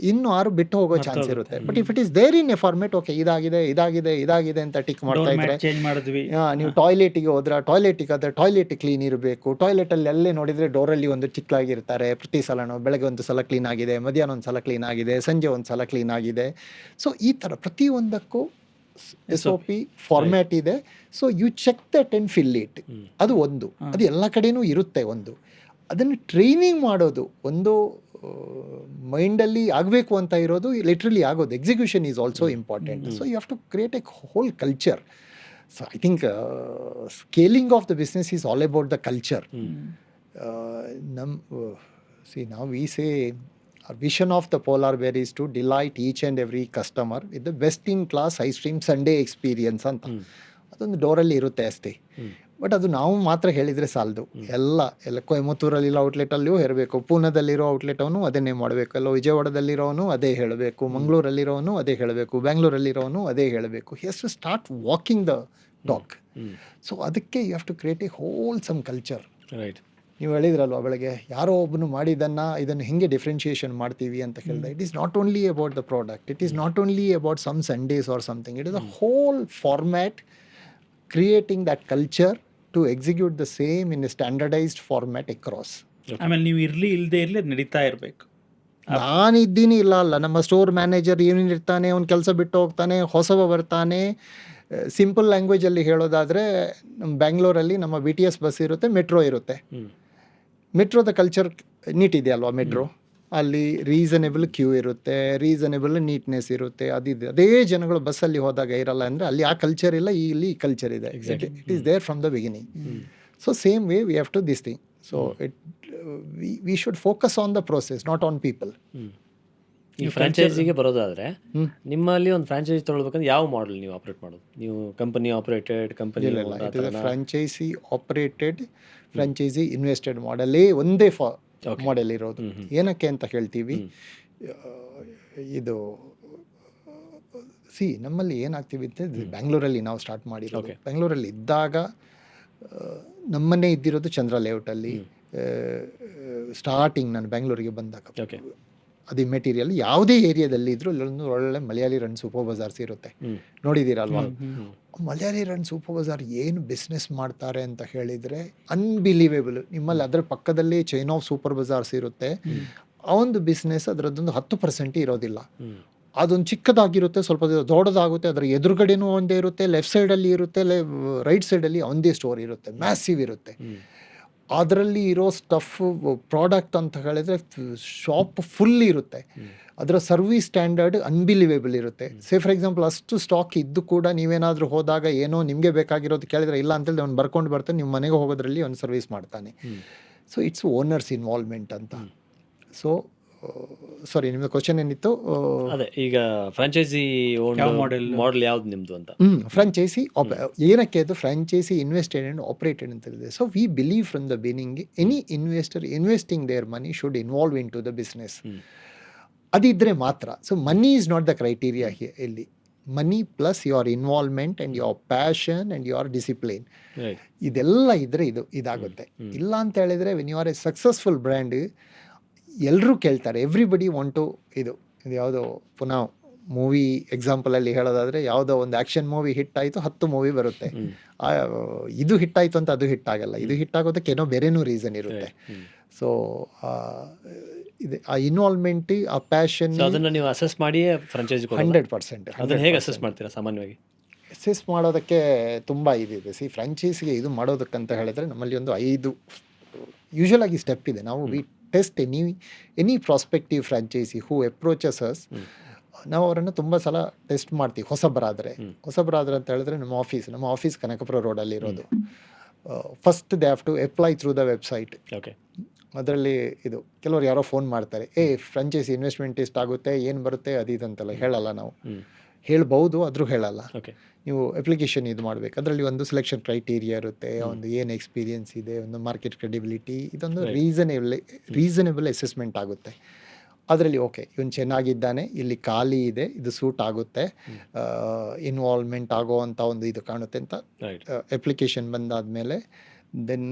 ಇನ್ನು 6 ಬಿಟ್ಟು ಹೋಗೋ ಚಾನ್ಸ್ ಇರುತ್ತೆ. But if it is there in a format, okay ಇದಾಗಿದೆ ಅಂತ ಟಿಕ್ ಮಾಡ್ತಾ ಇದ್ರೆ, ನೀವು ಟಾಯ್ಲೆಟಿಗೆ ಹೋದ್ರೆ ಟಾಯ್ಲೆಟ್ ಕ್ಲೀನ್ ಇರಬೇಕು. ಟಾಯ್ಲೆಟಲ್ಲಿ ಎಲ್ಲೇ ನೋಡಿದರೆ ಡೋರಲ್ಲಿ ಒಂದು ಚಿಕ್ಕಲಾಗಿರ್ತಾರೆ. ಪ್ರತಿ ಸಲನೂ ಬೆಳಗ್ಗೆ ಒಂದು ಸಲ ಕ್ಲೀನ್ ಆಗಿದೆ, ಮಧ್ಯಾಹ್ನ ಒಂದು ಸಲ ಕ್ಲೀನ್ ಆಗಿದೆ, ಸಂಜೆ ಒಂದು ಸಲ ಕ್ಲೀನ್ ಆಗಿದೆ. ಸೊ ಈ ಥರ ಪ್ರತಿಯೊಂದಕ್ಕೂ SOP ಫಾರ್ಮ್ಯಾಟ್ ಇದೆ. So you check that and fill it. ಅದು ಒಂದು, ಅದು ಎಲ್ಲ ಕಡೆನೂ ಇರುತ್ತೆ. ಒಂದು ಅದನ್ನು ಟ್ರೈನಿಂಗ್ ಮಾಡೋದು, ಒಂದು ಮೈಂಡಲ್ಲಿ ಆಗಬೇಕು ಅಂತ ಇರೋದು ಲಿಟ್ರಲಿ ಆಗೋದು. Execution is also important. So you have to create a whole culture. So I think scaling of the business is all about the culture. ನಾವು we say our vision of the Polar Bear is to delight each and every customer with the best in class ice cream Sunday experience ಅಂತ. ಅದೊಂದು ಡೋರಲ್ಲಿ ಇರುತ್ತೆ ಅಷ್ಟೇ. But ಅದು ನಾವು ಮಾತ್ರ ಹೇಳಿದರೆ ಸಾಲದು. ಎಲ್ಲ ಕೊಯಮತ್ತೂರಲ್ಲಿರೋ ಔಟ್ಲೆಟಲ್ಲಿಯೂ ಹೇಳಬೇಕು, ಪೂನಾದಲ್ಲಿರೋ ಔಟ್ಲೆಟವನು ಅದನ್ನೇ ಮಾಡಬೇಕು, ಎಲ್ಲ ವಿಜಯವಾಡದಲ್ಲಿರೋನು ಅದೇ ಹೇಳಬೇಕು, ಮಂಗಳೂರಲ್ಲಿರೋನು ಅದೇ ಹೇಳಬೇಕು, ಬ್ಯಾಂಗ್ಳೂರಲ್ಲಿರೋನು ಅದೇ ಹೇಳಬೇಕು. He has to start walking the talk. So ಅದಕ್ಕೆ you have to create a wholesome culture. Right. ನೀವು ಹೇಳಿದ್ರಲ್ವ ಬೆಳಗ್ಗೆ, ಯಾರೋ ಒಬ್ಬನು ಇದನ್ನು ಹೆಂಗೆ ಡಿಫ್ರೆನ್ಷಿಯೇಷನ್ ಮಾಡ್ತೀವಿ ಅಂತ ಹೇಳಿದೆ. It is not only about the product, it is not only about some sundaes or something, it is a whole format creating that culture to execute the same in a standardised format across. ಆಮೇಲೆ ನೀವು ಇಲ್ಲದೆ ಇರಲಿ ನಡೀತಾ ಇರಬೇಕು. ನಾನಿದ್ದೀನಿ ಇಲ್ಲ ನಮ್ಮ store manager ಏನಿರ್ತಾನೆ, ಅವ್ನು ಕೆಲಸ ಬಿಟ್ಟು ಹೋಗ್ತಾನೆ, ಹೊಸವ ಬರ್ತಾನೆ. ಸಿಂಪಲ್ ಲ್ಯಾಂಗ್ವೇಜಲ್ಲಿ ಹೇಳೋದಾದರೆ, ನಮ್ಮ ಬ್ಯಾಂಗ್ಳೂರಲ್ಲಿ ನಮ್ಮ BTS ಬಸ್ ಇರುತ್ತೆ, ಮೆಟ್ರೋ ಇರುತ್ತೆ. ಮೆಟ್ರೋದ ಕಲ್ಚರ್ ನೀಟ್ ಇದೆ ಅಲ್ವಾ? ಮೆಟ್ರೋ ಅಲ್ಲಿ ರೀಸನೇಬಲ್ ಕ್ಯೂ ಇರುತ್ತೆ, ರೀಸನೇಬಲ್ ನೀಟ್ನೆಸ್ ಇರುತ್ತೆ, ಅದೇ ಜನಗಳು ಬಸ್ಸಲ್ಲಿ ಹೋದಾಗ ಇರಲ್ಲ. ಅಂದರೆ ಅಲ್ಲಿ ಆ ಕಲ್ಚರ್ ಇಲ್ಲ, ಇಲ್ಲಿ ಈ ಕಲ್ಚರ್ ಇದೆ. It is there from the beginning. So same way we have to this thing. So we should focus on the process, not on people. ಈ ಫ್ರಾಂಚೈಸಿಗೆ ಬರೋದಾದರೆ, ನಿಮ್ಮಲ್ಲಿ ಒಂದು ಫ್ರಾಂಚೈಸಿ ತೊಗೊಳ್ಬೇಕಂದ್ರೆ ಯಾವ ಮಾಡೆಲ್ ನೀವು ಆಪ್ರೇಟ್ ಮಾಡೋದು? ನೀವು company operated, company franchise operated, franchise invested ಮಾಡೆಲ್ಲೇ ಒಂದೇ ಮಾಡೆಲ್ ಇರೋದು. ಏನಕ್ಕೆ ಅಂತ ಹೇಳ್ತೀವಿ, ಇದು ನಮ್ಮಲ್ಲಿ ಏನಾಗ್ತೀವಿ ಅಂತ, ಬ್ಯಾಂಗ್ಳೂರಲ್ಲಿ ನಾವು ಸ್ಟಾರ್ಟ್ ಮಾಡಿರೋದು. ಬ್ಯಾಂಗ್ಳೂರಲ್ಲಿ ಇದ್ದಾಗ ನಮ್ಮನ್ನೇ ಇದ್ದಿರೋದು ಚಂದ್ರ ಲೇಔಟಲ್ಲಿ. ಸ್ಟಾರ್ಟಿಂಗ್ ನಾನು ಬ್ಯಾಂಗ್ಳೂರಿಗೆ ಬಂದಾಗ ಅದು ಮೆಟೀರಿಯಲ್ ಯಾವುದೇ ಏರಿಯಾದಲ್ಲಿ ಇದ್ರೂ ಇಲ್ಲೊಂದು ಒಳ್ಳೆ ಮಲಯಾಳಿ ರನ್ ಸೂಪರ್ ಬಜಾರ್ಸ್ ಇರುತ್ತೆ, ನೋಡಿದ್ದೀರಲ್ವಾ? ಮಲಯಾಳಿ ರನ್ ಸೂಪರ್ ಬಜಾರ್ ಏನು ಬಿಸ್ನೆಸ್ ಮಾಡ್ತಾರೆ ಅಂತ ಹೇಳಿದರೆ ಅನ್ಬಿಲೀವೇಬಲ್. ನಿಮ್ಮಲ್ಲಿ ಅದರ ಪಕ್ಕದಲ್ಲಿ ಚೈನ್ ಆಫ್ ಸೂಪರ್ ಬಜಾರ್ಸ್ ಇರುತ್ತೆ. ಆ ಒಂದು ಬಿಸ್ನೆಸ್ ಅದರದ್ದೊಂದು 10% ಇರೋದಿಲ್ಲ. ಅದೊಂದು ಚಿಕ್ಕದಾಗಿರುತ್ತೆ, ಸ್ವಲ್ಪ ದೊಡ್ಡದಾಗುತ್ತೆ, ಅದರ ಎದುರುಗಡೆನೂ ಒಂದೇ ಇರುತ್ತೆ, ಲೆಫ್ಟ್ ಸೈಡಲ್ಲಿ ಇರುತ್ತೆ, ರೈಟ್ ಸೈಡಲ್ಲಿ ಒಂದೇ ಸ್ಟೋರ್ ಇರುತ್ತೆ, ಮ್ಯಾಸಿವ್ ಇರುತ್ತೆ. ಅದರಲ್ಲಿ ಇರೋ ಸ್ಟಫ್ ಪ್ರಾಡಕ್ಟ್ ಅಂತ ಹೇಳಿದ್ರೆ ಶಾಪ್ ಫುಲ್ ಇರುತ್ತೆ. ಅದರ ಸರ್ವಿಸ್ ಸ್ಟ್ಯಾಂಡರ್ಡ್ ಅನ್ಬಿಲಿವೇಬಲ್ ಇರುತ್ತೆ. ಫಾರ್ ಎಕ್ಸಾಂಪಲ್, ಅಷ್ಟು ಸ್ಟಾಕ್ ಇದ್ದು ಕೂಡ ನೀವೇನಾದರೂ ಹೋದಾಗ ಏನೋ ನಿಮಗೆ ಬೇಕಾಗಿರೋದು ಕೇಳಿದ್ರೆ ಇಲ್ಲ ಅಂತೇಳಿ ಅವ್ನು ಬರ್ಕೊಂಡು ಬರ್ತಾನೆ, ನಿಮ್ಮ ಮನೆಗೆ ಹೋಗೋದ್ರಲ್ಲಿ ಅವ್ನು ಸರ್ವಿಸ್ ಮಾಡ್ತಾನೆ. ಸೊ ಇಟ್ಸ್ ಓನರ್ಸ್ ಇನ್ವಾಲ್ವ್ಮೆಂಟ್ ಅಂತ. ಸೊ ಸಾರಿ, ನಿಮ್ದು ಕ್ವಶನ್ ಏನಿತ್ತು? ಅದೇ, ಈಗ ಫ್ರಾಂಚೈಸಿ ಮಾಡೆಲ್ ಯಾವ್ದು ನಿಮ್ಮದು ಅಂತ. ಫ್ರಾಂಚೈಸಿ ಏನಕ್ಕೆ ಅದು ಫ್ರಾಂಚೈಸಿ ಇನ್ವೆಸ್ಟೆಡ್ ಆ್ಯಂಡ್ ಆಪರೇಟೆಡ್ ಅಂತ ಹೇಳಿದೆ. So we believe from the beginning any investor investing their money should involve in to the business. ಅದಿದ್ದರೆ ಮಾತ್ರ. So money is not the criteria ಇಲ್ಲಿ. Money plus your involvement and your passion and your discipline, ಇದೆಲ್ಲ ಇದ್ದರೆ ಇದಾಗುತ್ತೆ. ಇಲ್ಲ ಅಂತ ಹೇಳಿದರೆ when you are a successful brand, ಎಲ್ಲರೂ ಕೇಳ್ತಾರೆ, ಎವ್ರಿಬಡಿ ವಾಂಟ್ ಟು ಇದು ಯಾವುದೋ ಪುನಃ ಮೂವಿ ಎಕ್ಸಾಂಪಲಲ್ಲಿ ಹೇಳೋದಾದರೆ, ಯಾವುದೋ ಒಂದು ಆ್ಯಕ್ಷನ್ ಮೂವಿ ಹಿಟ್ ಆಯಿತು, 10 ಮೂವಿ ಬರುತ್ತೆ. ಇದು ಹಿಟ್ಟಾಯಿತು ಅಂತ ಅದು ಹಿಟ್ಟಾಗಲ್ಲ. ಇದು ಹಿಟ್ಟಾಗೋದಕ್ಕೆ ಏನೋ ಬೇರೆನೂ ರೀಸನ್ ಇರುತ್ತೆ. ಸೊ ಇದೆ ಆ ಇನ್ವಾಲ್ವ್ಮೆಂಟ್, ಆ ಪ್ಯಾಷನ್, ಅದನ್ನು ನೀವು ಅಸೆಸ್ ಮಾಡಿ ಫ್ರಾಂಚೈಸಿ 100%. ಅದನ್ನು ಹೇಗೆ ಅಸೆಸ್ ಮಾಡ್ತೀರಾ ಸಾಮಾನ್ಯವಾಗಿ? ಅಸೆಸ್ ಮಾಡೋದಕ್ಕೆ ತುಂಬ ಇದಿದೆ. ಫ್ರಾಂಚೈಸಿಗೆ ಇದು ಮಾಡೋದಕ್ಕಂತ ಹೇಳಿದ್ರೆ ನಮ್ಮಲ್ಲಿ ಒಂದು 5 ಯೂಶುವಲ್ ಆಗಿ ಸ್ಟೆಪ್ ಇದೆ. ನಾವು we test any prospective franchise who approaches us. ನಾವು ಅವರನ್ನು ತುಂಬ ಸಲ ಟೆಸ್ಟ್ ಮಾಡ್ತೀವಿ. ಹೊಸಬರಾದರೆ ಅಂತ ಹೇಳಿದ್ರೆ ನಮ್ಮ ಆಫೀಸ್ ಕನಕಪುರ ರೋಡಲ್ಲಿ ಇರೋದು. First they have to apply through the website. ಅದರಲ್ಲಿ ಕೆಲವರು ಯಾರೋ ಫೋನ್ ಮಾಡ್ತಾರೆ, ಫ್ರಾಂಚೈಸಿ ಇನ್ವೆಸ್ಟ್ಮೆಂಟ್ ಎಷ್ಟಾಗುತ್ತೆ, ಏನು ಬರುತ್ತೆ, ಇದಂತೆಲ್ಲ ಹೇಳಲ್ಲ. ನಾವು ಹೇಳ್ಬೋದು, ಆದರೂ ಹೇಳಲ್ಲ. ನೀವು ಅಪ್ಲಿಕೇಶನ್ ಇದು ಮಾಡಬೇಕು. ಅದರಲ್ಲಿ ಒಂದು ಸೆಲೆಕ್ಷನ್ ಕ್ರೈಟೀರಿಯಾ ಇರುತ್ತೆ, ಒಂದು ಏನು ಎಕ್ಸ್ಪೀರಿಯನ್ಸ್ ಇದೆ, ಒಂದು ಮಾರ್ಕೆಟ್ ಕ್ರೆಡಿಬಿಲಿಟಿ, ಇದೊಂದು ರೀಸನೇಬಲ್ ಅಸೆಸ್ಮೆಂಟ್ ಆಗುತ್ತೆ. ಅದರಲ್ಲಿ ಇವನು ಚೆನ್ನಾಗಿದ್ದಾನೆ, ಇಲ್ಲಿ ಖಾಲಿ ಇದೆ, ಇದು ಸೂಟ್ ಆಗುತ್ತೆ, ಇನ್ವಾಲ್ವ್ಮೆಂಟ್ ಆಗೋ ಅಂಥ ಒಂದು ಇದು ಕಾಣುತ್ತೆ ಅಂತ ಅಪ್ಲಿಕೇಶನ್ ಬಂದಾದಮೇಲೆ ದೆನ್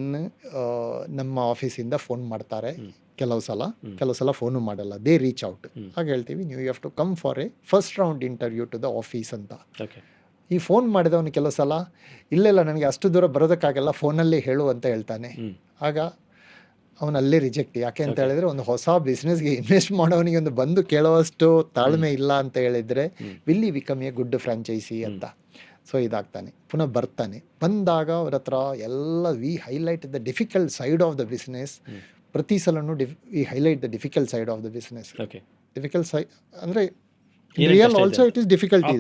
ನಮ್ಮ ಆಫೀಸಿಂದ ಫೋನ್ ಮಾಡ್ತಾರೆ. ಕೆಲವು ಸಲ ಫೋನು ಮಾಡಲ್ಲ, ದೇ ರೀಚ್ ಔಟ್. ಹಾಗೆ ಹೇಳ್ತೀವಿ, ನೀವು have to come for a first round interview to the office ಅಂತ. ಈ ಫೋನ್ ಮಾಡಿದವನು ಕೆಲವು ಸಲ ಇಲ್ಲೆಲ್ಲ ನನಗೆ ಅಷ್ಟು ದೂರ ಬರೋದಕ್ಕಾಗಲ್ಲ, ಫೋನಲ್ಲೇ ಹೇಳು ಅಂತ ಹೇಳ್ತಾನೆ. ಆಗ ಅವನಲ್ಲೇ ರಿಜೆಕ್ಟ್. ಯಾಕೆ ಅಂತ ಹೇಳಿದ್ರೆ, ಒಂದು ಹೊಸ ಬಿಸ್ನೆಸ್ಗೆ ಇನ್ವೆಸ್ಟ್ ಮಾಡೋನಿಗೆ ಒಂದು ಬಂದು ಕೇಳೋವಷ್ಟು ತಾಳ್ಮೆ ಇಲ್ಲ ಅಂತ ಹೇಳಿದರೆ will you become a good franchise ಅಂತ. ಸೊ ಇದಾಗ್ತಾನೆ, ಪುನಃ ಬರ್ತಾನೆ. ಬಂದಾಗ ಅವ್ರ ಹತ್ರ ಎಲ್ಲ we highlight the difficult side of the business. ಪ್ರತಿ ಸಲನೂ we highlight the difficult side of the business. Difficult side ಅಂದರೆ real also it is difficulties.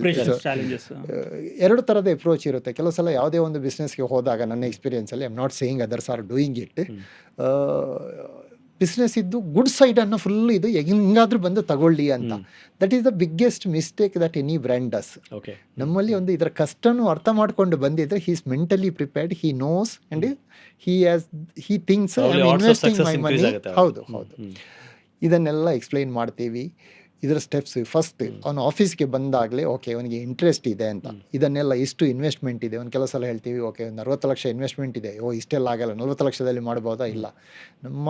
2 ಥರದ ಅಪ್ರೋಚ್ ಇರುತ್ತೆ. ಕೆಲವು ಸಲ ಯಾವುದೇ ಒಂದು ಬಿಸ್ನೆಸ್ಗೆ ಹೋದಾಗ ನನ್ನ ಎಕ್ಸ್ಪೀರಿಯನ್ಸಲ್ಲಿ, I am not saying others are doing it, business ಇದ್ದು ಗುಡ್ ಸೈಡನ್ನು ಫುಲ್ ಇದು ಹೆಂಗಾದ್ರೂ ಬಂದು ತಗೊಳ್ಳಿ ಅಂತ. That is the biggest mistake that any brand does. Okay. ನಮ್ಮಲ್ಲಿ ಒಂದು ಇದರ ಕಷ್ಟನೂ ಅರ್ಥ ಮಾಡ್ಕೊಂಡು ಬಂದಿದ್ರೆ he is mentally prepared, he knows and he thinks investing my money. ಹೌದು. ಇದನ್ನೆಲ್ಲ ಎಕ್ಸ್ಪ್ಲೈನ್ ಮಾಡ್ತೀವಿ. ಇದರ ಸ್ಟೆಪ್ಸ್ ಫಸ್ಟ್ ಅವನು ಆಫೀಸ್ಗೆ ಬಂದಾಗಲೇ ಓಕೆ ಅವನಿಗೆ ಇಂಟ್ರೆಸ್ಟ್ ಇದೆ ಅಂತ, ಇದನ್ನೆಲ್ಲ ಇಷ್ಟು ಇನ್ವೆಸ್ಟ್ಮೆಂಟ್ ಇದೆ. ಒಂದು ಕೆಲವು ಸಲ ಹೇಳ್ತೀವಿ ಓಕೆ ಒಂದು 60 ಲಕ್ಷ ಇನ್ವೆಸ್ಟ್ಮೆಂಟ್ ಇದೆ, ಇಷ್ಟೆಲ್ಲ ಆಗಲ್ಲ, 40 ಲಕ್ಷದಲ್ಲಿ ಮಾಡ್ಬೋದಾ? ಇಲ್ಲ, ನಮ್ಮ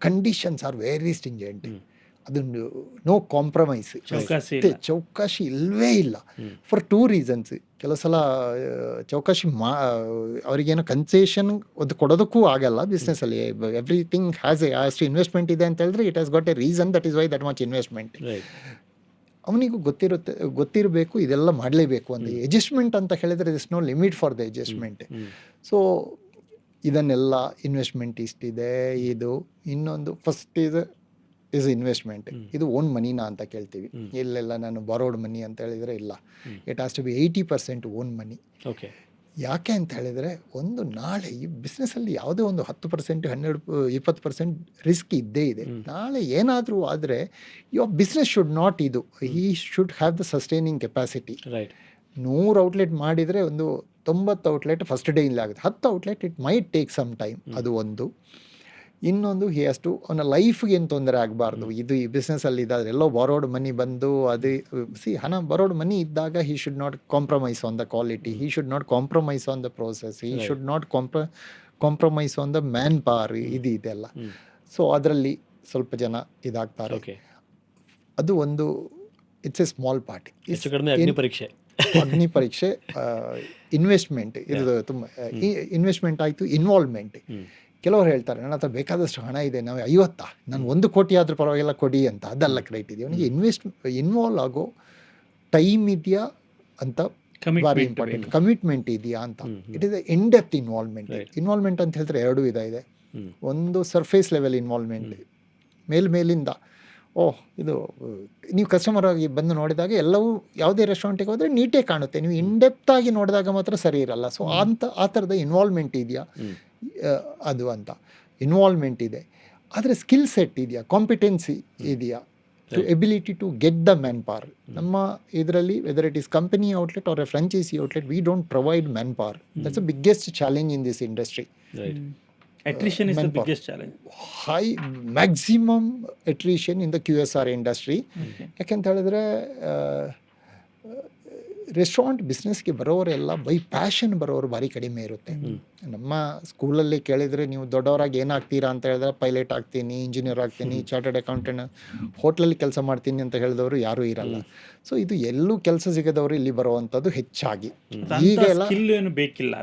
ಕಂಡೀಷನ್ಸ್ ಆರ್ ವೆರಿ ಸ್ಟಿಂಜೆಂಟ್. ಅದೊಂದು ನೋ ಕಾಂಪ್ರಮೈಸ್, ಚೌಕಾಶಿ ಇಲ್ಲವೇ ಇಲ್ಲ. For 2 reasons. ಕೆಲವು ಸಲ ಚೌಕಾಶಿ ಅವರಿಗೇನೋ ಕನ್ಸೆಷನ್ ಒಂದು ಕೊಡೋದಕ್ಕೂ ಆಗಲ್ಲ ಬಿಸ್ನೆಸ್ಸಲ್ಲಿ. ಎವ್ರಿಥಿಂಗ್ ಹ್ಯಾಸ್ ಅಷ್ಟು ಇನ್ವೆಸ್ಟ್ಮೆಂಟ್ ಇದೆ ಅಂತ ಹೇಳಿದ್ರೆ it has got a reason, that is why that much investment. ಅವನಿಗೂ ಗೊತ್ತಿರಬೇಕು ಇದೆಲ್ಲ ಮಾಡಲೇಬೇಕು ಅಂತ. ಅಡ್ಜಸ್ಟ್ಮೆಂಟ್ ಅಂತ ಹೇಳಿದ್ರೆ is no limit for the adjustment. So ಇದನ್ನೆಲ್ಲ ಇನ್ವೆಸ್ಟ್ಮೆಂಟ್ ಇಷ್ಟಿದೆ. ಇದು ಇನ್ನೊಂದು ಫಸ್ಟ್ ಈಸ್ ಇನ್ವೆಸ್ಟ್ಮೆಂಟ್. ಇದು ಓನ್ ಮನಿನಾ ಅಂತ ಕೇಳ್ತೀವಿ. ಇಲ್ಲೆಲ್ಲ ನಾನು ಬಾರೋಡ್ ಮನಿ ಅಂತ ಹೇಳಿದರೆ ಇಲ್ಲ, it has to be 80% own money. Okay. ಯಾಕೆ ಅಂತ ಹೇಳಿದರೆ ಒಂದು ನಾಳೆ ಈ ಬಿಸ್ನೆಸ್ಸಲ್ಲಿ ಯಾವುದೇ ಒಂದು 10%, 20% ರಿಸ್ಕ್ ಇದ್ದೇ ಇದೆ. ನಾಳೆ ಏನಾದರೂ ಆದರೆ ಯುವರ್ ಬಿಸ್ನೆಸ್ ಶುಡ್ ನಾಟ್ ಇದು, he should have the sustaining capacity. Right. 100 outlet ಮಾಡಿದರೆ ಒಂದು 90 ಔಟ್ಲೆಟ್ ಫಸ್ಟ್ ಡೇ ಇಲ್ಲ ಆಗುತ್ತೆ. 10 outlet it might take some time. ಅದು ಒಂದು. ಇನ್ನೊಂದು ಹಿ ಹ್ಯಾಸ್ ಟು ಅವನ ಲೈಫ್ಗೆ ಏನು ತೊಂದರೆ ಆಗಬಾರ್ದು. ಇದು ಈ ಬಿಸ್ನೆಸ್ಸಲ್ಲಿ ಇದ್ದಾದ್ರೆ ಎಲ್ಲೋ ಬಾರೋಡ್ ಮನಿ ಬಂದು ಅದು ಹಣ ಬಾರೋಡ್ ಮನಿ ಇದ್ದಾಗ he should not compromise on the quality, he should not compromise on the process, he should not compromise on the man power. ಇದೆಲ್ಲ. ಸೊ ಅದರಲ್ಲಿ ಸ್ವಲ್ಪ ಜನ ಇದಾಗ್ತಾರೆ. ಅದು ಒಂದು ಇಟ್ಸ್ ಎ ಸ್ಮಾಲ್ ಪಾರ್ಟ್. ಅಗ್ನಿ ಪರೀಕ್ಷೆ, ಇನ್ವೆಸ್ಟ್ಮೆಂಟ್, ಇದು ತುಂಬ ಇನ್ವೆಸ್ಟ್ಮೆಂಟ್ ಆಯಿತು. ಇನ್ವಾಲ್ವ್ಮೆಂಟ್. ಕೆಲವರು ಹೇಳ್ತಾರೆ ನನ್ನ ಹತ್ರ ಬೇಕಾದಷ್ಟು ಹಣ ಇದೆ, ನಾವು 50, ನಾನು 1 ಕೋಟಿ ಆದರೂ ಪರವಾಗಿಲ್ಲ ಕೊಡಿ ಅಂತ. ಅದೆಲ್ಲ ಕ್ರೈಟ್ ಇದೆ. ಅವನಿಗೆ ಇನ್ವಾಲ್ವ್ ಆಗೋ ಟೈಮ್ ಇದೆಯಾ ಅಂತ ಭಾರಿ ಇಂಪಾರ್ಟೆಂಟ್. ಕಮಿಟ್ಮೆಂಟ್ ಇದೆಯಾ ಅಂತ. It is in depth involvement. Involvement ಅಂತ ಹೇಳಿದ್ರೆ 2 ವಿಧ ಇದೆ. ಒಂದು ಸರ್ಫೇಸ್ ಲೆವೆಲ್ ಇನ್ವಾಲ್ವ್ಮೆಂಟ್, ಮೇಲಿಂದ ಇದು ನೀವು ಕಸ್ಟಮರ್ ಆಗಿ ಬಂದು ನೋಡಿದಾಗ ಎಲ್ಲವೂ ಯಾವುದೇ ರೆಸ್ಟೋರೆಂಟಿಗೆ ಹೋದರೆ ನೀಟೇ ಕಾಣುತ್ತೆ, ನೀವು ಇನ್ ಡೆಪ್ತ್ ಆಗಿ ನೋಡಿದಾಗ ಮಾತ್ರ ಸರಿ ಇರಲ್ಲ. ಸೊ ಆ ಥರದ ಇನ್ವಾಲ್ವ್ಮೆಂಟ್ ಇದೆಯಾ ಅದು ಅಂತ. ಇನ್ವಾಲ್ವ್ಮೆಂಟ್ ಇದೆ. ಆದರೆ ಸ್ಕಿಲ್ ಸೆಟ್ ಇದೆಯಾ, ಕಾಂಪಿಟೆನ್ಸಿ ಇದೆಯಾ, to ability to get the manpower. ನಮ್ಮ ಇದರಲ್ಲಿ whether it is company outlet or a franchisee outlet, we don't provide manpower. That's the biggest challenge in this industry. Attrition is the biggest challenge. High maximum attrition in the QSR industry. ಯಾಕೆಂತ ಹೇಳಿದ್ರೆ restaurant ಬಿಸ್ನೆಸ್ಗೆ ಬರೋರೆಲ್ಲ by passion ಬರೋರು ಭಾರಿ ಕಡಿಮೆ ಇರುತ್ತೆ. ನಮ್ಮ ಸ್ಕೂಲಲ್ಲಿ ಕೇಳಿದರೆ ನೀವು ದೊಡ್ಡವರಾಗಿ ಏನಾಗ್ತೀರಾ ಅಂತ ಹೇಳಿದ್ರೆ ಪೈಲಟ್ ಆಗ್ತೀನಿ, ಇಂಜಿನಿಯರ್ ಆಗ್ತೀನಿ, ಚಾರ್ಟರ್ಡ್ ಅಕೌಂಟೆಂಟ್, ಹೋಟ್ಲಲ್ಲಿ ಕೆಲಸ ಮಾಡ್ತೀನಿ ಅಂತ ಹೇಳಿದವರು ಯಾರೂ ಇರಲ್ಲ. ಸೊ ಇದು ಎಲ್ಲೂ ಕೆಲಸ ಸಿಗದವರು ಇಲ್ಲಿ ಬರುವಂಥದ್ದು ಹೆಚ್ಚಾಗಿ. ಈಗ ಎಲ್ಲ ಬೇಕಿಲ್ಲ,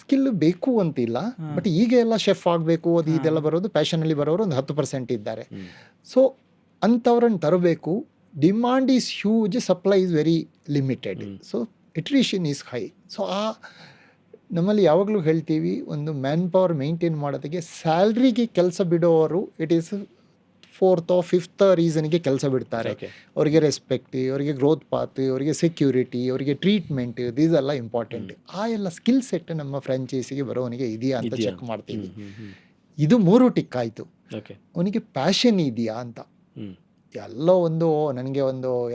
ಸ್ಕಿಲ್ ಬೇಕು ಅಂತಿಲ್ಲ, ಬಟ್ ಈಗ ಎಲ್ಲ ಶೆಫ್ ಆಗಬೇಕು ಅದು ಇದೆಲ್ಲ ಬರೋದು ಪ್ಯಾಷನಲ್ಲಿ ಬರೋರು ಒಂದು 10% ಇದ್ದಾರೆ. ಸೊ ಅಂಥವ್ರನ್ನ ತರಬೇಕು. Demand is huge, supply is very limited. So attrition is high. So ನಮ್ಮಲ್ಲಿ ಯಾವಾಗಲೂ ಹೇಳ್ತೀವಿ, ಒಂದು ಮ್ಯಾನ್ ಪವರ್ ಮೇಂಟೈನ್ ಮಾಡೋದಕ್ಕೆ ಸ್ಯಾಲ್ರಿಗೆ ಕೆಲಸ ಬಿಡೋರು it is 4th or 5th ರೀಸನ್ಗೆ ಕೆಲಸ ಬಿಡ್ತಾರೆ. ಅವರಿಗೆ ರೆಸ್ಪೆಕ್ಟ್, ಅವರಿಗೆ ಗ್ರೋತ್ ಪಾತ್, ಅವರಿಗೆ ಸೆಕ್ಯೂರಿಟಿ, ಅವರಿಗೆ ಟ್ರೀಟ್ಮೆಂಟ್, ಇದೆಲ್ಲ ಇಂಪಾರ್ಟೆಂಟ್. ಆ ಎಲ್ಲ ಸ್ಕಿಲ್ ಸೆಟ್ ನಮ್ಮ ಫ್ರಾಂಚೈಸಿಗೆ ಬರೋವನಿಗೆ ಇದೆಯಾ ಅಂತ ಚೆಕ್ ಮಾಡ್ತೀವಿ. ಇದು 3 ಟಿಕ್ ಆಯಿತು. ಅವನಿಗೆ ಪ್ಯಾಷನ್ ಇದೆಯಾ ಅಂತ. ಎಲ್ಲೋ ನನಗೆ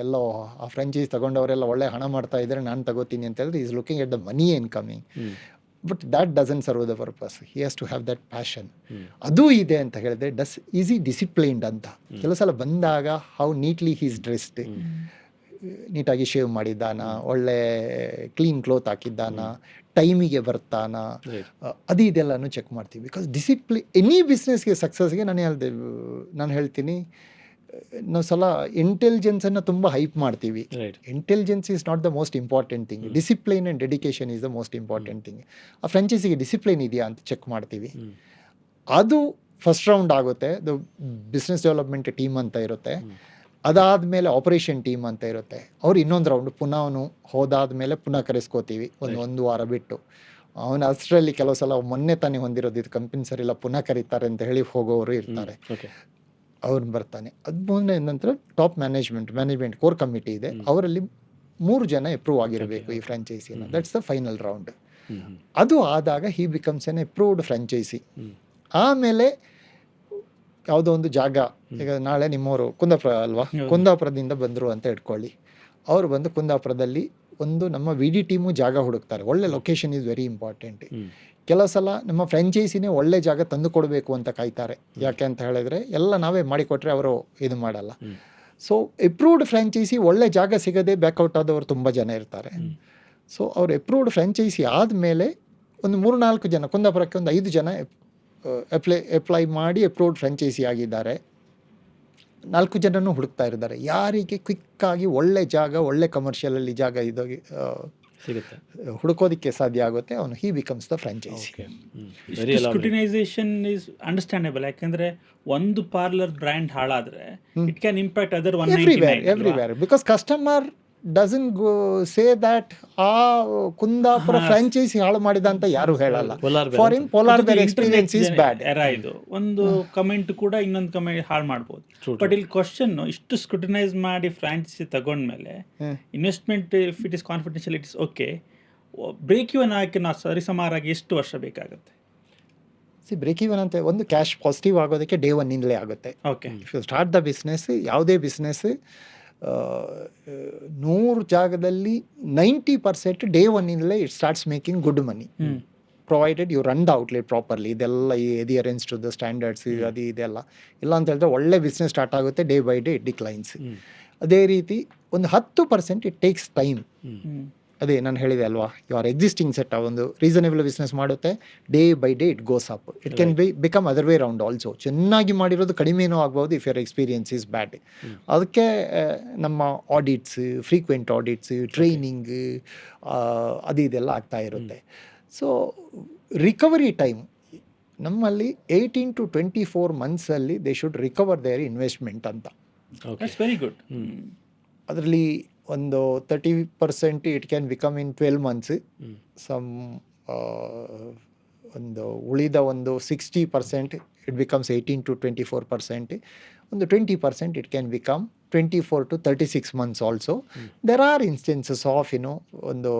ಎಲ್ಲೋ ಆ ಫ್ರಾಂಚೈಸ್ ತಗೊಂಡವರೆಲ್ಲ ಒಳ್ಳೆ ಹಣ ಮಾಡ್ತಾ ಇದ್ದಾರೆ, ನಾನು ತಗೋತೀನಿ ಅಂತ ಹೇಳಿದ್ರೆ is looking at the money incoming. But that doesn't serve the purpose. He has to have that passion. ಅದು ಇದೆ ಅಂತ ಹೇಳಿದ್ರೆ ಈಸಿ ಡಿಸಿಪ್ಲೈನ್ಡ್ ಅಂತ. ಕೆಲವು ಸಲ ಬಂದಾಗ ಹೌ ನೀಟ್ಲಿ ಹೀಸ್ ಡ್ರೆಸ್ಡ್, ನೀಟಾಗಿ ಶೇವ್ ಮಾಡಿದ್ದಾನ, ಒಳ್ಳೆ ಕ್ಲೀನ್ ಕ್ಲೋತ್ ಹಾಕಿದ್ದಾನ, ಟೈಮಿಗೆ ಬರ್ತಾನ, ಇದೆಲ್ಲನೂ ಚೆಕ್ ಮಾಡ್ತೀವಿ. ಬಿಕಾಸ್ ಡಿಸಿಪ್ಲಿನ್ ಎನಿ ಬಿಸ್ನೆಸ್ಗೆ ಸಕ್ಸಸ್ಗೆ ನಾನು ಹೇಳ್ತೀನಿ, ನಾವು ಸಲ ಇಂಟೆಲಿಜೆನ್ಸನ್ನು ತುಂಬ ಹೈಪ್ ಮಾಡ್ತೀವಿ. Intelligence is not the most important thing. Discipline and dedication is the most important thing. ಆ ಫ್ರಾಂಚೈಸಿಗೆ ಡಿಸಿಪ್ಲೈನ್ ಇದೆಯಾ ಅಂತ ಚೆಕ್ ಮಾಡ್ತೀವಿ. ಅದು ಫಸ್ಟ್ ರೌಂಡ್ ಆಗುತ್ತೆ. ದ ಬಿಸ್ನೆಸ್ ಡೆವಲಪ್ಮೆಂಟ್ ಟೀಮ್ ಅಂತ ಇರುತ್ತೆ. ಅದಾದಮೇಲೆ ಆಪರೇಷನ್ ಟೀಮ್ ಅಂತ ಇರುತ್ತೆ. ಅವ್ರು ಇನ್ನೊಂದು ರೌಂಡ್ ಪುನಃ ಅವನು ಹೋದಾದ್ಮೇಲೆ ಪುನಃ ಕರೆಸ್ಕೋತೀವಿ ಒಂದು ವಾರ ಬಿಟ್ಟು. ಅವನು ಅಷ್ಟರಲ್ಲಿ ಕೆಲವು ಸಲ ಮೊನ್ನೆ ತಾನೇ ಹೊಂದಿರೋದು ಇದು ಕಂಪನಿ ಸರಿಲ್ಲ, ಪುನಃ ಕರೀತಾರೆ ಅಂತ ಹೇಳಿ ಹೋಗೋರು ಇರ್ತಾರೆ. ಅವ್ರು ಬರ್ತಾನೆ. ಅದು ಮುಂದೆ ನಂತರ ಟಾಪ್ ಮ್ಯಾನೇಜ್ಮೆಂಟ್ ಕೋರ್ ಕಮಿಟಿ ಇದೆ, ಅವರಲ್ಲಿ 3 ಜನ ಅಪ್ರೂವ್ ಆಗಿರಬೇಕು ಈ ಫ್ರಾಂಚೈಸಿನ. That's the final round. ಅದು ಆದಾಗ he becomes an approved franchise. ಆಮೇಲೆ ಯಾವುದೋ ಒಂದು ಜಾಗ, ಈಗ ನಾಳೆ ನಿಮ್ಮವರು ಕುಂದಾಪುರ ಅಲ್ವಾ, ಕುಂದಾಪುರದಿಂದ ಬಂದರು ಅಂತ ಇಟ್ಕೊಳ್ಳಿ. ಅವರು ಬಂದು ಕುಂದಾಪುರದಲ್ಲಿ ಒಂದು ನಮ್ಮ ವಿ ಡಿ ಟೀಮು ಜಾಗ ಹುಡುಕ್ತಾರೆ. ಒಳ್ಳೆ ಲೊಕೇಶನ್ ಈಸ್ ವೆರಿ ಇಂಪಾರ್ಟೆಂಟ್. ಕೆಲವು ಸಲ ನಮ್ಮ ಫ್ರಾಂಚೈಸಿನೇ ಒಳ್ಳೆ ಜಾಗ ತಂದು ಕೊಡಬೇಕು ಅಂತ ಕಾಯ್ತಾರೆ. ಯಾಕೆ ಅಂತ ಹೇಳಿದ್ರೆ ಎಲ್ಲ ನಾವೇ ಮಾಡಿಕೊಟ್ರೆ ಅವರು ಇದು ಮಾಡಲ್ಲ. ಸೊ ಎಪ್ರೂವ್ಡ್ ಫ್ರಾಂಚೈಸಿ ಒಳ್ಳೆ ಜಾಗ ಸಿಗದೆ ಬ್ಯಾಕ್ಔಟ್ ಆದವರು ತುಂಬ ಜನ ಇರ್ತಾರೆ. ಸೊ ಅವ್ರು ಎಪ್ರೂವ್ಡ್ ಫ್ರಾಂಚೈಸಿ ಆದಮೇಲೆ ಒಂದು 3-4 ಜನ, ಕುಂದಾಪುರಕ್ಕೆ ಒಂದು 5 ಜನ ಅಪ್ಲೈ ಮಾಡಿ ಎಪ್ರೂವ್ಡ್ ಫ್ರಾಂಚೈಸಿ ಆಗಿದ್ದಾರೆ. 4 ಜನನೂ ಹುಡುಕ್ತಾ ಇದ್ದಾರೆ. ಯಾರಿಗೆ ಕ್ವಿಕ್ಕಾಗಿ ಒಳ್ಳೆ ಜಾಗ, ಒಳ್ಳೆ ಕಮರ್ಷಿಯಲಲ್ಲಿ ಜಾಗ ಇದಾಗಿ ಸಿಗುತ್ತೆ, ಹುಡುಕೋದಕ್ಕೆ ಸಾಧ್ಯ ಆಗುತ್ತೆ, ಅವನು he becomes the franchise. Scrutinisation is understandable. ಯಾಕಂದ್ರೆ ಒಂದು ಪಾರ್ಲರ್ ಬ್ರ್ಯಾಂಡ್ ಹಾಳಾದ್ರೆ it can impact other everywhere because customer doesn't say that ಆ ಕುಂದಾಪುರ ಫ್ರಾಂಚೈಸಿ ಹಾಳು ಮಾಡಿದ ಅಂತ ಯಾರು ಹೇಳಲ್ಲ. For in Polar Bear experience is bad. ಇದು ಒಂದು ಕಮೆಂಟ್ ಕೂಡ ಇನ್ನೊಂದು ಕಮೆಂಟ್ ಹಾಳು ಮಾಡ್ಬೋದು. ಬಟ್ ಇಲ್ಲಿ ಕ್ವಶನ್, ಇಷ್ಟು ಸ್ಕ್ರೂಟಿನೈಸ್ ಮಾಡಿ ಫ್ರಾಂಚೈಸಿ ತಗೊಂಡ್ಮೇಲೆ investment if it is confidential it is okay, break even ಆಗಿ ನಾವು ಸರಿಸುಮಾರಾಗಿ ಎಷ್ಟು ವರ್ಷ ಬೇಕಾಗುತ್ತೆ? ಬ್ರೇಕ್ ಇವನ್ ಅಂತ ಒಂದು ಕ್ಯಾಶ್ ಪಾಸಿಟಿವ್ ಆಗೋದಕ್ಕೆ ಡೇ 1 ಆಗುತ್ತೆ. Okay, if you start the business, ಯಾವುದೇ ಬಿಸ್ನೆಸ್ 100 ಜಾಗದಲ್ಲಿ 90% day 1 it starts making good money, provided you run the outlet properly. ಇದೆಲ್ಲ ಎದಿಯರೆನ್ಸ್ ಟು ದ ಸ್ಟ್ಯಾಂಡರ್ಡ್ಸ್ ಅದು ಇದೆಲ್ಲ ಇಲ್ಲ ಅಂತ ಹೇಳಿದ್ರೆ ಒಳ್ಳೆ ಬಿಸ್ನೆಸ್ ಸ್ಟಾರ್ಟ್ ಆಗುತ್ತೆ, day by day it declines. ಅದೇ ರೀತಿ ಒಂದು 10% ಇಟ್ ಟೇಕ್ಸ್ ಟೈಮ್. ಅದೇ ನಾನು ಹೇಳಿದೆ ಅಲ್ವಾ, ಯುವರ್ ಎಕ್ಸಿಸ್ಟಿಂಗ್ ಸೆಟ್ ಒಂದು ರೀಸನೇಬಲ್ ಬಿಸ್ನೆಸ್ ಮಾಡುತ್ತೆ, day by day it goes up. It can become other way round also. ಚೆನ್ನಾಗಿ ಮಾಡಿರೋದು ಕಡಿಮೆನೂ ಆಗ್ಬೋದು if your experience is bad. ಅದಕ್ಕೆ ನಮ್ಮ ಆಡಿಟ್ಸ್, ಫ್ರೀಕ್ವೆಂಟ್ ಆಡಿಟ್ಸ್, ಟ್ರೈನಿಂಗ್ ಅದು ಇದೆಲ್ಲ ಆಗ್ತಾ ಇರುತ್ತೆ. ಸೊ ರಿಕವರಿ ಟೈಮ್ ನಮ್ಮಲ್ಲಿ 18 to 24 ಮಂತ್ಸಲ್ಲಿ they should recover their investment ಅಂತ. Very good. ಅದರಲ್ಲಿ ಒಂದು 30% it can become in 12 months. Some ಒಂದು ಉಳಿದ ಒಂದು 60% ಇಟ್ ಬಿಕಮ್ಸ್ 18 to 24%. ಒಂದು 20% it can become 24 to 36 months also. There are instances of ಒಂದು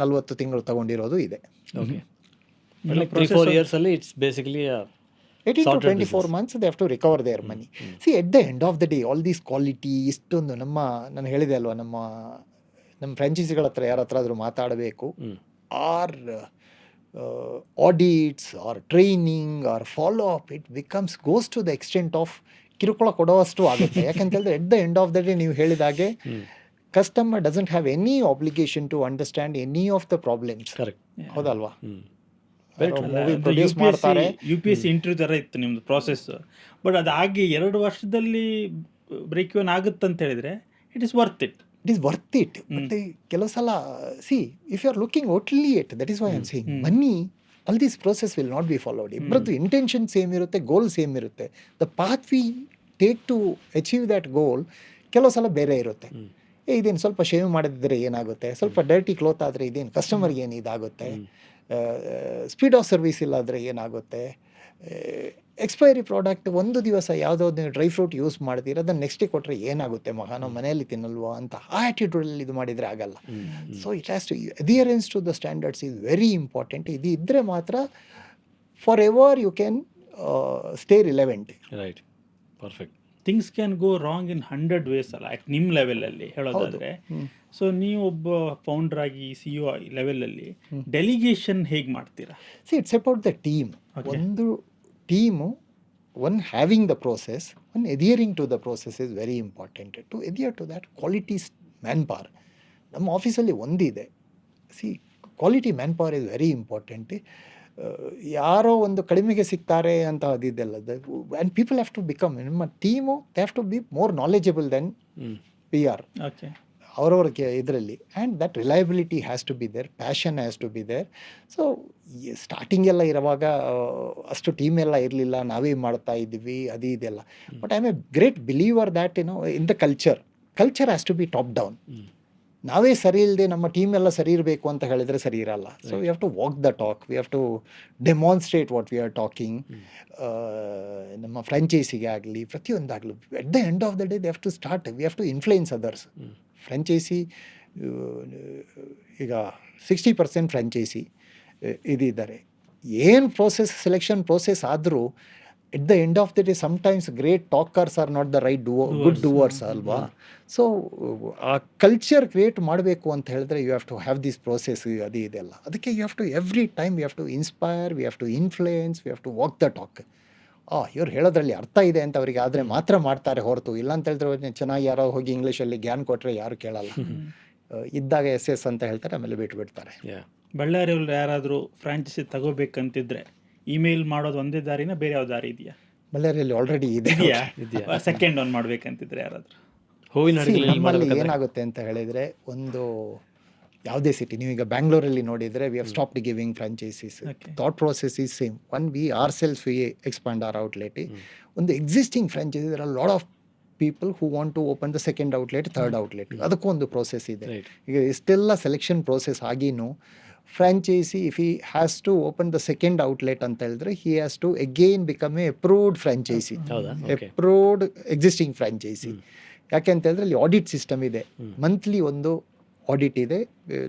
40 ತಿಂಗಳು ತಗೊಂಡಿರೋದು ಇದೆ. ಓಕೆ, 3-4 years ಅಲ್ಲಿ it's basically 18 to 24 months they have to recover their money. See, at the end of the day, all these quality ಇಷ್ಟೊಂದು ನಾನು ಹೇಳಿದೆ ಅಲ್ವಾ, ನಮ್ಮ ಫ್ರಾಂಚೈಸಿಗಳ ಹತ್ರ ಯಾರ ಹತ್ರ ಆದರೂ ಮಾತಾಡಬೇಕು, or audits or training or follow up, it goes to the extent of ಕಿರುಕುಳ ಕೊಡುವಷ್ಟು ಆಗುತ್ತೆ. ಯಾಕಂತ ಹೇಳಿದ್ರೆ at the end of the day ನೀವು ಹೇಳಿದಾಗೆ customer doesn't have any obligation to understand any of the problems. Correct, ಹೌದಲ್ವಾ? UPSC interview ಥರ ಇತ್ತು ನಿಮ್ದು ಪ್ರಾಸೆಸ್. ಬಟ್ ಅದಾಗಿ 2 ವರ್ಷದಲ್ಲಿ ಬ್ರೇಕ್ ಇವನ್ ಆಗುತ್ತೆ ಅಂತ ಹೇಳಿದ್ರೆ ಇಟ್ ಇಸ್ ವರ್ತ್ ಇಟ್. ಮತ್ತೆ ಕೆಲವು ಸಲ if you are looking only at that is why I am saying money, all this process will not be followed. ಇಬ್ಬರದ್ದು ಇಂಟೆನ್ಷನ್ ಸೇಮ್ ಇರುತ್ತೆ, ಗೋಲ್ ಸೇಮ್ ಇರುತ್ತೆ. The path we take to achieve that goal ಕೆಲವು ಸಲ ಬೇರೆ ಇರುತ್ತೆ. ಇದೇನು ಸ್ವಲ್ಪ shave ಮಾಡಿದ್ರೆ ಏನಾಗುತ್ತೆ, ಸ್ವಲ್ಪ ಡರ್ಟಿ ಕ್ಲೋತ್ ಆದರೆ ಇದೇನು ಕಸ್ಟಮರ್ಗೆ ಏನು ಇದಾಗುತ್ತೆ, ಸ್ಪೀಡ್ ಆಫ್ ಸರ್ವಿಸ್ ಇಲ್ಲಾದರೆ ಏನಾಗುತ್ತೆ, ಎಕ್ಸ್ಪೈರಿ ಪ್ರಾಡಕ್ಟ್ ಒಂದು ದಿವಸ ಯಾವುದೋ ನೀವು ಡ್ರೈ ಫ್ರೂಟ್ ಯೂಸ್ ಮಾಡ್ತೀರ, ಅದನ್ನು ನೆಕ್ಸ್ಟ್ ಡೇ ಕೊಟ್ಟರೆ ಏನಾಗುತ್ತೆ ಮಗ, ನಾವು ಮನೆಯಲ್ಲಿ ತಿನ್ನಲ್ವಾ ಅಂತ ಆ ಆ್ಯಟಿಟ್ಯೂಡಲ್ಲಿ ಇದು ಮಾಡಿದರೆ ಆಗಲ್ಲ. So it has to adherence to the standards is very important. ಇದು ಇದ್ದರೆ ಮಾತ್ರ for ever you can stay relevant. Right, perfect. Things can go wrong in 100 ways ಅಲ್ಲ, ನಿಮ್ಮ ಲೆವೆಲಲ್ಲಿ ಹೇಳೋದಾದರೆ. ಸೊ ನೀವು ಒಬ್ಬ ಫೌಂಡರ್ ಆಗಿ CEO ಲೆವೆಲಲ್ಲಿ ಡೆಲಿಗೇಷನ್ ಹೇಗೆ ಮಾಡ್ತೀರಾ? It's about the team. ಒಂದು team, one having the process, one adhering to the process is very important. To adhere to that quality manpower ನಮ್ಮ ಆಫೀಸಲ್ಲಿ ಒಂದಿದೆ. Quality manpower is very important. ಯಾರೋ ಒಂದು ಕಡಿಮೆಗೆ ಸಿಗ್ತಾರೆ ಅಂತ ಅದಿದೆಲ್ಲ. And people have to become, ನಮ್ಮ team they have to be more knowledgeable than we are. Okay, ಅವರವ್ರಿಗೆ ಇದರಲ್ಲಿ. And that reliability has to be there, passion has to be there. So ಸ್ಟಾರ್ಟಿಂಗೆಲ್ಲ ಇರುವಾಗ ಅಷ್ಟು ಟೀಮ್ ಎಲ್ಲ ಇರಲಿಲ್ಲ, ನಾವೇ ಮಾಡ್ತಾ ಇದ್ವಿ ಅದು ಇದೆಲ್ಲ. But I am a great believer that in the culture has to be top down. ನಾವೇ ಸರಿ ಇಲ್ಲದೆ ನಮ್ಮ ಟೀಮ್ ಎಲ್ಲ ಸರಿ ಇರಬೇಕು ಅಂತ ಹೇಳಿದ್ರೆ ಸರಿ ಇರಲ್ಲ. So we have to walk the talk, we have to demonstrate what we are talking. ನಮ್ಮ ಫ್ರಾಂಚೈಸಿಗೆ ಆಗಲಿ ಪ್ರತಿಯೊಂದಾಗಲಿ at the end of the day they have to start, we have to influence others. Franchisee ಈಗ 60% franchisee ಇದಿದ್ದಾರೆ. ಏನು selection process ಆದರೂ at the end of the day sometimes great talkers are not the right good doers ಅಲ್ವಾ. So ಆ culture create ಮಾಡಬೇಕು ಅಂತ ಹೇಳಿದ್ರೆ you have to have this process, ಅದು ಇದೆಲ್ಲ. ಅದಕ್ಕೆ you have to every time you have to inspire, we have to influence, we have to walk the talk. ಇವ್ರು ಹೇಳೋದ್ರಲ್ಲಿ ಅರ್ಥ ಇದೆ ಅಂತ ಅವರಿಗೆ ಆದರೆ ಮಾತ್ರ ಮಾಡ್ತಾರೆ ಹೊರತು, ಇಲ್ಲ ಅಂತ ಹೇಳಿದ್ರೆ ಚೆನ್ನಾಗಿ ಯಾರೋ ಹೋಗಿ ಇಂಗ್ಲೀಷಲ್ಲಿ ಜ್ಞಾನ ಕೊಟ್ಟರೆ ಯಾರು ಕೇಳಲ್ಲ. ಇದ್ದಾಗ ಎಸ್ ಅಂತ ಹೇಳ್ತಾರೆ, ಆಮೇಲೆ ಬಿಟ್ಬಿಡ್ತಾರೆ. ಬಳ್ಳಾರಿಯಲ್ಲಿ ಯಾರಾದರೂ ಫ್ರಾಂಚೈಸಿ ತಗೋಬೇಕಂತಿದ್ರೆ ಇಮೇಲ್ ಮಾಡೋದು ಒಂದೇ ದಾರಿನ ಬೇರೆ ಯಾವ ದಾರಿ ಇದೆಯಾ? ಬಳ್ಳಾರಿಯಲ್ಲಿ ಆಲ್ರೆಡಿ ಇದೆ. ಸೆಕೆಂಡ್ ಒನ್ ಮಾಡ್ಬೇಕಂತಿದ್ರೆ ಯಾರಾದರೂ ಹೂವಿನ ನಮ್ಮಲ್ಲಿ ಏನಾಗುತ್ತೆ ಅಂತ ಹೇಳಿದರೆ, ಒಂದು ಯಾವುದೇ ಸಿಟಿ, ನೀವೀಗ ಬ್ಯಾಂಗ್ಳೂರಲ್ಲಿ ನೋಡಿದರೆ we have stopped giving franchisees. Thought process is same. One we are self we expand our outlet. ಒಂದು existing franchisee there are lot of people who want to open the second outlet, third outlet. ಅದಕ್ಕೂ ಒಂದು process ಇದೆ. ಈಗ ಇಷ್ಟೆಲ್ಲ selection process ಆಗಿನೂ franchisee if he has to open the second outlet ಅಂತ ಹೇಳಿದ್ರೆ he has to again become a approved franchisee, approved existing franchisee. ಯಾಕೆ ಅಂತ ಹೇಳಿದ್ರೆ ಅಲ್ಲಿ ಆಡಿಟ್ ಸಿಸ್ಟಮ್ ಇದೆ. ಮಂತ್ಲಿ ಒಂದು ಆಡಿಟ್ ಇದೆ.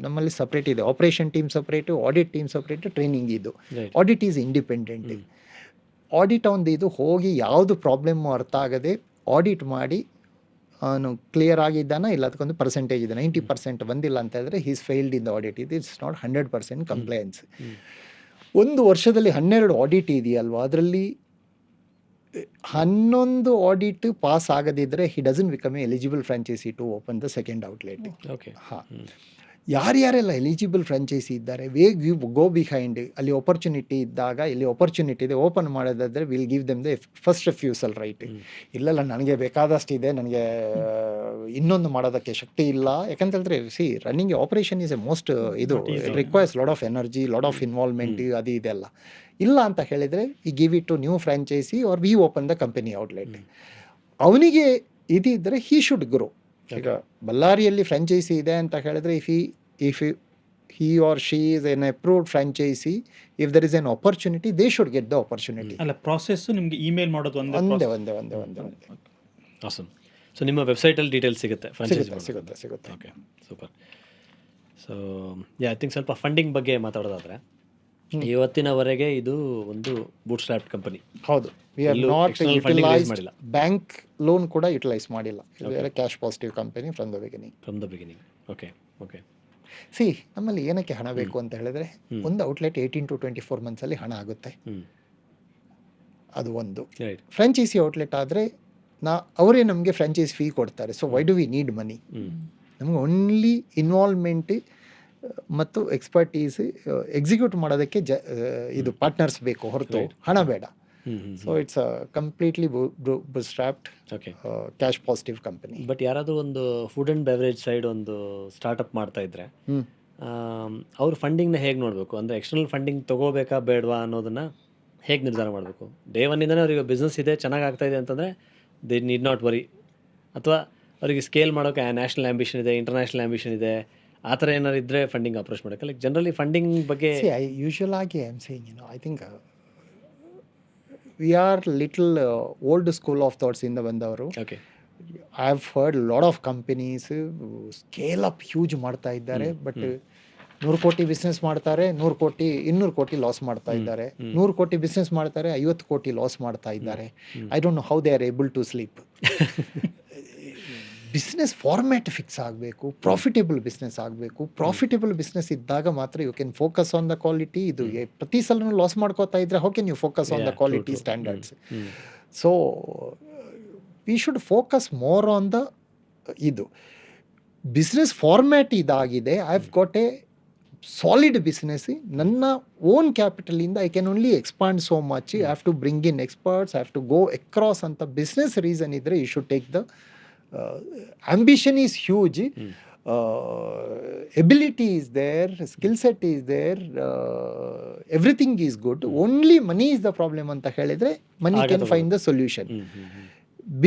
ನಮ್ಮಲ್ಲಿ ಸಪ್ರೇಟ್ ಇದೆ, operation team separate, audit team separate, training ಇದು. Audit is independent. ಆಡಿಟ್ ಒಂದು ಇದು ಹೋಗಿ ಯಾವುದು ಪ್ರಾಬ್ಲಮ್ಮು ಅರ್ಥ ಆಗದೆ ಆಡಿಟ್ ಮಾಡಿ ಅವನು ಕ್ಲಿಯರ್ ಆಗಿದ್ದಾನ, ಇಲ್ಲ ಅದಕ್ಕೊಂದು ಪರ್ಸೆಂಟೇಜ್ ಇದೆ, 90% ಬಂದಿಲ್ಲ ಅಂತ ಹೇಳಿದ್ರೆ he's failed in the audit. ಇದು ಇಟ್ಸ್ ನಾಟ್ 100% ಕಂಪ್ಲೈನ್ಸ್. ಒಂದು ವರ್ಷದಲ್ಲಿ 12 ಆಡಿಟ್ ಇದೆಯಲ್ವಾ, ಅದರಲ್ಲಿ 11 ಆಡಿಟ್ ಪಾಸ್ ಆಗದಿದ್ದರೆ he doesn't become a eligible franchisee to open the second outlet. ಹಾಂ, ಯಾರ್ಯಾರೆಲ್ಲ ಎಲಿಜಿಬಲ್ ಫ್ರಾಂಚೈಸಿ ಇದ್ದಾರೆ ವೇಗ್ ಯು ಗೋ ಬಿಹೈಂಡ್. ಅಲ್ಲಿ ಆಪರ್ಚುನಿಟಿ ಇದ್ದಾಗ, ಇಲ್ಲಿ ಆಪರ್ಚುನಿಟಿ ಇದೆ ಓಪನ್ ಮಾಡೋದಾದರೆ will give them the first refusal right. ಇಲ್ಲಲ್ಲ ನನಗೆ ಬೇಕಾದಷ್ಟು ಇದೆ, ನನಗೆ ಇನ್ನೊಂದು ಮಾಡೋದಕ್ಕೆ ಶಕ್ತಿ ಇಲ್ಲ. ಯಾಕಂತ ಹೇಳಿದ್ರೆ see running operation is a most ಇದು requires lot of energy, lot of involvement, ಅದು ಇದೆಲ್ಲ ಇಲ್ಲ ಅಂತ ಹೇಳಿದರೆ ಈ give it to new franchisee or we open the company outlet. ಅವನಿಗೆ ಇದಿದ್ದರೆ ಹಿ ಶುಡ್ ಗ್ರೋ. ಈಗ ಬಳ್ಳಾರಿಯಲ್ಲಿ ಫ್ರಾಂಚೈಸಿ ಇದೆ ಅಂತ ಹೇಳಿದ್ರೆ if he or she is an approved franchisee, if there is an opportunity they should get the opportunity. ಅಲ್ಲ, process ನಿಮಗೆ email ಮಾಡೋದು ಒಂದೇ. ಆಸಮ್. ಸೊ ನಿಮ್ಮ ವೆಬ್ಸೈಟಲ್ಲಿ ಡೀಟೇಲ್ಸ್ ಸಿಗುತ್ತೆ, ಸಿಗುತ್ತೆ. Okay, super. So I think ಸ್ವಲ್ಪ ಫಂಡಿಂಗ್ ಬಗ್ಗೆ ಮಾತಾಡೋದಾದರೆ, ಇವತ್ತಿನವರೆಗೆ ಇದು ಒಂದು ಬೂಟ್ ಸ್ಟ್ರ್ಯಾಪ್ ಕಂಪನಿ. ಹೌದು, V are not utilised bank loan ಕೂಡ ಯುಟಿಲೈಸ್ ಮಾಡಿಲ್ಲ. Cash positive company from the beginning. Okay. C ನಮ್ಮಲ್ಲಿ ಏನಕ್ಕೆ ಹಣ ಬೇಕು ಅಂತ ಹೇಳಿದ್ರೆ, ಒಂದು ಔಟ್ಲೆಟ್ 18 to 24 ಮಂತ್ಸಲ್ಲಿ ಹಣ ಆಗುತ್ತೆ. ಅದು ಒಂದು. ಫ್ರಾಂಚೈಸಿ ಔಟ್ಲೆಟ್ ಆದರೆ ಅವರೇ ನಮಗೆ ಫ್ರಾಂಚೈಸ್ ಫೀ ಕೊಡ್ತಾರೆ. So why do we need money? ನಮಗೆ ಓನ್ಲಿ ಇನ್ವಾಲ್ವ್ಮೆಂಟ್ ಮತ್ತು ಎಕ್ಸ್ಪರ್ಟೀಸ್ ಎಕ್ಸಿಕ್ಯೂಟ್ ಮಾಡೋದಕ್ಕೆ ಇದು ಪಾರ್ಟ್ನರ್ಸ್ ಬೇಕು, ಹೊರತು ಹಣ ಬೇಡ. So it's completely bootstrapped cash positive company. But ಯಾರಾದರೂ ಒಂದು ಫುಡ್ ಆ್ಯಂಡ್ ಬೆವರೇಜ್ ಸೈಡ್ ಒಂದು ಸ್ಟಾರ್ಟಪ್ ಮಾಡ್ತಾ ಇದ್ರೆ ಅವ್ರು ಫಂಡಿಂಗ್ನ ಹೇಗೆ ನೋಡಬೇಕು? ಅಂದರೆ ಎಕ್ಸ್ಟರ್ನಲ್ ಫಂಡಿಂಗ್ ತೊಗೋಬೇಕಾ ಬೇಡವಾ ಅನ್ನೋದನ್ನು ಹೇಗೆ ನಿರ್ಧಾರ ಮಾಡಬೇಕು? ಡೇ ಒನ್ನಿಂದನೇ ಅವರಿಗೆ ಬಿಸ್ನೆಸ್ ಇದೆ, ಚೆನ್ನಾಗಿ ಆಗ್ತಾ ಇದೆ ಅಂತಂದರೆ ದೇ ನೀಡ್ ನಾಟ್ ವರಿ. ಅಥವಾ ಅವರಿಗೆ ಸ್ಕೇಲ್ ಮಾಡೋಕ್ಕೆ ನ್ಯಾಷನಲ್ ಆ್ಯಂಬಿಷನ್ ಇದೆ, ಇಂಟರ್ನ್ಯಾಷನಲ್ ಆ್ಯಂಬಿಷನ್ ಇದೆ, ಆ ಥರ ಏನಾರು ಇದ್ದರೆ ಫಂಡಿಂಗ್ ಅಪ್ರೋಚ್ ಮಾಡೋಕ್ಕೆ. ಲೈಕ್ ಜನರಲಿ ಫಂಡಿಂಗ್ ಬಗ್ಗೆ ಯೂಶುವಲ್ ಆಗಿ I am saying, I think we are little old school of thoughts ಇಂದ ಬಂದವರು. Okay, I have heard lot of companies scale up huge ಮಾಡ್ತಾ ಇದ್ದಾರೆ. ಬಟ್ 100 ಕೋಟಿ ಬಿಸ್ನೆಸ್ ಮಾಡ್ತಾರೆ, 100 ಕೋಟಿ 200 ಕೋಟಿ ಲಾಸ್ ಮಾಡ್ತಾ ಇದ್ದಾರೆ. 100 ಕೋಟಿ ಬಿಸ್ನೆಸ್ ಮಾಡ್ತಾರೆ, 50 ಕೋಟಿ ಲಾಸ್ ಮಾಡ್ತಾ ಇದ್ದಾರೆ. I don't know how they are able to sleep. Business format fix ಆಗಬೇಕು, ಪ್ರಾಫಿಟೇಬಲ್ ಬಿಸ್ನೆಸ್ ಆಗಬೇಕು. ಪ್ರಾಫಿಟೇಬಲ್ ಬಿಸ್ನೆಸ್ ಇದ್ದಾಗ ಮಾತ್ರ you can focus on the quality. ಇದು ಪ್ರತಿ ಸಲ ಲಾಸ್ ಮಾಡ್ಕೋತಾ ಇದ್ರೆ how can you focus on the quality standards? So we should focus more on the ಇದು ಬಿಸ್ನೆಸ್ ಫಾರ್ಮ್ಯಾಟ್. ಇದಾಗಿದೆ, I have got a solid business. ನನ್ನ ಓನ್ ಕ್ಯಾಪಿಟಲಿಂದ I can only expand so much. I have to bring in experts, I have to go across ಅಂತ business reason ಇದ್ದರೆ you should take the ambition is huge. Ability is there, skill set is there, everything is good. Only money is the problem ಅಂತ ಹೇಳಿದ್ರೆ money can find the solution.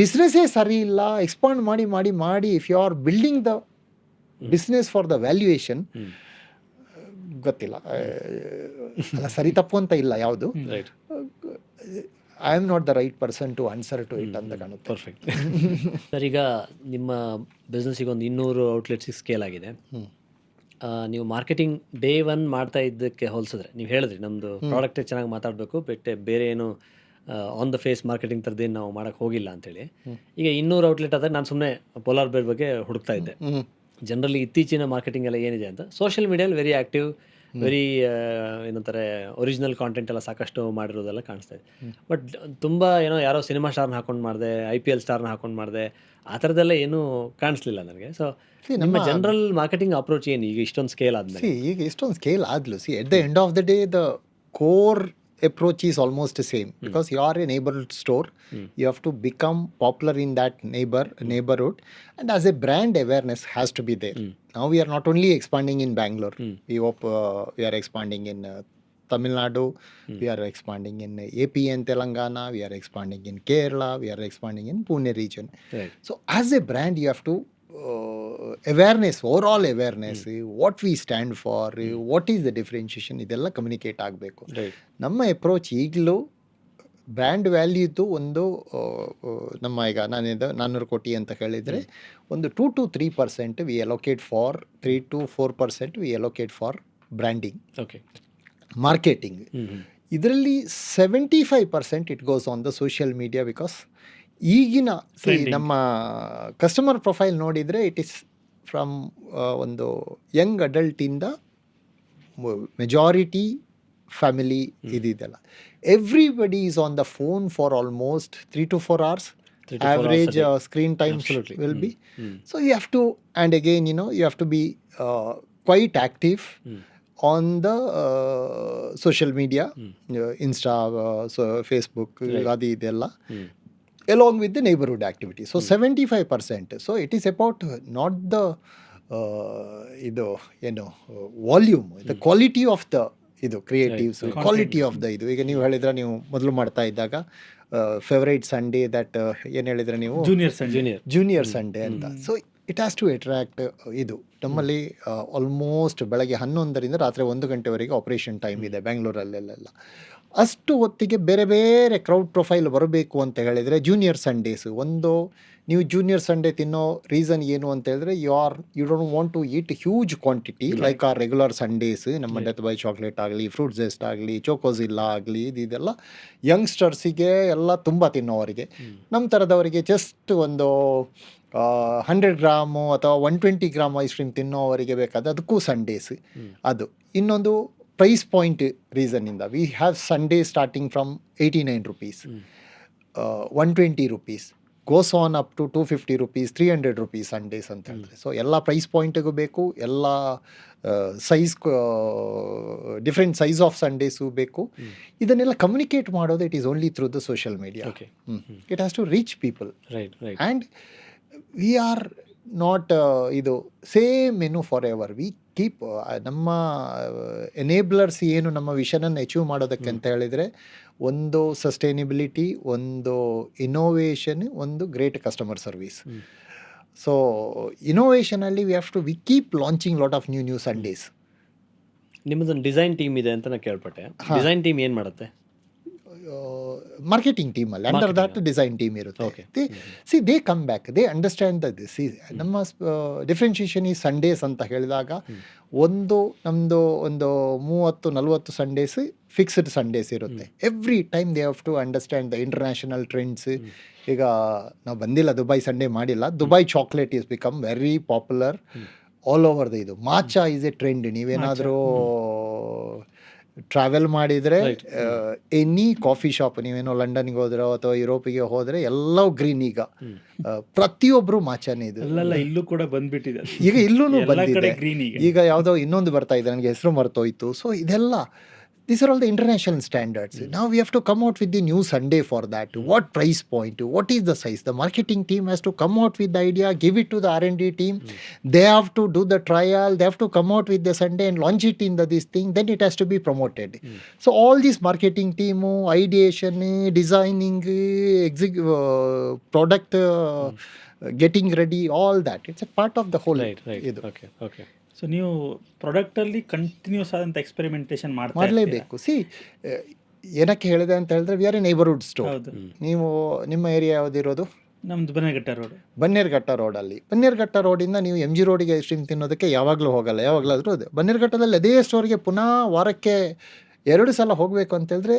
ಬಿಸ್ನೆಸ್ಸೇ ಸರಿ ಇಲ್ಲ, expand ಮಾಡಿ if you are building the business for the valuation, ಗೊತ್ತಿಲ್ಲ, ಅಲ್ಲ ಸರಿ ತಪ್ಪು ಅಂತ ಇಲ್ಲ ಯಾವುದು. I am not the right person to answer to it ಅಂತ ಕಾಣುತ್ತೆ. Perfect sir. ಈಗ ನಿಮ್ಮ ಬಿಸ್ನೆಸ್ಸಿಗೆ ಒಂದು 200 ಔಟ್ಲೆಟ್ಸಿಗೆ ಸ್ಕೇಲ್ ಆಗಿದೆ. ನೀವು ಮಾರ್ಕೆಟಿಂಗ್ ಡೇ ಒನ್ ಮಾಡ್ತಾ ಇದ್ದಕ್ಕೆ ಹೋಲಿಸಿದ್ರೆ, ನೀವು ಹೇಳಿದ್ರಿ ನಮ್ಮದು ಪ್ರಾಡಕ್ಟೇ ಚೆನ್ನಾಗಿ ಮಾತಾಡಬೇಕು, ಬೇರೆ ಏನು ಆನ್ ದ ಫೇಸ್ ಮಾರ್ಕೆಟಿಂಗ್ ಥರದ್ದೇನು ನಾವು ಮಾಡೋಕ್ಕೆ ಹೋಗಿಲ್ಲ ಅಂತೇಳಿ. ಈಗ 200 ಔಟ್ಲೆಟ್ ಆದರೆ ನಾನು ಸುಮ್ಮನೆ ಪೋಲಾರ್ ಬೇರ್ ಬಗ್ಗೆ ಹುಡುಕ್ತಾ ಇದ್ದೆ. ಜನರಲಿ ಇತ್ತೀಚಿನ ಮಾರ್ಕೆಟಿಂಗ್ ಎಲ್ಲ ಏನಿದೆ ಅಂತ ಸೋಷಿಯಲ್ ಮೀಡಿಯಲ್ಲಿ ವೆರಿ ಆ್ಯಕ್ಟಿವ್, ವೆರಿ ಏನಂತಾರೆ ಒರಿಜಿನಲ್ ಕಾಂಟೆಂಟ್ ಎಲ್ಲ ಸಾಕಷ್ಟು ಮಾಡಿರೋದೆಲ್ಲ ಕಾಣಿಸ್ತಾ ಇದೆ. ಬಟ್ ತುಂಬ ಯಾರೋ ಸಿನಿಮಾ ಸ್ಟಾರ್ನ ಹಾಕೊಂಡು ಮಾಡಿದೆ, IPL ಸ್ಟಾರ್ನ ಹಾಕೊಂಡು ಮಾಡಿದೆ, ಆ ಥರದ್ದೆಲ್ಲ ಏನೂ ಕಾಣಿಸ್ಲಿಲ್ಲ ನನಗೆ. ಸೊ ನಿಮ್ಮ ಜನರಲ್ ಮಾರ್ಕೆಟಿಂಗ್ ಅಪ್ರೋಚ್ ಏನು ಈಗ ಇಷ್ಟೊಂದು ಸ್ಕೇಲ್ ಆದಮೇಲೆ? ಈಗ ಇಷ್ಟೊಂದು ಸ್ಕೇಲ್ ಆದ್ಲು, at the end of the day the core approach is almost the same, because you are a neighborhood store. You have to become popular in that neighborhood, and as a brand awareness has to be there. Now we are not only expanding in Bangalore, we hope we are expanding in Tamil Nadu, we are expanding in AP and Telangana, we are expanding in Kerala, we are expanding in Pune region. Right. So as a brand you have to awareness, overall awareness, what we stand for, what is the differentiation, ಇದೆಲ್ಲ communicate ಆಗಬೇಕು. ನಮ್ಮ approach ಈಗಲೂ brand ವ್ಯಾಲ್ಯೂದು ಒಂದು ನಮ್ಮ ಈಗ ನಾನಿದು 400 ಕೋಟಿ ಅಂತ ಹೇಳಿದರೆ ಒಂದು 2 to 3% we allocate for 3 to 4% we allocate for branding, okay, marketing. ಇದರಲ್ಲಿ 75% it goes on the social media, because ಈಗಿನ ನಮ್ಮ ಕಸ್ಟಮರ್ ಪ್ರೊಫೈಲ್ ನೋಡಿದರೆ ಇಟ್ ಈಸ್ ಫ್ರಮ್ ಒಂದು ಯಂಗ್ ಅಡಲ್ಟಿಂದ ಮೆಜಾರಿಟಿ ಫ್ಯಾಮಿಲಿ ಇದೆಲ್ಲ. Everybody is on the phone for almost 3 to 4 hours. Average screen time will be. So you have to, and again, you have to be quite active on the social media, Insta, so Facebook, adi idella, along with the neighborhood activity. So 75%. So it is about not the volume, the quality of the creatives, quality of the ಈಗ ನೀವು ಹೇಳಿದ್ರೆ, ನೀವು ಮೊದಲು ಮಾಡ್ತಾ ಇದ್ದಾಗ favourite Sunday that ಏನು ಹೇಳಿದ್ರೆ ನೀವು ಜೂನಿಯರ್ ಸಂಡೇ ಅಂತ. So it has to attract. ಇದು ನಮ್ಮಲ್ಲಿ ಆಲ್ಮೋಸ್ಟ್ ಬೆಳಗ್ಗೆ 11ರಿಂದ ರಾತ್ರಿ 1 ಗಂಟೆವರೆಗೆ ಆಪರೇಷನ್ ಟೈಮ್ ಇದೆ ಬ್ಯಾಂಗ್ಳೂರಲ್ಲೆಲ್ಲ. ಅಷ್ಟು ಹೊತ್ತಿಗೆ ಬೇರೆ ಬೇರೆ ಕ್ರೌಡ್ ಪ್ರೊಫೈಲ್ ಬರಬೇಕು ಅಂತ ಹೇಳಿದರೆ ಜೂನಿಯರ್ ಸಂಡೇಸು ಒಂದು. ನೀವು ಜೂನಿಯರ್ ಸಂಡೇ ತಿನ್ನೋ ರೀಸನ್ ಏನು ಅಂತ ಹೇಳಿದ್ರೆ, you don't want to eat huge quantity like our regular sundaes. ನಮ್ಮ ಡೆತ್ ಬೈ ಚಾಕ್ಲೇಟ್ ಆಗಲಿ, ಫ್ರೂಟ್ ಜೆಸ್ಟ್ ಆಗಲಿ, ಚೋಕೋಸಿಲ್ಲಾ ಆಗಲಿ, ಇದೆಲ್ಲ ಯಂಗ್ಸ್ಟರ್ಸಿಗೆ ಎಲ್ಲ ತುಂಬ ತಿನ್ನೋವರಿಗೆ. ನಮ್ಮ ಥರದವರಿಗೆ ಜಸ್ಟ್ ಒಂದು 100 ಗ್ರಾಮು ಅಥವಾ 120 ಗ್ರಾಮ್ ಐಸ್ ಕ್ರೀಮ್ ತಿನ್ನೋವರಿಗೆ ಬೇಕಾದ ಅದಕ್ಕೂ ಸಂಡೇಸ್. ಅದು ಇನ್ನೊಂದು ಪ್ರೈಸ್ ಪಾಯಿಂಟ್ ರೀಸನ್ನಿಂದ we have sundae starting from 89 rupees, 120 rupees, goes on up to 250 rupees, 300 rupees sundaes ಅಂತ ಹೇಳಿದ್ರೆ. ಸೊ ಎಲ್ಲ ಪ್ರೈಸ್ ಪಾಯಿಂಟಿಗೂ ಬೇಕು, ಎಲ್ಲ size, different size of sundaes ಬೇಕು. ಇದನ್ನೆಲ್ಲ ಕಮ್ಯುನಿಕೇಟ್ ಮಾಡೋದು it is only through the social media. It has to reach people. And we are not ಇದು same menu for ever. We keep ನಮ್ಮ ಎನೇಬ್ಲರ್ಸ್ ಏನು ನಮ್ಮ ವಿಷನನ್ನು ಅಚೀವ್ ಮಾಡೋದಕ್ಕೆ ಅಂತ ಹೇಳಿದರೆ, ಒಂದು ಸಸ್ಟೈನಬಿಲಿಟಿ, ಒಂದು ಇನೋವೇಷನ್, ಒಂದು ಗ್ರೇಟ್ ಕಸ್ಟಮರ್ ಸರ್ವಿಸ್. ಸೊ ಇನೋವೇಷನಲ್ಲಿ we keep launching lot of new sundaes. ನಿಮ್ಮದೊಂದು ಡಿಸೈನ್ ಟೀಮ್ ಇದೆ ಅಂತ ನಾನು ಕೇಳ್ಪಟ್ಟೆ. ಡಿಸೈನ್ ಟೀಮ್ ಏನು ಮಾಡುತ್ತೆ? ಮಾರ್ಕೆಟಿಂಗ್ ಟೀಮಲ್ಲಿ ಅಂಡರ್ ದಟ್ ಡಿಸೈನ್ ಟೀಮ್ ಇರುತ್ತೆ. They come back, they understand the this. ನಮ್ಮ ಡಿಫ್ರೆನ್ಷಿಯೇಷನ್ ಈ ಸಂಡೇಸ್ ಅಂತ ಹೇಳಿದಾಗ, ನಮ್ಮದು ಒಂದು 30-40 ಸಂಡೇಸ್ ಫಿಕ್ಸ್ಡ್ ಸಂಡೇಸ್ ಇರುತ್ತೆ. Every time they have to understand the international trends. ಈಗ ನಾವು ಬಂದಿಲ್ಲ, ದುಬೈ ಸಂಡೇ ಮಾಡಿಲ್ಲ. Dubai chocolate is become very popular all over the. ಇದು ಮಾಚಾ ಈಸ್ ಎ ಟ್ರೆಂಡ್. ನೀವೇನಾದರೂ ಟ್ರಾವೆಲ್ ಮಾಡಿದರೆ ಎನಿ ಕಾಫಿ ಶಾಪ್, ನೀವೇನೋ ಲಂಡನ್ಗೆ ಹೋದ್ರೋ ಅಥವಾ ಯುರೋಪಿಗೆ ಹೋದರೆ ಎಲ್ಲವೂ ಗ್ರೀನ್. ಈಗ ಪ್ರತಿಯೊಬ್ಬರು ಮಾಚಾನೇ ಇದು. ಇಲ್ಲೂ ಕೂಡ ಬಂದ್ಬಿಟ್ಟಿದೆ, ಈಗ ಇಲ್ಲೂ ಬಂದಿದೆ. ಈಗ ಯಾವುದೋ ಇನ್ನೊಂದು ಬರ್ತಾ ಇದೆ, ನನಗೆ ಹೆಸರು ಮರ್ತೋಯ್ತು. ಸೊ ಇದೆಲ್ಲ, these are all the international standards. Now we have to come out with the new Sunday for that. What price point? What is the size? The marketing team has to come out with the idea, give it to the R&D team. They have to do the trial. They have to come out with the Sunday and launch it in this thing. Then it has to be promoted. So all this marketing team, ideation, designing, product getting ready, all that. It's a part of the whole. Right. Okay. So ನೀವು ಪ್ರಾಡಕ್ಟಲ್ಲಿ continuous ಆದಂಥ experimentation ಮಾಡಲೇಬೇಕು. ಏನಕ್ಕೆ ಹೇಳಿದೆ ಅಂತ ಹೇಳಿದ್ರೆ, V are a neighbourhood store. ನೀವು ನಿಮ್ಮ area ಯಾವುದಿರೋದು? ನಮ್ಮದು ಬನ್ನೇರುಘಟ್ಟ ರೋಡಲ್ಲಿ. ಬನ್ನೇರುಘಟ್ಟ ರೋಡಿಂದ ನೀವು MG ರೋಡಿಗೆ ಐಸ್ ಕ್ರೀಮ್ ತಿನ್ನೋದಕ್ಕೆ ಯಾವಾಗಲೂ ಹೋಗಲ್ಲ. ಯಾವಾಗಲಾದರೂ ಬನ್ನೇರುಘಟ್ಟದಲ್ಲಿ ಅದೇ ಸ್ಟೋರಿಗೆ ಪುನಃ ವಾರಕ್ಕೆ 2 ಸಲ ಹೋಗಬೇಕು ಅಂತ ಹೇಳಿದ್ರೆ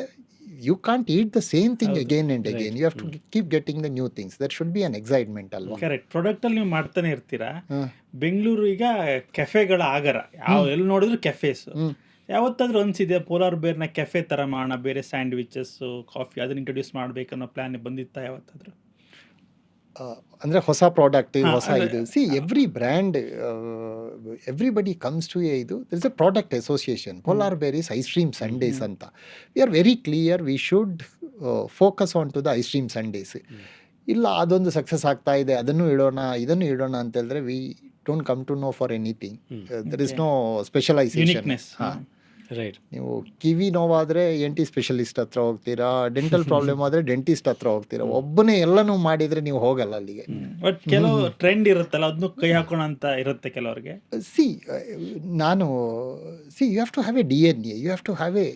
you can't eat the same thing ಹೌದು. again and Right. again. You have to keep getting the new things. There should be an excitement ಅಲ್ವಾ. ಕರೆಕ್ಟ್. ಪ್ರಾಡಕ್ಟಲ್ಲಿ ನೀವು ಮಾಡ್ತಾನೆ ಇರ್ತೀರಾ. ಹ. ಬೆಂಗಳೂರು ಈಗ ಕೆಫೆಗಳ ಆಗರ, ಎಲ್ಲಿ ನೋಡಿದ್ರು ಕೆಫೇಸ್. ಹ್ಮ್. ಯಾವತ್ತಾದ್ರೂ ಅನ್ಸಿದೆ ಪೋಲಾರ್ ಬೇರ್ನ ಕೆಫೆ ಥರ ಮಾಡೋಣ, ಬೇರೆ ಸ್ಯಾಂಡ್ವಿಚಸ್, ಕಾಫಿ ಅದನ್ನ ಇಂಟ್ರೊಡ್ಯೂಸ್ ಮಾಡ್ಬೇಕನ್ನೋ ಪ್ಲಾನ್ ಬಂದಿತ್ತಾ ಯಾವತ್ತಾದ್ರೂ? ಅಂದ್ರೆ ಹೊಸ ಪ್ರಾಡಕ್ಟ್, ಹಾ, ಹೊಸ ಅಂದ್ರೆ- ಇದು. See every brand, everybody comes to ಇದು this a product association. Polar Bears ice cream sundaes ಅಂತ. We are very clear, we should focus on to the ice cream sundaes. ಇಲ್ಲ ಅದೊಂದು ಸಕ್ಸಸ್ ಆಗ್ತಾ ಇದೆ, ಅದನ್ನು ಇಡೋಣ ಇದನ್ನು ಇಡೋಣ ಅಂತ ಹೇಳಿದ್ರೆ we don't come to know for anything. There is no specialization. Uniqueness. Right. ನೀವು ಕಿವಿ ನೋವಾದರೆ NT ಸ್ಪೆಷಲಿಸ್ಟ್ ಹತ್ರ ಹೋಗ್ತೀರಾ, ಡೆಂಟಲ್ ಪ್ರಾಬ್ಲಮ್ ಆದರೆ ಡೆಂಟಿಸ್ಟ್ ಹತ್ರ ಹೋಗ್ತೀರಾ. ಒಬ್ಬನೇ ಎಲ್ಲನೂ ಮಾಡಿದರೆ ನೀವು ಹೋಗಲ್ಲ ಅಲ್ಲಿಗೆ. ಬಟ್ ಕೆಲವು ಟ್ರೆಂಡ್ ಇರುತ್ತಲ್ಲ, ಅದನ್ನು ಕೈ ಹಾಕೋಣ ಅಂತ ಇರುತ್ತೆ ಕೆಲವರಿಗೆ. ಸಿ ನಾನು you have to have a DNA, you have to have a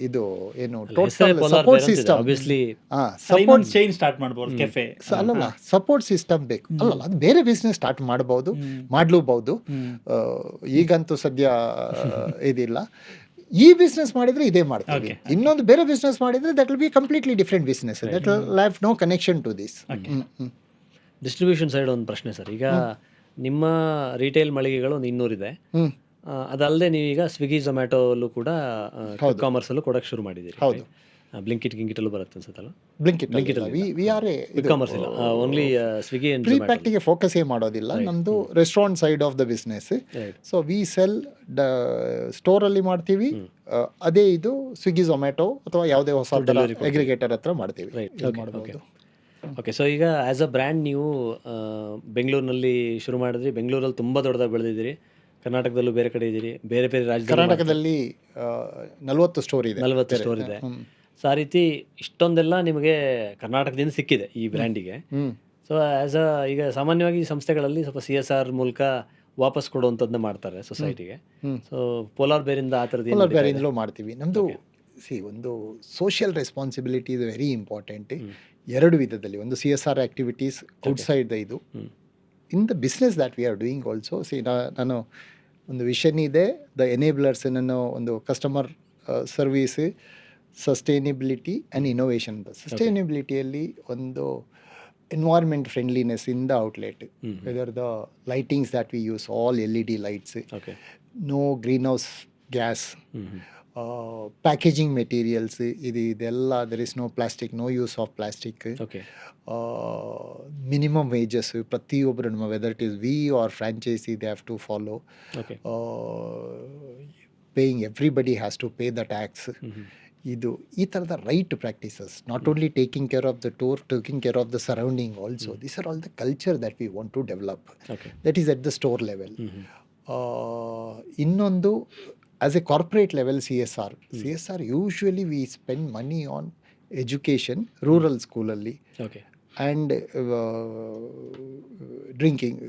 ಇದು ಏನು total support system. Obviously support chain start ಮಾಡ್ಬೋದು ಕೆಫೆ. ಅಲ್ಲಲ್ಲ, ಸಪೋರ್ಟ್ ಸಿಸ್ಟಮ್ ಬೇಕು. ಅಲ್ಲಲ್ಲ, ಅದು ಬೇರೆ ಬಿಸ್ನೆಸ್ ಸ್ಟಾರ್ಟ್ ಮಾಡ್ಬೋದು, ಮಾಡ್ಲೂಬಹುದು. ಈಗಂತೂ ಸದ್ಯ ಇದಿಲ್ಲ. ಈ ಬಿಸ್ನೆಸ್ ಮಾಡಿದ್ರೆ ಇದೇ ಮಾಡ್ತೀವಿ. ಇನ್ನೊಂದು ಬೇರೆ ಬಿಸ್ನೆಸ್ ಮಾಡಿದ್ರೆ that will be completely different business. That will have no connection to this. Distribution side ಒಂದು ಪ್ರಶ್ನೆ ಸರ್. ಈಗ ನಿಮ್ಮ ರಿಟೇಲ್ ಮಳಿಗೆಗಳು ಒಂದು 200 ಇದೆ. ಅದಲ್ಲದೆ ನೀವೀಗ ಸ್ವಿಗ್ಗಿ ಝೊಮ್ಯಾಟೋಲ್ಲೂ ಕೂಡ ಕಾಮರ್ಸಲ್ಲೂ ಕೊಡಕ್ಕೆ ಶುರು ಮಾಡಿದ್ದೀರಿ. ಹೌದು. ಬ್ಲಿಂಕಿಟ್ ಗಿಂಕಿಟಲ್ಲೂ ಬರುತ್ತೆ ಅನ್ಸುತ್ತಲ್ಲ. Blinkit we are ecommerce ಇಲ್ಲ, ಓನ್ಲಿ ಸ್ವಿಗ್ಗಿ ಅಂಡ್ ಪ್ರೀಪ್ಯಾಕ್ಟಿಗೆ ಫೋಕಸೇ ಮಾಡೋದಿಲ್ಲ. ನಮ್ಮದು restaurant side of the business. So we sell ಸ್ಟೋರಲ್ಲಿ ಮಾಡ್ತೀವಿ. ಅದೇ ಇದು ಸ್ವಿಗ್ಗಿ ಝೊಮ್ಯಾಟೊ ಅಥವಾ ಯಾವುದೇ ಹೊಸ ಅಗ್ರಿಗೇಟರ್ ಹತ್ರ ಮಾಡ್ತೀವಿ. ಮಾಡ್ಬೋದು. ಓಕೆ. ಸೊ ಈಗ ಆ್ಯಸ್ ಅ ಬ್ರ್ಯಾಂಡ್ ನೀವು ಬೆಂಗಳೂರಿನಲ್ಲಿ ಶುರು ಮಾಡಿದ್ರಿ. ಬೆಂಗಳೂರಲ್ಲಿ ತುಂಬ ದೊಡ್ಡದಾಗಿ ಬೆಳೆದಿದ್ದೀರಿ. ಕರ್ನಾಟಕದಲ್ಲೂ ಬೇರೆ ಕಡೆ ಇದ್ದೀರಿ, ಬೇರೆ ಬೇರೆ ರಾಜ್ಯದಲ್ಲಿ. ಕರ್ನಾಟಕದಲ್ಲಿ 40 ಸ್ಟೋರ್ ಇದೆ. 40 ಸ್ಟೋರ್ ಇದೆ. ಸೊ ಆ ರೀತಿ ಇಷ್ಟೊಂದೆಲ್ಲ ನಿಮಗೆ ಕರ್ನಾಟಕದಿಂದ ಸಿಕ್ಕಿದೆ ಈ ಬ್ರ್ಯಾಂಡಿಗೆ. ಸೊ ಆ್ಯಸ್ ಅ ಈಗ ಸಾಮಾನ್ಯವಾಗಿ ಈ ಸಂಸ್ಥೆಗಳಲ್ಲಿ ಸ್ವಲ್ಪ CSR ಮೂಲಕ ವಾಪಸ್ ಕೊಡುವಂಥದ್ದನ್ನ ಮಾಡ್ತಾರೆ ಸೊಸೈಟಿಗೆ. ಸೊ ಪೋಲಾರ್ ಬೇರಿಂದ ಆ ಥರದ್ದು ಪೋಲಾರ್ ಬೇರಿಂದಲೂ ಮಾಡ್ತೀವಿ. ನಮ್ಮದು ಒಂದು social responsibility is very important. 2 ವಿಧದಲ್ಲಿ. ಒಂದು CSR ಆ್ಯಕ್ಟಿವಿಟೀಸ್ ಔಟ್ಸೈಡ್ ದ ಇದು. In the business that we are doing also. ನಾನು ಒಂದು ವಿಷನ್ ಇದೆ, ದ ಎನೇಬಲರ್ಸ್. ನನ್ನ ಒಂದು customer service, sustainability and innovation. ಸಸ್ಟೈನಬಿಲಿಟಿಯಲ್ಲಿ ಒಂದು environment friendliness in the outlet, whether the lightings that we use, all LED lights, no green house gas, packaging materials, ಇದೆಲ್ಲ. There is no plastic, no use of plastic. Minimum wages ಪ್ರತಿಯೊಬ್ಬರು, ನಮ್ಮ whether it is we are franchisee, they have to follow. Paying, everybody has to pay the tax. ಈ ಥರದ right practices, not only taking care of the tour, taking care of the surrounding also. These are all the culture that we want to develop. That is at the store level. ಇನ್ನೊಂದು, as a corporate level, CSR usually we spend money on education, rural ಸ್ಕೂಲಲ್ಲಿ. And drinking.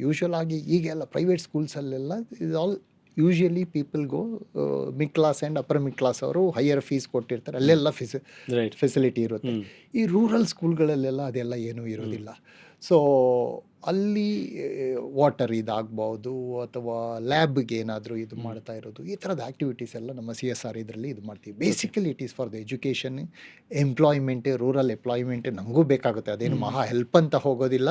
Usual ಆಗಿ ಈಗೆಲ್ಲ private ಸ್ಕೂಲ್ಸಲ್ಲೆಲ್ಲ is all usually people go mid class and upper mid class ಅವರು higher fees ಕೊಟ್ಟಿರ್ತಾರೆ, ಅಲ್ಲೆಲ್ಲ facility ಇರುತ್ತೆ. ಈ ರೂರಲ್ ಸ್ಕೂಲ್ಗಳಲ್ಲೆಲ್ಲ ಅದೆಲ್ಲ ಏನೂ ಇರೋದಿಲ್ಲ. ಸೊ ಅಲ್ಲಿ ವಾಟರ್ ಇದಾಗ್ಬೋದು ಅಥವಾ ಲ್ಯಾಬ್ಗೆ ಏನಾದರೂ ಇದು ಮಾಡ್ತಾ ಇರೋದು, ಈ ಥರದ ಆ್ಯಕ್ಟಿವಿಟೀಸ್ ಎಲ್ಲ ನಮ್ಮ CSR ಇದರಲ್ಲಿ ಇದು ಮಾಡ್ತೀವಿ. Basically it is for the education, employment, rural employment. ನಮಗೂ ಬೇಕಾಗುತ್ತೆ, ಅದೇನು ಮಹಾ ಹೆಲ್ಪ್ ಅಂತ ಹೋಗೋದಿಲ್ಲ.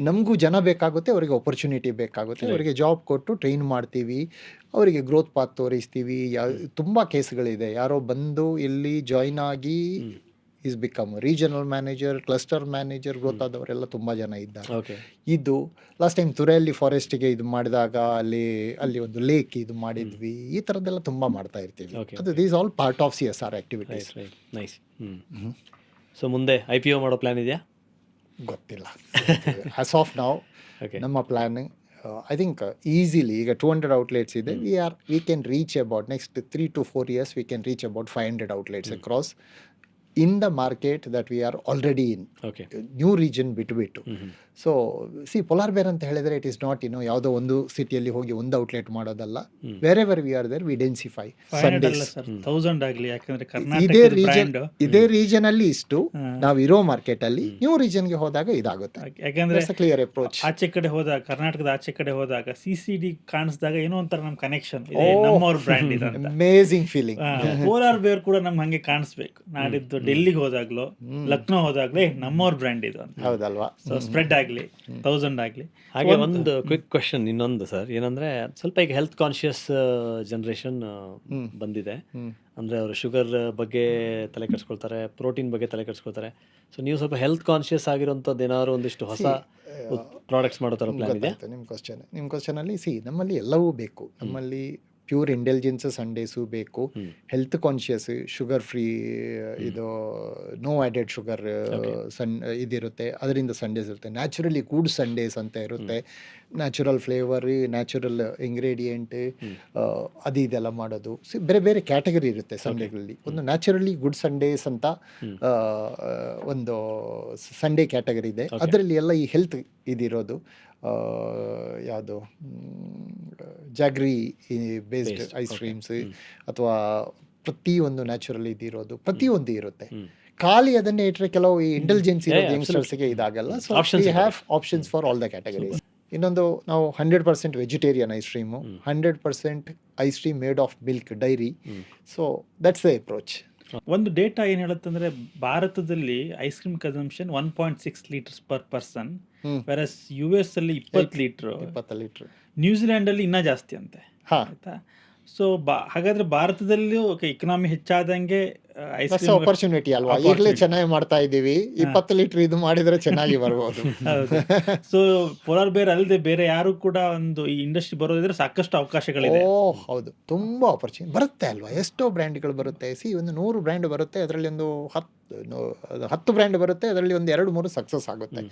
ನಮಗೂ ಜನ ಬೇಕಾಗುತ್ತೆ, ಅವರಿಗೆ ಆಪರ್ಚುನಿಟಿ ಬೇಕಾಗುತ್ತೆ, ಅವರಿಗೆ ಜಾಬ್ ಕೊಟ್ಟು ಟ್ರೈನ್ ಮಾಡ್ತೀವಿ, ಅವರಿಗೆ ಗ್ರೋತ್ ಪಾತ್ ತೋರಿಸ್ತೀವಿ. ತುಂಬ ಕೇಸ್ಗಳಿದೆ, ಯಾರೋ ಬಂದು ಇಲ್ಲಿ ಜಾಯ್ನ್ ಆಗಿ is become regional manager, cluster manager, growth ಆದವರೆಲ್ಲ ತುಂಬ ಜನ ಇದ್ದಾರೆ. ಇದು ಲಾಸ್ಟ್ ಟೈಮ್ ತುರೆಯಲ್ಲಿ ಫಾರೆಸ್ಟಿಗೆ ಇದು ಮಾಡಿದಾಗ ಅಲ್ಲಿ ಒಂದು ಲೇಕ್ ಇದು ಮಾಡಿದ್ವಿ. ಈ ಥರದ್ದೆಲ್ಲ ತುಂಬ ಮಾಡ್ತಾ ಇರ್ತೀವಿ. ಅದು these all part of CSR activities. Nice. So ಮುಂದೆ IPO ಮಾಡೋ ಪ್ಲಾನ್ ಇದೆಯಾ? ಗೊತ್ತಿಲ್ಲ. ಆಸ್ ಆಫ್ ನೌ ನಮ್ಮ ಪ್ಲ್ಯಾನ್, ಐ ಥಿಂಕ್ ಈಸಿಲಿ ಈಗ 200 ಔಟ್ಲೆಟ್ಸ್ ಇದೆ. We can reach about next 3 to 4 years we can reach about 500 outlets across in the market that we are already in, okay. New region ಬಿಟ್ಟು so C polar ಬೇರ್ ಅಂತ ಹೇಳಿದ್ರೆ it is not ಯಾವುದೋ ಒಂದು ಸಿಟಿಯಲ್ಲಿ ಹೋಗಿ ಒಂದು ಔಟ್ಲೆಟ್ ಮಾಡೋದಲ್ಲ. Wherever we are there we densify. Sir 1000 ಆಗಲಿ, ಯಾಕಂದ್ರೆ ಇದೇ ಕರ್ನಾಟಕದ ರೀಜನ್ ಬ್ರ್ಯಾಂಡ್. ಇದೇ ರೀಜನ್ ಅಲ್ಲಿ ಇಷ್ಟು ನಾವು ಇರೋ ಮಾರ್ಕೆಟ್ ಅಲ್ಲಿ ನ್ಯೂ ರೀಜನ್ಗೆ ಹೋದಾಗ ಇದಾಗುತ್ತೆ. ಯಾಕಂದ್ರೆ ಕ್ಲಿಯರ್ ಅಪ್ರೋಚ್. ಆಚೆ ಕಡೆ ಹೋದಾಗ, ಕರ್ನಾಟಕದ ಆಚೆ ಕಡೆ ಹೋದಾಗ CCD ಕಾಣಿಸಿದಾಗ ಏನೋ ಒಂಥರ ನಮ್ ಕನೆಕ್ಷನ್ ಇದೆ, ನಮ್ಮವ್ರ ಬ್ರ್ಯಾಂಡ್ ಇದೆ ಅಂತ. Amazing feeling. ಪೋಲಾರ್ ಬೇರ್ ಕೂಡ ನಮ್ಗೆ ಹಂಗೆ ಕಾಣಿಸ್ಬೇಕು. ನಾಡಿದ್ದು ಡೆಲ್ಲಿಗೆ ಹೋದಾಗ್ಲೋ ಲಕ್ನೋ ಹೋದಾಗ್ಲೇ ನಮ್ಮವ್ರ ಬ್ರ್ಯಾಂಡ್ ಇದು ಅಂತ. ಹೌದಲ್ವಾ? ಸೊ ಸ್ಪ್ರೆಡ್ ಆಗ್ಲಿ, 1000 ಆಗ್ಲಿ. ಹಾಗೆ ಒಂದು ಕ್ವಿಕ್ ಕ್ವಶನ್ ಇನ್ನೊಂದು ಸರ್, ಏನಂದ್ರೆ ಸ್ವಲ್ಪ ಈಗ ಹೆಲ್ತ್ ಕಾನ್ಶಿಯಸ್ ಜನರೇಷನ್ ಬಂದಿದೆ. ಅಂದ್ರೆ ಅವರು ಶುಗರ್ ಬಗ್ಗೆ ತಲೆ ಕೆಡಿಸ್ಕೊಳ್ತಾರೆ, ಪ್ರೋಟೀನ್ ಬಗ್ಗೆ ತಲೆ ಕೆಡಿಸ್ಕೊಳ್ತಾರೆ. ಸೊ ನೀವು ಸ್ವಲ್ಪ ಹೆಲ್ತ್ ಕಾನ್ಶಿಯಸ್ ಆಗಿರೋಂಥದ್ದು ಏನಾದ್ರು ಒಂದಿಷ್ಟು ಹೊಸ ಪ್ರಾಡಕ್ಟ್ಸ್ ಮಾಡೋ ಥರ ಪ್ಲಾನ್ ಇದೆ? ನಿಮ್ಮ ಕ್ವಶನ್ ಅಲ್ಲಿ ನಮ್ಮಲ್ಲಿ ಎಲ್ಲವೂ ಬೇಕು. ನಮ್ಮಲ್ಲಿ ಪ್ಯೂರ್ ಇಂಟೆಲಿಜೆನ್ಸ್ ಸಂಡೇಸು ಬೇಕು, ಹೆಲ್ತ್ ಕಾನ್ಶಿಯಸ್, ಶುಗರ್ ಫ್ರೀ, ಇದು ನೋ ಆ್ಯಡೆಡ್ ಶುಗರ್ ಇದಿರುತ್ತೆ, ಅದರಿಂದ ಸಂಡೇಸ್ ಇರುತ್ತೆ. ನ್ಯಾಚುರಲಿ ಗುಡ್ ಸಂಡೇಸ್ ಅಂತ ಇರುತ್ತೆ, ನ್ಯಾಚುರಲ್ ಫ್ಲೇವರ್, ನ್ಯಾಚುರಲ್ ಇಂಗ್ರೀಡಿಯೆಂಟ್, ಅದು ಇದೆಲ್ಲ ಮಾಡೋದು. ಬೇರೆ ಬೇರೆ ಕ್ಯಾಟಗರಿ ಇರುತ್ತೆ ಸಂಡೇಗಳಲ್ಲಿ. ಒಂದು ನ್ಯಾಚುರಲಿ ಗುಡ್ ಸಂಡೇಸ್ ಅಂತ ಒಂದು ಸಂಡೇ ಕ್ಯಾಟಗರಿ ಇದೆ. ಅದರಲ್ಲಿ ಎಲ್ಲ ಈ ಹೆಲ್ತ್ ಇದಿರೋದು. ಯಾವುದು ಜಾಗ್ರಿ ಬೇಸ್ಡ್ ಐಸ್ ಕ್ರೀಮ್ಸ್ ಅಥವಾ ಪ್ರತಿಯೊಂದು ನ್ಯಾಚುರಲ್ ಇದಿರೋದು ಪ್ರತಿಯೊಂದು ಇರುತ್ತೆ. ಖಾಲಿ ಅದನ್ನೇ ಇಟ್ಟರೆ ಕೆಲವು ಈ ಇಂಟೆಲಿಜೆನ್ಸ್ ಇರೋದು ಯಂಗ್ಸ್ಟರ್ಸ್ಗೆ ಇದಾಗಲ್ಲ. So we have options for all the categories. ಇನ್ನೊಂದು ನಾವು 100% vegetarian ice cream, 100% ice cream made of milk dairy. So that's the approach. ಒಂದು ಡೇಟಾ ಏನು ಹೇಳುತ್ತಂದ್ರೆ, ಭಾರತದಲ್ಲಿ ice cream consumption 1.6 litres per person, versus US ಅಲ್ಲಿ 20 ಲೀಟರ್, ನ್ಯೂಜಿಲ್ಯಾಂಡ್ ಅಲ್ಲಿ ಇನ್ನೂ ಜಾಸ್ತಿ ಅಂತೆ. ಆಯ್ತಾ? ಸೊ ಹಾಗಾದ್ರೆ ಭಾರತದಲ್ಲಿ ಇಕನಾಮಿ ಹೆಚ್ಚಾದಂಗೆ ಐಸ್ ಕ್ರೀಮ್ ಆಪರ್ಚುನಿಟಿ ಅಲ್ವಾ? ಈಗಲೇ ಚೆನ್ನಾಗಿ ಮಾಡ್ತಾ ಇದ್ದೀವಿ, 20 ಲೀಟರ್ ಇದು ಮಾಡಿದ್ರೆ ಚೆನ್ನಾಗಿ ಬರ್ಬೋದು. ಸೊ ಪೋಲಾರ್ ಬೇರ್ ಅಲ್ಲದೆ ಬೇರೆ ಯಾರು ಕೂಡ ಒಂದು ಈ ಇಂಡಸ್ಟ್ರಿ ಬರೋದಿದ್ರೆ ಸಾಕಷ್ಟು ಅವಕಾಶಗಳಿದೆ. ಹೌದು, ತುಂಬಾ ಆಪರ್ಚುನಿಟಿ ಬರುತ್ತೆ ಅಲ್ವಾ? ಎಷ್ಟೋ ಬ್ರ್ಯಾಂಡ್ಗಳು ಬರುತ್ತೆ. ಒಂದು 100 ಬ್ರ್ಯಾಂಡ್ ಬರುತ್ತೆ, ಅದರಲ್ಲಿ ಒಂದು 10 ಬ್ರ್ಯಾಂಡ್ ಬರುತ್ತೆ, ಅದರಲ್ಲಿ ಒಂದು 2-3 ಸಕ್ಸಸ್ ಆಗುತ್ತೆ.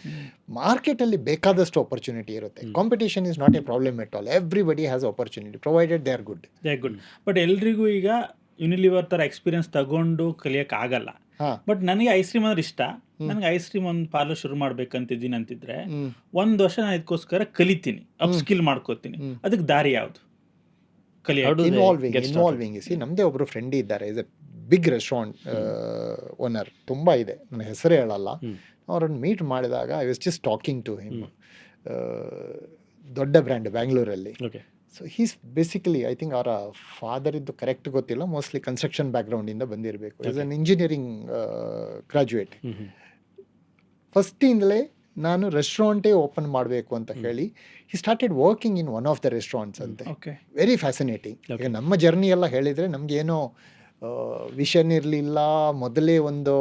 ಮಾರ್ಕೆಟಲ್ಲಿ ಬೇಕಾದಷ್ಟು ಆಪರ್ಚುನಿಟಿ ಇರುತ್ತೆ. Competition is not A problem at all. Everybody has opportunity provided they are good. But ಎಲ್ರಿಗೂ ಈಗ ಯುನಿಲಿವರ್ ಥರ ಎಕ್ಸ್ಪೀರಿಯನ್ಸ್ ತಗೊಂಡು ಕಲಿಯೋಕೆ ಆಗಲ್ಲ. ಬಟ್ ನನಗೆ ಐಸ್ ಕ್ರೀಮ್ ಅಂದ್ರೆ ಇಷ್ಟ, ನನಗೆ ಐಸ್ ಕ್ರೀಮ್ ಒಂದು ಪಾರ್ಲರ್ ಶುರು ಮಾಡ್ಬೇಕಂತಿದ್ದೀನಿ ಅಂತಿದ್ರೆ 1 ವರ್ಷ ನಾನು ಇದಕ್ಕೋಸ್ಕರ ಕಲಿತೀನಿ, ಅಪ್ ಸ್ಕಿಲ್ ಮಾಡ್ಕೋತೀನಿ. ಅದಕ್ಕೆ ದಾರಿ ಯಾವುದು? ಇನ್ವಾಲ್ವಿಂಗ್. ನಮ್ಮದೇ ಒಬ್ರು ಫ್ರೆಂಡ್ ಇದ್ದಾರೆ, is a big restaurant owner, ತುಂಬ ಇದೆ, ನನ್ನ ಹೆಸರೇ ಹೇಳಲ್ಲ. ಅವ್ರನ್ನ ಮೀಟ್ ಮಾಡಿದಾಗ I was just talking to him. ದೊಡ್ಡ ಬ್ರ್ಯಾಂಡ್ ಬ್ಯಾಂಗ್ಳೂರಲ್ಲಿ. So he's basically I think ಅವರ ಫಾದರ್ ಇದ್ದು ಕರೆಕ್ಟ್ ಗೊತ್ತಿಲ್ಲ, ಮೋಸ್ಟ್ಲಿ ಕನ್ಸ್ಟ್ರಕ್ಷನ್ ಬ್ಯಾಕ್ಗ್ರೌಂಡಿಂದ ಬಂದಿರಬೇಕು. Is an engineering graduate. ಫಸ್ಟಿಂದಲೇ ನಾನು ರೆಸ್ಟೋರೆಂಟೇ ಓಪನ್ ಮಾಡಬೇಕು ಅಂತ ಹೇಳಿ he started working in one of the restaurants ಅಂತೆ. Very fascinating. ಈಗ ನಮ್ಮ ಜರ್ನಿ ಎಲ್ಲ ಹೇಳಿದರೆ ನಮಗೇನೋ ವಿಷನ್ ಇರಲಿಲ್ಲ, ಮೊದಲೇ ಒಂದು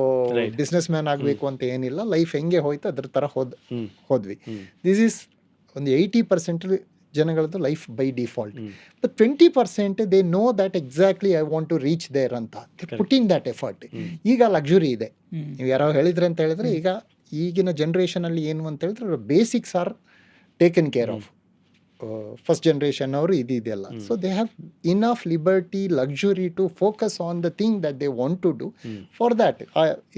ಬಿಸ್ನೆಸ್ ಮ್ಯಾನ್ ಆಗಬೇಕು ಅಂತ ಏನಿಲ್ಲ. ಲೈಫ್ ಹೆಂಗೆ ಹೋಯ್ತು ಅದ್ರ ಥರ ಹೋದ್ವಿ. ದಿಸ್ ಈಸ್ ಒಂದು 80% ಜನಗಳದ್ದು life by default. But 20% they know that exactly I want to reach there ಅಂತ ಪುಟ್ ಇನ್ ದ್ಯಾಟ್ ಎಫರ್ಟ್. ಈಗ ಲಕ್ಸುರಿ ಇದೆ. ನೀವು ಯಾರೋ ಹೇಳಿದ್ರೆ ಅಂತ ಹೇಳಿದ್ರೆ, ಈಗ ಈಗಿನ ಜನ್ರೇಷನಲ್ಲಿ ಏನು ಅಂತ ಹೇಳಿದ್ರೆ basics are taken care of. First generation ಅವರು ಇದೆಯಲ್ಲ. So they have enough liberty, luxury to focus on the thing that they want to do. For that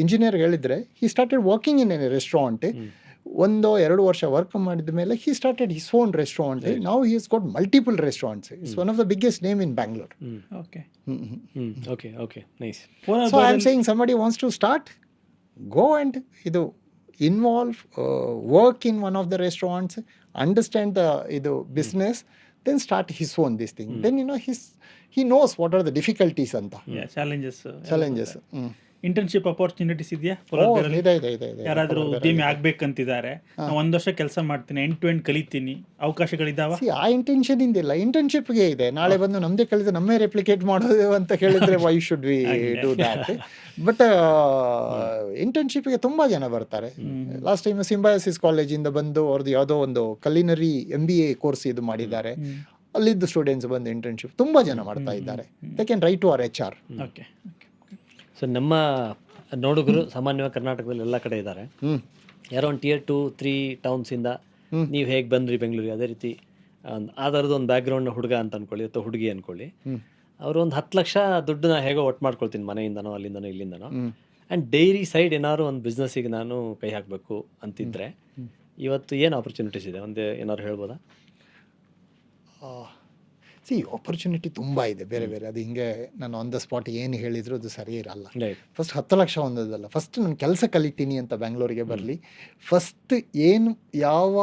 engineer ಹೇಳಿದರೆ he started working in a restaurant. 1-2 ವರ್ಷ work ಮಾಡಿದ ಮೇಲೆ he started his own restaurant. Now he has got multiple restaurants. It's one of the biggest name in Bangalore. So I am saying somebody wants to start, go and involve, work in one of the restaurants, understand the business, then start his own this thing. Then he knows what are the difficulties anta. Challenges. Internship opportunities ಇದೆಯಾ? ಯಾರಾದರೂ ಉದ್ಯಮಿ ಆಗ್ಬೇಕಂತಿದ್ದಾರೆ, 1 ವರ್ಷ ಕೆಲಸ ಮಾಡ್ತೀನಿ, end to end ಕಲಿತೀನಿ, ಅವಕಾಶಗಳಿದಾವ? ಆ intention ಇಂದಿಲ್ಲ, ಇಂಟರ್ನ್ಶಿಪ್ಗೆ ಇದೆ. ನಾಳೆ ಬಂದು ನಮ್ಮದೇ ಕಲಿತು ನಮ್ಮೇ ರೆಪ್ಲಿಕೇಟ್ ಮಾಡೋದು ಅಂತ ಹೇಳಿದ್ರೆ why should we do that? But ಇಂಟರ್ನ್ಶಿಪ್ಗೆ ತುಂಬ ಜನ ಬರ್ತಾರೆ. ಲಾಸ್ಟ್ ಟೈಮ್ ಸಿಂಬಯಾಸಿಸ್ ಕಾಲೇಜಿಂದ ಬಂದು ಅವ್ರದ್ದು ಯಾವುದೋ ಒಂದು ಕಲಿನರಿ MBA ಕೋರ್ಸ್ ಇದು ಮಾಡಿದ್ದಾರೆ. ಅಲ್ಲಿದ್ದು ಸ್ಟೂಡೆಂಟ್ಸ್ ಬಂದು ಇಂಟರ್ನ್ಶಿಪ್ ತುಂಬ ಜನ ಮಾಡ್ತಾ ಇದ್ದಾರೆ. They can write to our HR. Okay. So ನಮ್ಮ ನೋಡುಗರು ಸಾಮಾನ್ಯವಾಗಿ ಕರ್ನಾಟಕದಲ್ಲಿ ಎಲ್ಲ ಕಡೆ ಇದ್ದಾರೆ. ಯಾರೋ ಒಂದು Tier 2, 3 ಟೌನ್ಸಿಂದ ನೀವು ಹೇಗೆ ಬಂದ್ರಿ ಬೆಂಗಳೂರಿಗೆ, ಅದೇ ರೀತಿ ಆಧಾರದ ಒಂದು ಬ್ಯಾಕ್ಗ್ರೌಂಡ್ ಹುಡುಗ ಅಂತ ಅಂದ್ಕೊಳ್ಳಿ ಅಥವಾ ಹುಡುಗಿ ಅಂದ್ಕೊಳ್ಳಿ. ಅವರು ಒಂದು 10 ಲಕ್ಷ ದುಡ್ಡನ್ನ ಹೇಗೋ ಒಟ್ಟು ಮಾಡ್ಕೊಳ್ತೀನಿ ಮನೆಯಿಂದನೋ ಅಲ್ಲಿಂದನೋ ಇಲ್ಲಿಂದನೋ. ಆ್ಯಂಡ್ ಡೈರಿ ಸೈಡ್ ಏನಾದ್ರು ಒಂದು ಬಿಸ್ನೆಸ್ಸಿಗೆ ನಾನು ಕೈ ಹಾಕಬೇಕು ಅಂತಿದ್ರೆ ಇವತ್ತು ಏನು ಆಪರ್ಚುನಿಟೀಸ್ ಇದೆ, ಒಂದು ಏನಾದ್ರು ಹೇಳ್ಬೋದಾ? ಆಪರ್ಚುನಿಟಿ ತುಂಬ ಇದೆ ಬೇರೆ ಬೇರೆ. ಅದು ಹಿಂಗೆ ನಾನು ಆನ್ ದ ಸ್ಪಾಟ್ ಏನು ಹೇಳಿದ್ರು ಅದು ಸರಿ ಇರಲ್ಲ. ರೈಟ್. ಫಸ್ಟ್ 10 ಲಕ್ಷ ಒಂದಲ್ಲ, ಫಸ್ಟ್ ನಾನು ಕೆಲಸ ಕಲಿತೀನಿ ಅಂತ ಬ್ಯಾಂಗ್ಳೂರಿಗೆ ಬರಲಿ. ಫಸ್ಟ್ ಏನು ಯಾವ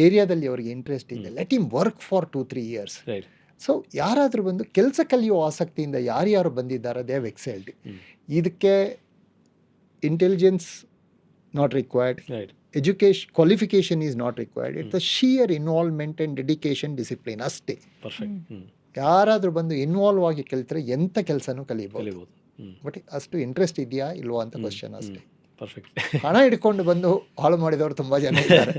ಏರಿಯಾದಲ್ಲಿ ಅವ್ರಿಗೆ ಇಂಟ್ರೆಸ್ಟ್ ಇದೆ, let him work for 2-3 years. Right. So ಯಾರಾದರೂ ಬಂದು ಕೆಲಸ ಕಲಿಯೋ ಆಸಕ್ತಿಯಿಂದ ಯಾರ್ಯಾರು ಬಂದಿದ್ದಾರೆ ದೇ ಹ್ಯಾವ್ ಎಕ್ಸೆಲ್ಡ್. ಇದಕ್ಕೆ intelligence not required, right. Education qualification is not required. It's a shear involvement and dedication, discipline ಅಷ್ಟೇ. ಪರ್ಫೆಕ್ಟ್. ಯಾರಾದರೂ ಬಂದು ಇನ್ವಾಲ್ವ್ ಆಗಿ ಕಲಿತ್ರೆ ಎಂಥ ಕೆಲಸನೂ ಕಲಿಬೋದು. ಕಲಿಬೋದು. ಬಟ್ ಅಷ್ಟು ಇಂಟ್ರೆಸ್ಟ್ ಇದೆಯಾ ಇಲ್ವಾ ಅಂತ ಕ್ವಶನ್ ಅಷ್ಟೇ. ಪರ್ಫೆಕ್ಟ್. ಹಣ ಹಿಡ್ಕೊಂಡು ಬಂದು ಹಾಳು ಮಾಡಿದವರು ತುಂಬ ಜನ ಇದ್ದಾರೆ.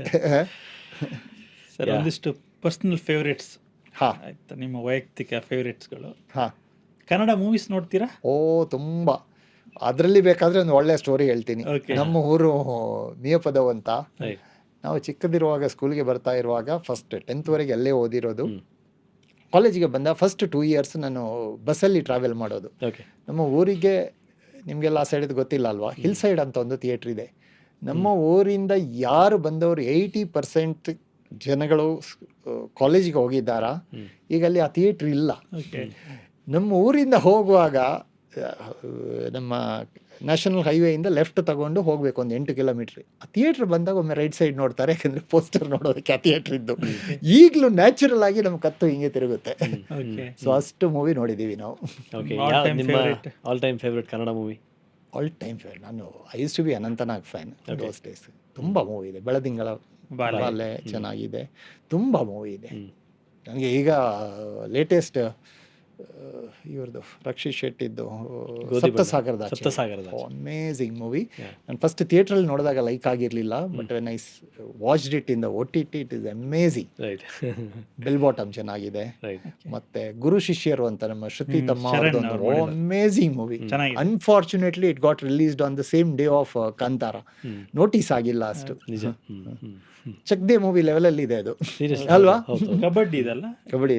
ಸರ್, ಒಂದಿಷ್ಟು ಪರ್ಸನಲ್ ಫೇವ್ರೇಟ್ಸ್. ಹಾಂ ಆಯ್ತಾ, ನಿಮ್ಮ ವೈಯಕ್ತಿಕ ಫೇವ್ರೇಟ್ಸ್ಗಳು. ಹಾಂ, ಕನ್ನಡ ಮೂವೀಸ್ ನೋಡ್ತೀರಾ? ತುಂಬ. ಅದರಲ್ಲಿ ಬೇಕಾದರೆ ಒಂದು ಒಳ್ಳೆಯ ಸ್ಟೋರಿ ಹೇಳ್ತೀನಿ. Okay. ನಮ್ಮ ಊರು ಮಿಯಪದವ್ ಅಂತ. ರೈಟ್. ನಾವು ಚಿಕ್ಕದಿರುವಾಗ ಸ್ಕೂಲ್ಗೆ ಬರ್ತಾ ಇರುವಾಗ ಫಸ್ಟ್ 10th ಅಲ್ಲೇ ಓದಿರೋದು. ಕಾಲೇಜಿಗೆ ಬಂದ ಫಸ್ಟ್ 2 ಇಯರ್ಸ್ ನಾನು ಬಸ್ಸಲ್ಲಿ ಟ್ರಾವೆಲ್ ಮಾಡೋದು. ಓಕೆ. ನಮ್ಮ ಊರಿಗೆ ನಿಮಗೆಲ್ಲ ಆ ಸೈಡದ್ದು ಗೊತ್ತಿಲ್ಲ ಅಲ್ವಾ, ಹಿಲ್ ಸೈಡ್ ಅಂತ ಒಂದು ಥಿಯೇಟ್ರ್ ಇದೆ. ನಮ್ಮ ಊರಿಂದ ಯಾರು ಬಂದವರು 80% ಜನಗಳು ಕಾಲೇಜಿಗೆ ಹೋಗಿದ್ದಾರಾ, ಈಗ ಅಲ್ಲಿ ಆ ಥಿಯೇಟ್ರ್ ಇಲ್ಲ. ಓಕೆ. ನಮ್ಮ ಊರಿಂದ ಹೋಗುವಾಗ ನಮ್ಮ ನ್ಯಾಷನಲ್ ಹೈವೇಯಿಂದ ಲೆಫ್ಟ್ ತಗೊಂಡು ಹೋಗಬೇಕು ಒಂದು 8 ಕಿಲೋಮೀಟ್ರ್. ಆ ಥಿಯೇಟ್ರ್ ಬಂದಾಗ ಒಮ್ಮೆ ರೈಟ್ ಸೈಡ್ ನೋಡ್ತಾರೆ, ಯಾಕಂದರೆ ಪೋಸ್ಟರ್ ನೋಡೋದಕ್ಕೆ ಆ ಥಿಯೇಟ್ರ್ ಇದ್ದು. ಈಗಲೂ ನ್ಯಾಚುರಲ್ ಆಗಿ ನಮ್ಮ ಕತ್ತು ಹಿಂಗೆ ತಿರುಗುತ್ತೆ. ಓಕೆ. ಸೊ ಅಷ್ಟು ಮೂವಿ ನೋಡಿದ್ದೀವಿ ನಾವು. ಓಕೆ. All time ನಿಮ್ಮ favorite? All time favourite Kannada movie? All time favourite ನಾನು I used to be Anant Nag fan those days. ತುಂಬ ಮೂವಿ ಇದೆ. ಬೆಳದಿಂಗಳ ಬಾಲೆ ಚೆನ್ನಾಗಿದೆ, ತುಂಬ ಮೂವಿ ಇದೆ. ನನಗೆ ಈಗ ಲೇಟೆಸ್ಟ್ ಇವ್ರದ್ದು ರಕ್ಷಿತ್ ಶೆಟ್ಟಿದ್ದು ಸಪ್ತಸಾಗರದ ಅಮೇಝಿಂಗ್ ಮೂವಿ. ನಾನು ಫಸ್ಟ್ ಥಿಯೇಟ್ರಲ್ಲಿ ನೋಡಿದಾಗ ಲೈಕ್ ಆಗಿರಲಿಲ್ಲ, but when I watched it in the OTT it is amazing. Right. Bell bottom ಚೆನ್ನಾಗಿದೆ. ರೈಟ್. ಮತ್ತೆ ಗುರು ಶಿಷ್ಯರು ಅಂತ ನಮ್ಮ ಶ್ರುತಿ ತಮ್ಮ ಶರಣ್ ಅವ್ರದ್ದೊಂದು ಅವ್ರು ಮಾಡಿದ್ದು. Amazing movie. ಚೆನ್ನಾಗಿದೆ. Unfortunately it got released on the same day of Kantara. Notice ಆಗಿಲ್ಲ ಅಷ್ಟು. ನಿಜ. ಚಕ್ದೇ ಮೂವಿ ಲೆವೆಲಲ್ಲಿ ಇದೆ ಅದು, ಸೀರಿಯಸ್ ಅಲ್ವಾ? ಕಬಡ್ಡಿ ಇದಲ್ಲ, ಕಬಡ್ಡಿ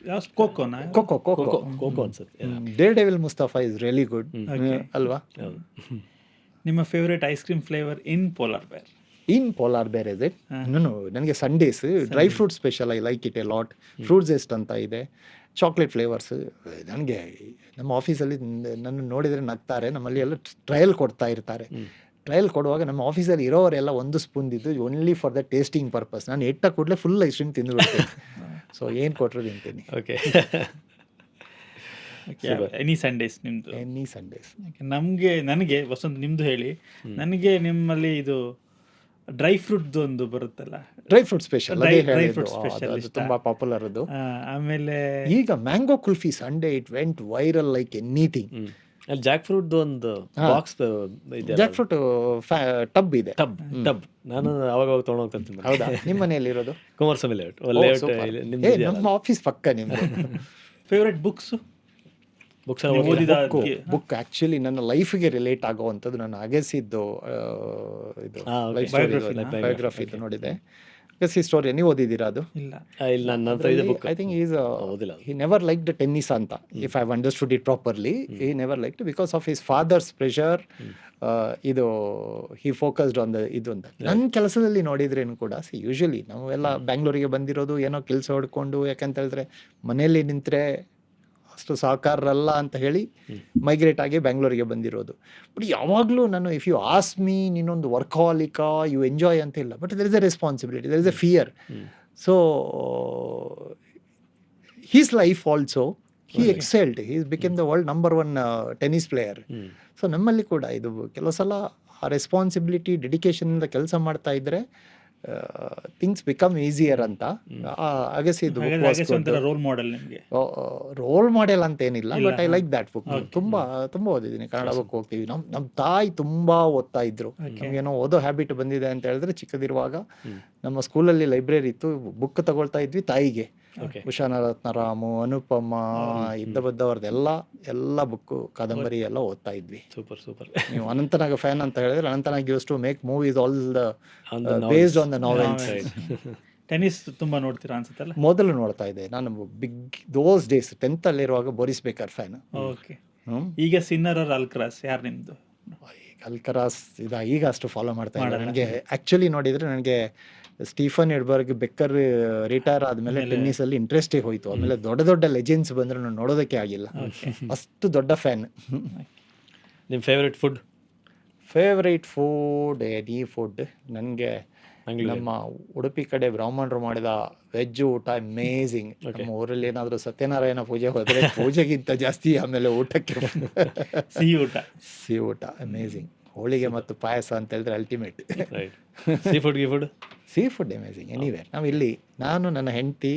ಯಾವ ಖೋಖೋನಾ? ಖೋಖೋ ಖೋಖೋ ಅನ್ಸುತ್ತೆ. Deere devil Mustafa is really good, ಅಲ್ವಾ? ನಿಮ್ಮ ಫೇವ್ರೇಟ್ ಐಸ್ ಕ್ರೀಮ್ ಫ್ಲೇವರ್ ಇನ್ ಪೋಲಾರ್ ಬೇರ್? ಇನ್ ಪೋಲಾರ್ ಬೇರ್ ಇಸ್ ಇಟ್. ನನಗೆ Sundays dry fruit special, I like it A lot. Fruits ಎಸ್ಟ್ ಅಂತ ಇದೆ, ಚಾಕ್ಲೇಟ್ ಫ್ಲೇವರ್ಸ್. ನನಗೆ ನಮ್ಮ ಆಫೀಸಲ್ಲಿ ನನ್ನ ನೋಡಿದರೆ ನಗ್ತಾರೆ. ನಮ್ಮಲ್ಲಿ ಎಲ್ಲ ಟ್ರಯಲ್ ಕೊಡ್ತಾ ಇರ್ತಾರೆ. ಟ್ರಯಲ್ ಕೊಡುವಾಗ ನಮ್ಮ ಆಫೀಸಲ್ಲಿ ಇರೋವರೆಲ್ಲ 1 ಸ್ಪೂನ್ ಇದ್ದು only for the tasting purpose. ನಾನು ಎಟ್ಟ ಕೂಡಲೇ ಫುಲ್ ಐಸ್ ಕ್ರೀಮ್ ತಿಂದುಬಿಡ್ತೀನಿ. ಸೊ ಏನು ಕೊಟ್ಟರು ತಿಂತೀನಿ. ಓಕೆ. ಎನಿ ಸಂಡೇಸ್ ನಿಮ್ದು? Any Sundays. ನನಗೆ ವಸಂತ್ ನಿಮ್ದು ಹೇಳಿ. ನನಗೆ ನಿಮ್ಮಲ್ಲಿ ಇದು ಡ್ರೈ ಫ್ರೂಟ್ ಒಂದು ಬರುತ್ತಲ್ಲ, dry fruit special, dry fruit special ಅದು ತುಂಬಾ ಪಾಪ್ಯುಲರ್ ಅದು. ಆಮೇಲೆ ಈಗ mango kulfi Sunday it went viral like anything. ಅಲ್ಲಿ ಜಾಕ್ ಫ್ರೂಟ್ ಒಂದು ಬಾಕ್ಸ್ ಇದೆ, ಜಾಕ್ ಫ್ರೂಟ್ ಟಬ್ ಇದೆ. ಟಬ್ ನಾನು ಅವಾಗ ತೊಗೊಂಡು ಹೋಗ್ತಾ ಇರ್ತೀನಿ. ಹೌದಾ? ನಿಮ್ಮ ಮನೆಯಲ್ಲಿ ಇರೋದು ಕುಮಾರಸ್ವಾಮಿ ಲೇಔಟ್. ನಮ್ಮ ಆಫೀಸ್ ಪಕ್ಕ ನಿಮ್ದು. Favourite books? ಬುಕ್ಸ್ ಓದಿದ ಬುಕ್ ಆಕ್ಚುಲಿ ನನ್ನ ಲೈಫ್ಗೆ ರಿಲೇಟ್ ಆಗುವಂಥದ್ದು ನಾನು ಅಗಸಿದ್ದು ಇದು ಬಯೋಗ್ರಫಿ ಇದು ನೋಡಿದೆ. ಅಗಸಿ ಸ್ಟೋರಿ ನೀವು ಓದಿದ್ದೀರಾ ಅದು? ಇಲ್ಲ. ಇಲ್ಲ, ನನ್ನ ಹತ್ರ ಇದೆ ಬುಕ್. ಐ ಥಿಂಕ್ ಓದಿಲ್ಲ. he never liked tennis ಅಂತ, if I have understood it properly. He never liked because of his father's pressure. ಇದು he focused on the ಇದು ಅಂತ. ನನ್ನ ಕೆಲಸದಲ್ಲಿ ನೋಡಿದ್ರೇನು ಕೂಡ ಯೂಶಲಿ ನಾವೆಲ್ಲ ಬ್ಯಾಂಗ್ಳೂರಿಗೆ ಬಂದಿರೋದು ಏನೋ ಕೆಲಸ ಹೊಡ್ಕೊಂಡು, ಯಾಕಂತ ಹೇಳಿದ್ರೆ ಮನೆಯಲ್ಲಿ ನಿಂತರೆ ಅಷ್ಟು ಸಹಕಾರರಲ್ಲ ಅಂತ ಹೇಳಿ ಮೈಗ್ರೇಟ್ ಆಗಿ ಬ್ಯಾಂಗ್ಳೂರಿಗೆ ಬಂದಿರೋದು. ಬಟ್ ಯಾವಾಗಲೂ ನಾನು ಇಫ್ ಯು ಆಸ್ ಮೀ ನೀನೊಂದು ವರ್ಕಾಲಿಕ ಯು ಎಂಜಾಯ್ ಅಂತ ಇಲ್ಲ, but there is a responsibility, there is a fear. So his life also he excelled. He became the world number 1 tennis player. So ನಮ್ಮಲ್ಲಿ ಕೂಡ ಇದು ಕೆಲವು ಸಲ ಆ ರೆಸ್ಪಾನ್ಸಿಬಿಲಿಟಿ ಡೆಡಿಕೇಶನ್ ಇಂದ ಕೆಲಸ ಮಾಡ್ತಾ ಇದ್ರೆ ಥಿಂಗ್ಸ್ ಬಿಕಮ್ ಈಸಿಯರ್ ಅಂತ. ಅಗಸಿದ್ದು ರೋಲ್ ಮಾಡೆಲ್ ನಿಮಗೆ? ರೋಲ್ ಮಾಡೆಲ್ ಅಂತ ಏನಿಲ್ಲ, but I like that book. ತುಂಬಾ ಓದಿದ್ದೀನಿ. ಕನ್ನಡ ಬುಕ್ ಹೋಗ್ತೀವಿ. ನಮ್ಮ ತಾಯಿ ತುಂಬಾ ಓದ್ತಾ ಇದ್ರು. ನಮ್ಗೇನೋ ಓದೋ ಹ್ಯಾಬಿಟ್ ಬಂದಿದೆ ಅಂತ ಹೇಳಿದ್ರೆ ಚಿಕ್ಕದಿರುವಾಗ ನಮ್ಮ ಸ್ಕೂಲಲ್ಲಿ ಲೈಬ್ರರಿ ಇತ್ತು, ಬುಕ್ ತಗೊಳ್ತಾ ಇದ್ವಿ ತಾಯಿಗೆ. ಉಷಾನರತ್ನರಾಮು, ಅನುಪಮ, ಇದ್ದಬದ್ದವ್ರದ್ದೆಲ್ಲ ಎಲ್ಲ ಬುಕ್ ಕಾದಂಬರಿ ಎಲ್ಲ ಓದ್ತಾ ಇದ್ವಿ. ಸೂಪರ್. ನೀವು ಅನಂತನಾಗ್ ಫ್ಯಾನ್ ಅಂತ ಹೇಳಿದ್ರೆ Anant Nag used to make movies all the based on the novels. Tennis ತುಂಬಾ ನೋಡ್ತೀರಾ ಅನ್ಸುತ್ತಲ್ಲ? ಮೊದಲು ನೋಡ್ತಾ ಇದ್ದೆ ನಾನು. ಬಿಗ್ ದೋಸ್ ಡೇಸ್ 10th ಅಲ್ಲಿರುವಾಗ ಬೋರಿಸ್ ಬೇಕರ್ ಫ್ಯಾನ್. ಓಕೆ. ಈಗ ಸಿನ್ನರ್ ಅವ್ರ ಅಲ್ಕ್ರಾಸ್ ಯಾರು ನಿಮ್ದು? ಅಲ್ಕರಾಸ್ ಈಗ ಅಷ್ಟು ಫಾಲೋ ಮಾಡ್ತಾ ಇಲ್ಲ. ನನಗೆ ಆ್ಯಕ್ಚುಲಿ ನೋಡಿದರೆ ನನಗೆ ಸ್ಟೀಫನ್ ಎಡ್ಬರ್ಗ್ ಬೆಕ್ಕರ್ ರಿಟೈರ್ ಆದಮೇಲೆ ಟೆನ್ನಿಸಲ್ಲಿ ಇಂಟ್ರೆಸ್ಟೇ ಹೋಯಿತು. ಆಮೇಲೆ ದೊಡ್ಡ ದೊಡ್ಡ ಲೆಜೆಂಡ್ಸ್ ಬಂದರೂ ನಾನು ನೋಡೋದಕ್ಕೆ ಆಗಿಲ್ಲ, ಅಷ್ಟು ದೊಡ್ಡ ಫ್ಯಾನ್. ನಿಮ್ಮ ಫೇವ್ರೆಟ್ ಫುಡ್? ಎನಿ ಫುಡ್ ನನಗೆ ನಮ್ಮ ಉಡುಪಿ ಕಡೆ ಬ್ರಾಹ್ಮಣರು ಮಾಡಿದ ವೆಜ್ ಊಟ ಅಮೇಝಿಂಗ್. ನಮ್ಮ ಊರಲ್ಲಿ ಏನಾದರೂ ಸತ್ಯನಾರಾಯಣ ಪೂಜೆ ಹೋದರೆ ಪೂಜೆಗಿಂತ ಜಾಸ್ತಿ ಆಮೇಲೆ ಊಟಕ್ಕೆ ಸಿಹಿ ಊಟ ಅಮೇಝಿಂಗ್. ಹೋಳಿಗೆ ಮತ್ತು ಪಾಯಸ ಅಂತ ಹೇಳಿದ್ರೆ ultimate. Seafood amazing anywhere. ನಾವು ಇಲ್ಲಿ ನಾನು ನನ್ನ ಹೆಂಡತಿ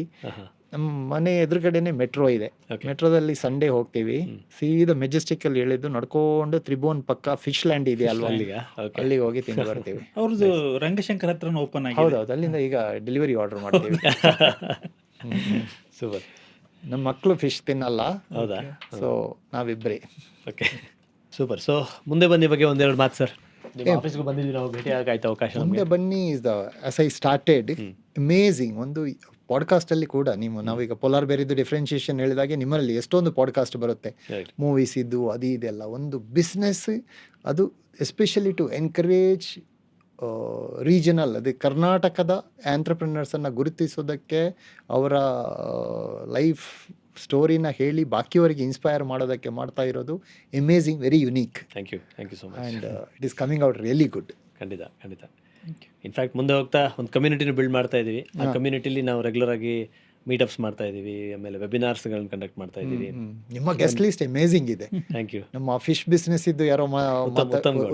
ನಮ್ಮ ಮನೆ ಎದುರುಗಡೆನೆ ಮೆಟ್ರೋ ಇದೆ. ಮೆಟ್ರೋದಲ್ಲಿ ಸಂಡೇ ಹೋಗ್ತೀವಿ, ಸೀದಾ ಮೆಜೆಸ್ಟಿಕ್ ಅಲ್ಲಿ ಇಳಿದು ನಡ್ಕೊಂಡು ತ್ರಿಭುವನ್ ಪಕ್ಕ ಫಿಶ್ ಲ್ಯಾಂಡ್ ಇದೆ ಅಲ್ವಾ, ಅಲ್ಲಿಗೆ ಹೋಗಿ ತಿಂದು ಬರ್ತೀವಿ. ಅವ್ರದ್ದು ರಂಗಶಂಕರ್ ಹತ್ರ ಓಪನ್ ಆಗಿದೆ. ಹೌದೌದು, ಅಲ್ಲಿಂದ ಈಗ ಡೆಲಿವರಿ ಆರ್ಡರ್ ಮಾಡ್ತೀವಿ. ಸೂಪರ್. ನಮ್ಮ ಮಕ್ಕಳು ಫಿಶ್ ತಿನ್ನಲ್ಲ, ಹೌದಾ? ಸೊ ನಾವಿಬ್ಬರೇ. Okay, super. ಸೊ ಮುಂದೆ ಬನ್ನಿ ಬಗ್ಗೆ ಒಂದೆರಡು ಮಾತು ಸರ್. ನಿಮ್ಮ ಆಫೀಸ್ಗೆ ಬಂದಿದ್ದೀವಿ, ನಾವು ಭೇಟಿ ಆಗಾಯ್ತು ಅವಕಾಶ. ಮುಂದೆ ಬನ್ನಿ is the as I started amazing. ಒಂದು ಪಾಡ್ಕಾಸ್ಟಲ್ಲಿ ಕೂಡ ನಾವೀಗ ಪೋಲಾರ್ ಬೇರಿದ್ದು ಡಿಫ್ರೆನ್ಷಿಯೇಷನ್ ಹೇಳಿದಾಗೆ ನಿಮ್ಮಲ್ಲಿ ಎಷ್ಟೊಂದು ಪಾಡ್ಕಾಸ್ಟ್ ಬರುತ್ತೆ, ಮೂವೀಸ್ ಇದ್ದು ಅದು ಇದೆಲ್ಲ. ಒಂದು ಬಿಸ್ನೆಸ್ ಅದು ಎಸ್ಪೆಷಲಿ ಟು ಎನ್ಕರೇಜ್ ರೀಜನಲ್, ಅದು ಕರ್ನಾಟಕದ ಆಂಟ್ರಪ್ರಿನರ್ಸನ್ನು ಗುರುತಿಸೋದಕ್ಕೆ, ಅವರ ಲೈಫ್ ಸ್ಟೋರಿನ ಹೇಳಿ ಬಾಕಿಯವರಿಗೆ ಇನ್ಸ್ಪೈರ್ ಮಾಡೋದಕ್ಕೆ ಮಾಡ್ತಾ ಇರೋದು amazing, very unique. Thank you so much. And it is coming out really good. ಖಂಡಿತ. ಇನ್ಫ್ಯಾಕ್ಟ್ ಮುಂದೆ ಹೋಗ್ತಾ ಒಂದು ಕಮ್ಯುನಿಟಿನ ಬಿಲ್ಡ್ ಮಾಡ್ತಾ ಇದ್ದೀವಿ. ಆ ಕಮ್ಯುನಿಟಿಲಿ ನಾವು ರೆಗ್ಯುಲರ್ ಆಗಿ ಮೀಟಪ್ಸ್ ಮಾಡ್ತಾ ಇದ್ದೀವಿ, ಆಮೇಲೆ ವೆಬಿನಾರ್ಸ್ಗಳನ್ನ ಕಂಡಕ್ಟ್ ಮಾಡ್ತಾ ಇದ್ದೀವಿ. ನಿಮ್ಮ ಗೆಸ್ಟ್ ಲಿಸ್ಟ್ ಅಮೇಝಿಂಗ್ ಇದೆ. Thank you. ನಮ್ಮ ಫಿಶ್ ಬಿಸ್ನೆಸ್ ಇದ್ದು ಯಾರೋ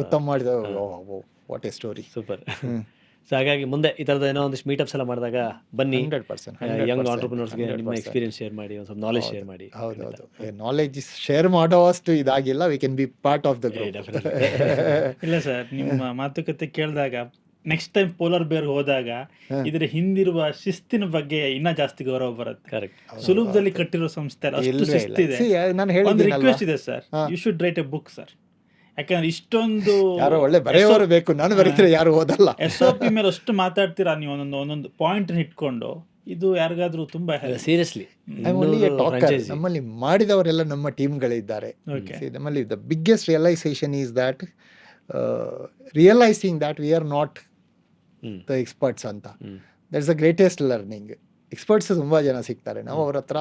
ಉತ್ತಮ ಮಾಡಿದ, what a story. Super. So ಹಾಗಾಗಿ ಮುಂದೆ ಈ ಥರದ ಏನೋ ಒಂದಿಷ್ಟು ಮೀಟಪ್ಸ್ ಎಲ್ಲ ಮಾಡಿದಾಗ ಬನ್ನಿ, 100% ಯಂಗ್ ಆಂಟರ್ಪ್ರಿನರ್ಸ್ಗೆ ನಿಮ್ಮ ಎಕ್ಸ್ಪೀರಿಯನ್ಸ್ ಶೇರ್ ಮಾಡಿ, ಒಂದು ಸ್ವಲ್ಪ ನಾಲೆಜ್ ಶೇರ್ ಮಾಡಿ. ಹೌದೌದು, ನಾಲೆಜ್ ಶೇರ್ ಮಾಡೋವಷ್ಟು ಇದಾಗಿಲ್ಲ, we can be part of the group. ಇಲ್ಲ ಸರ್, ನಿಮ್ಮ ಮಾತುಕತೆ ಕೇಳಿದಾಗ ನೆಕ್ಸ್ಟ್ ಟೈಮ್ ಪೋಲಾರ್ ಬೇರ್ ಹೋದಾಗ ಇದ್ರ ಹಿಂದಿರುವ ಶಿಸ್ತಿನ ಬಗ್ಗೆ ಇನ್ನೂ ಜಾಸ್ತಿ ಗೌರವ ಬರುತ್ತೆ. ಕರೆಕ್ಟ್. ಸುಲಭದಲ್ಲಿ ಕಟ್ಟಿರೋ ಸಂಸ್ಥೆ ಅಷ್ಟು ಶಿಸ್ತಿದೆ. ನಾನು ಒಂದು ರಿಕ್ವೆಸ್ಟ್ ಇದೆ sir, you should write a book sir. ಯಾಕಂದ್ರೆ ಇಷ್ಟೊಂದು ಯಾರೋ ಒಳ್ಳೆ ಬರೆಯೋರು ಬೇಕು, ನಾನು ಬರೀತಾರೆ ಯಾರು ಓದಲ್ಲ. SOP ಮೇಲೆ ಅಷ್ಟು ಮಾತಾಡ್ತೀರಾ ನೀವು, ಒಂದೊಂದು ಪಾಯಿಂಟ್ ಇಟ್ಕೊಂಡು. ಇದು ಯಾರಿಗಾದ್ರೂ ತುಂಬಾ ಸೀರಿಯಸ್ಲಿ ನಮ್ಮಲ್ಲಿ ಮಾಡಿದವರೆಲ್ಲ ನಮ್ಮ ಟೀಮ್ಗಳಿದ್ದಾರೆ. ನಮ್ಮಲ್ಲಿ the biggest realisation is that realising that we are not the experts ಅಂತ. That's the greatest learning. Experts ತುಂಬ ಜನ ಸಿಗ್ತಾರೆ, ನಾವು ಅವ್ರ ಹತ್ರ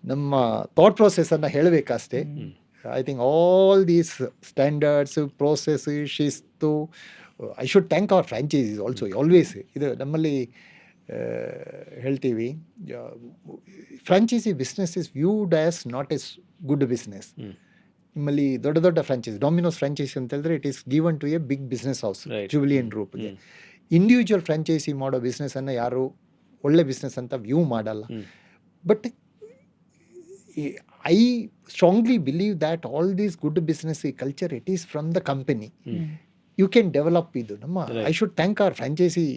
ನಮ್ಮ ಥಾಟ್ ಪ್ರೊಸೆಸನ್ನು ಹೇಳಬೇಕಷ್ಟೇ. I think all these standards, process, ಶಿಸ್ತು, I should thank our franchisees also always. ಇದು ನಮ್ಮಲ್ಲಿ ಹೇಳ್ತೀವಿ, franchisee business is viewed as not as good business. ನಿಮ್ಮಲ್ಲಿ ದೊಡ್ಡ ದೊಡ್ಡ ಫ್ರಾಂಚೈಸಿ, ಡಾಮಿನೋಸ್ ಫ್ರಾಂಚೈಸಿ ಅಂತ ಹೇಳಿದ್ರೆ it is given to A big business house, Jubilant ಗ್ರೂಪ್ಗೆ. ಇಂಡಿವಿಜುವಲ್ ಫ್ರಾಂಚೈಸಿ ಮಾಡೋ ಬಿಸ್ನೆಸ್ಸನ್ನು ಯಾರು ಒಳ್ಳೆ ಬಿಸ್ನೆಸ್ ಅಂತ ವ್ಯೂ ಮಾಡಲ್ಲ. But I strongly believe that all these good business culture, it is from the company. You can develop idu namma. I should thank our franchisee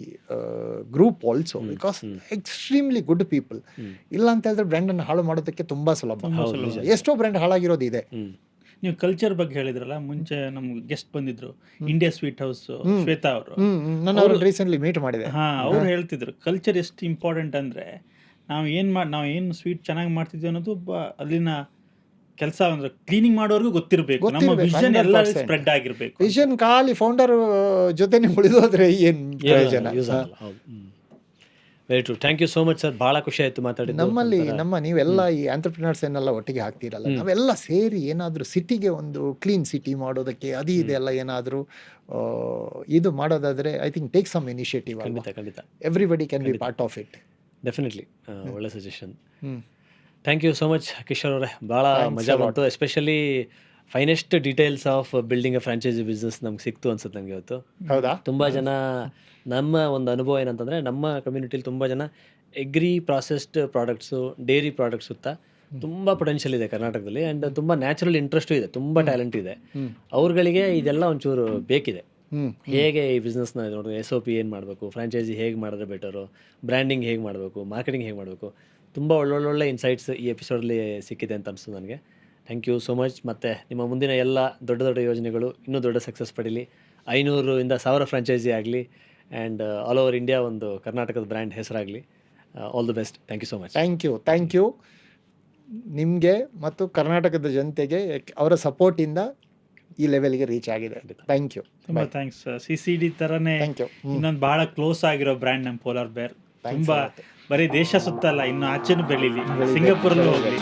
group also, because extremely good people. Illa anta ಹೇಳಿದ್ರೆ brand ಅನ್ನು ಹಾಳು ಮಾಡೋದಕ್ಕೆ ತುಂಬಾ ಸುಲಭ. ಎಷ್ಟೋ brand ಹಾಳಾಗಿರೋದು ಇದೆ. ನೀವು culture ಬಗ್ಗೆ ಹೇಳಿದ್ರಲ್ಲ, ಮುಂಚೆ ನಮ್ಗೆ ಗೆಸ್ಟ್ ಬಂದಿದ್ರು, ಇಂಡಿಯಾ ಸ್ವೀಟ್ ಹೌಸ್ ಶ್ವೇತಾ ಅವರು, ನಾನು ಅವ್ರನ್ನ ರೀಸೆಂಟ್ಲಿ ಮೀಟ್ ಮಾಡಿದೆ. ಅವ್ರು ಹೇಳ್ತಿದ್ರು ಕಲ್ಚರ್ ಎಷ್ಟು ಇಂಪಾರ್ಟೆಂಟ್ ಅಂದರೆ, ನಾವು ಏನು ಸ್ವೀಟ್ ಚೆನ್ನಾಗಿ ಮಾಡ್ತಿದ್ವಿ ಅನ್ನೋದು ಅಲ್ಲಿನ ಕೆಲಸ ಅಂದ್ರೆ ಕ್ಲೀನಿಂಗ್ ಮಾಡೋರ್ಗೂ ಗೊತ್ತಿರಬೇಕು. ನಮ್ಮ ವಿಷನ್ ಎಲ್ಲ ಸ್ಪ್ರೆಡ್ ಆಗಿರಬೇಕು. ವಿಷನ್ ಖಾಲಿ ಫೌಂಡರ್ ಜೊತೆನೆ ಉಳಿದೋದ್ರೆ ಏನು ಪ್ರಯೋಜನ? Very true. Thank you so much sir, ಭಾಳ ಖುಷಿ ಆಯಿತು ಮಾತಾಡಿದ್ದು. ನಮ್ಮಲ್ಲಿ ನೀವೆಲ್ಲ ಈ ಆಂಟ್ರಪ್ರಿನರ್ಸ್ ಏನೆಲ್ಲ ಒಟ್ಟಿಗೆ ಹಾಕ್ತಿರಲ್ಲ, ನಾವೆಲ್ಲ ಸೇರಿ ಏನಾದರೂ ಸಿಟಿಗೆ ಒಂದು ಕ್ಲೀನ್ ಸಿಟಿ ಮಾಡೋದಕ್ಕೆ ಅದು ಇದೆಲ್ಲ ಏನಾದರೂ ಇದು ಮಾಡೋದಾದರೆ I think take some initiative. ಖಂಡಿತ everybody can be part of it. Definitely, ಒಳ್ಳೆ suggestion. Thank you so much Kishore ಅವರೇ, ಭಾಳ ಮಜಾ ಬಂತು. Especially finest details of building a franchisee business ನಮ್ಗೆ ಸಿಕ್ತು ಅನ್ಸುತ್ತೆ ನನಗೆ ಇವತ್ತು. ಹೌದಾ? ತುಂಬ ಜನ, ನಮ್ಮ ಒಂದು ಅನುಭವ ಏನಂತಂದರೆ, ನಮ್ಮ ಕಮ್ಯುನಿಟಿಲಿ ತುಂಬ ಜನ ಎಗ್ರಿ ಪ್ರಾಸೆಸ್ಡ್ ಪ್ರಾಡಕ್ಟ್ಸು, ಡೈರಿ ಪ್ರಾಡಕ್ಟ್ಸ್ ಸುತ್ತ ತುಂಬ ಪೊಟೆನ್ಷಿಯಲ್ ಇದೆ ಕರ್ನಾಟಕದಲ್ಲಿ. ಆ್ಯಂಡ್ ತುಂಬ ನ್ಯಾಚುರಲ್ ಇಂಟ್ರೆಸ್ಟು ಇದೆ, ತುಂಬ ಟ್ಯಾಲೆಂಟ್ ಇದೆ. ಅವ್ರುಗಳಿಗೆ ಇದೆಲ್ಲ ಒಂಚೂರು ಬೇಕಿದೆ. ಹೇಗೆ ಈ ಬಿಸ್ನೆಸ್ನ ನೋಡಿ, SOP ಏನು ಮಾಡಬೇಕು, ಫ್ರಾಂಚೈಸಿ ಹೇಗೆ ಮಾಡಿದ್ರೆ ಬೆಟರು, ಬ್ರ್ಯಾಂಡಿಂಗ್ ಹೇಗೆ ಮಾಡಬೇಕು, ಮಾರ್ಕೆಟಿಂಗ್ ಹೇಗೆ ಮಾಡಬೇಕು, ತುಂಬ ಒಳ್ಳೊಳ್ಳೆ ಇನ್ಸೈಟ್ಸ್ ಈ ಎಪಿಸೋಡಲ್ಲಿ ಸಿಕ್ಕಿದೆ ಅಂತ ಅನಿಸ್ತು ನನಗೆ. Thank you so much. ಮತ್ತು ನಿಮ್ಮ ಮುಂದಿನ ಎಲ್ಲ ದೊಡ್ಡ ದೊಡ್ಡ ಯೋಜನೆಗಳು ಇನ್ನೂ ದೊಡ್ಡ ಸಕ್ಸಸ್ ಪಡೀಲಿ. 500ರಿಂದ 1000 ಫ್ರಾಂಚೈಸಿ ಆಗಲಿ, ಆ್ಯಂಡ್ ಆಲ್ ಓವರ್ ಇಂಡಿಯಾ ಒಂದು ಕರ್ನಾಟಕದ ಬ್ರ್ಯಾಂಡ್ ಹೆಸರಾಗಲಿ. All the best. Thank you so much. Thank you. ನಿಮಗೆ ಮತ್ತು ಕರ್ನಾಟಕದ ಜನತೆಗೆ ಅವರ ಸಪೋರ್ಟಿಂದ ಈ ಲೆವೆಲ್ಗೆ ರೀಚ್ ಆಗಿದೆ. Thank you. ತುಂಬಾ ಥ್ಯಾಂಕ್ಸ್. CCD ತರನೇ ಥ್ಯಾಂಕ್ ಯು. ಇನ್ನೊಂದು ಬಹಳ ಕ್ಲೋಸ್ ಆಗಿರೋ ಬ್ರ್ಯಾಂಡ್ ನಮ್ಮ ಪೋಲಾರ್ ಬೇರ್. ತುಂಬಾ ಬರೀ ದೇಶ ಸುತ್ತಲ್ಲ, ಇನ್ನು ಆಚೆನೂ ಬೆಳೀಲಿ, ಸಿಂಗಾಪುರಲ್ಲೂ ಹೋಗ್ಲಿ.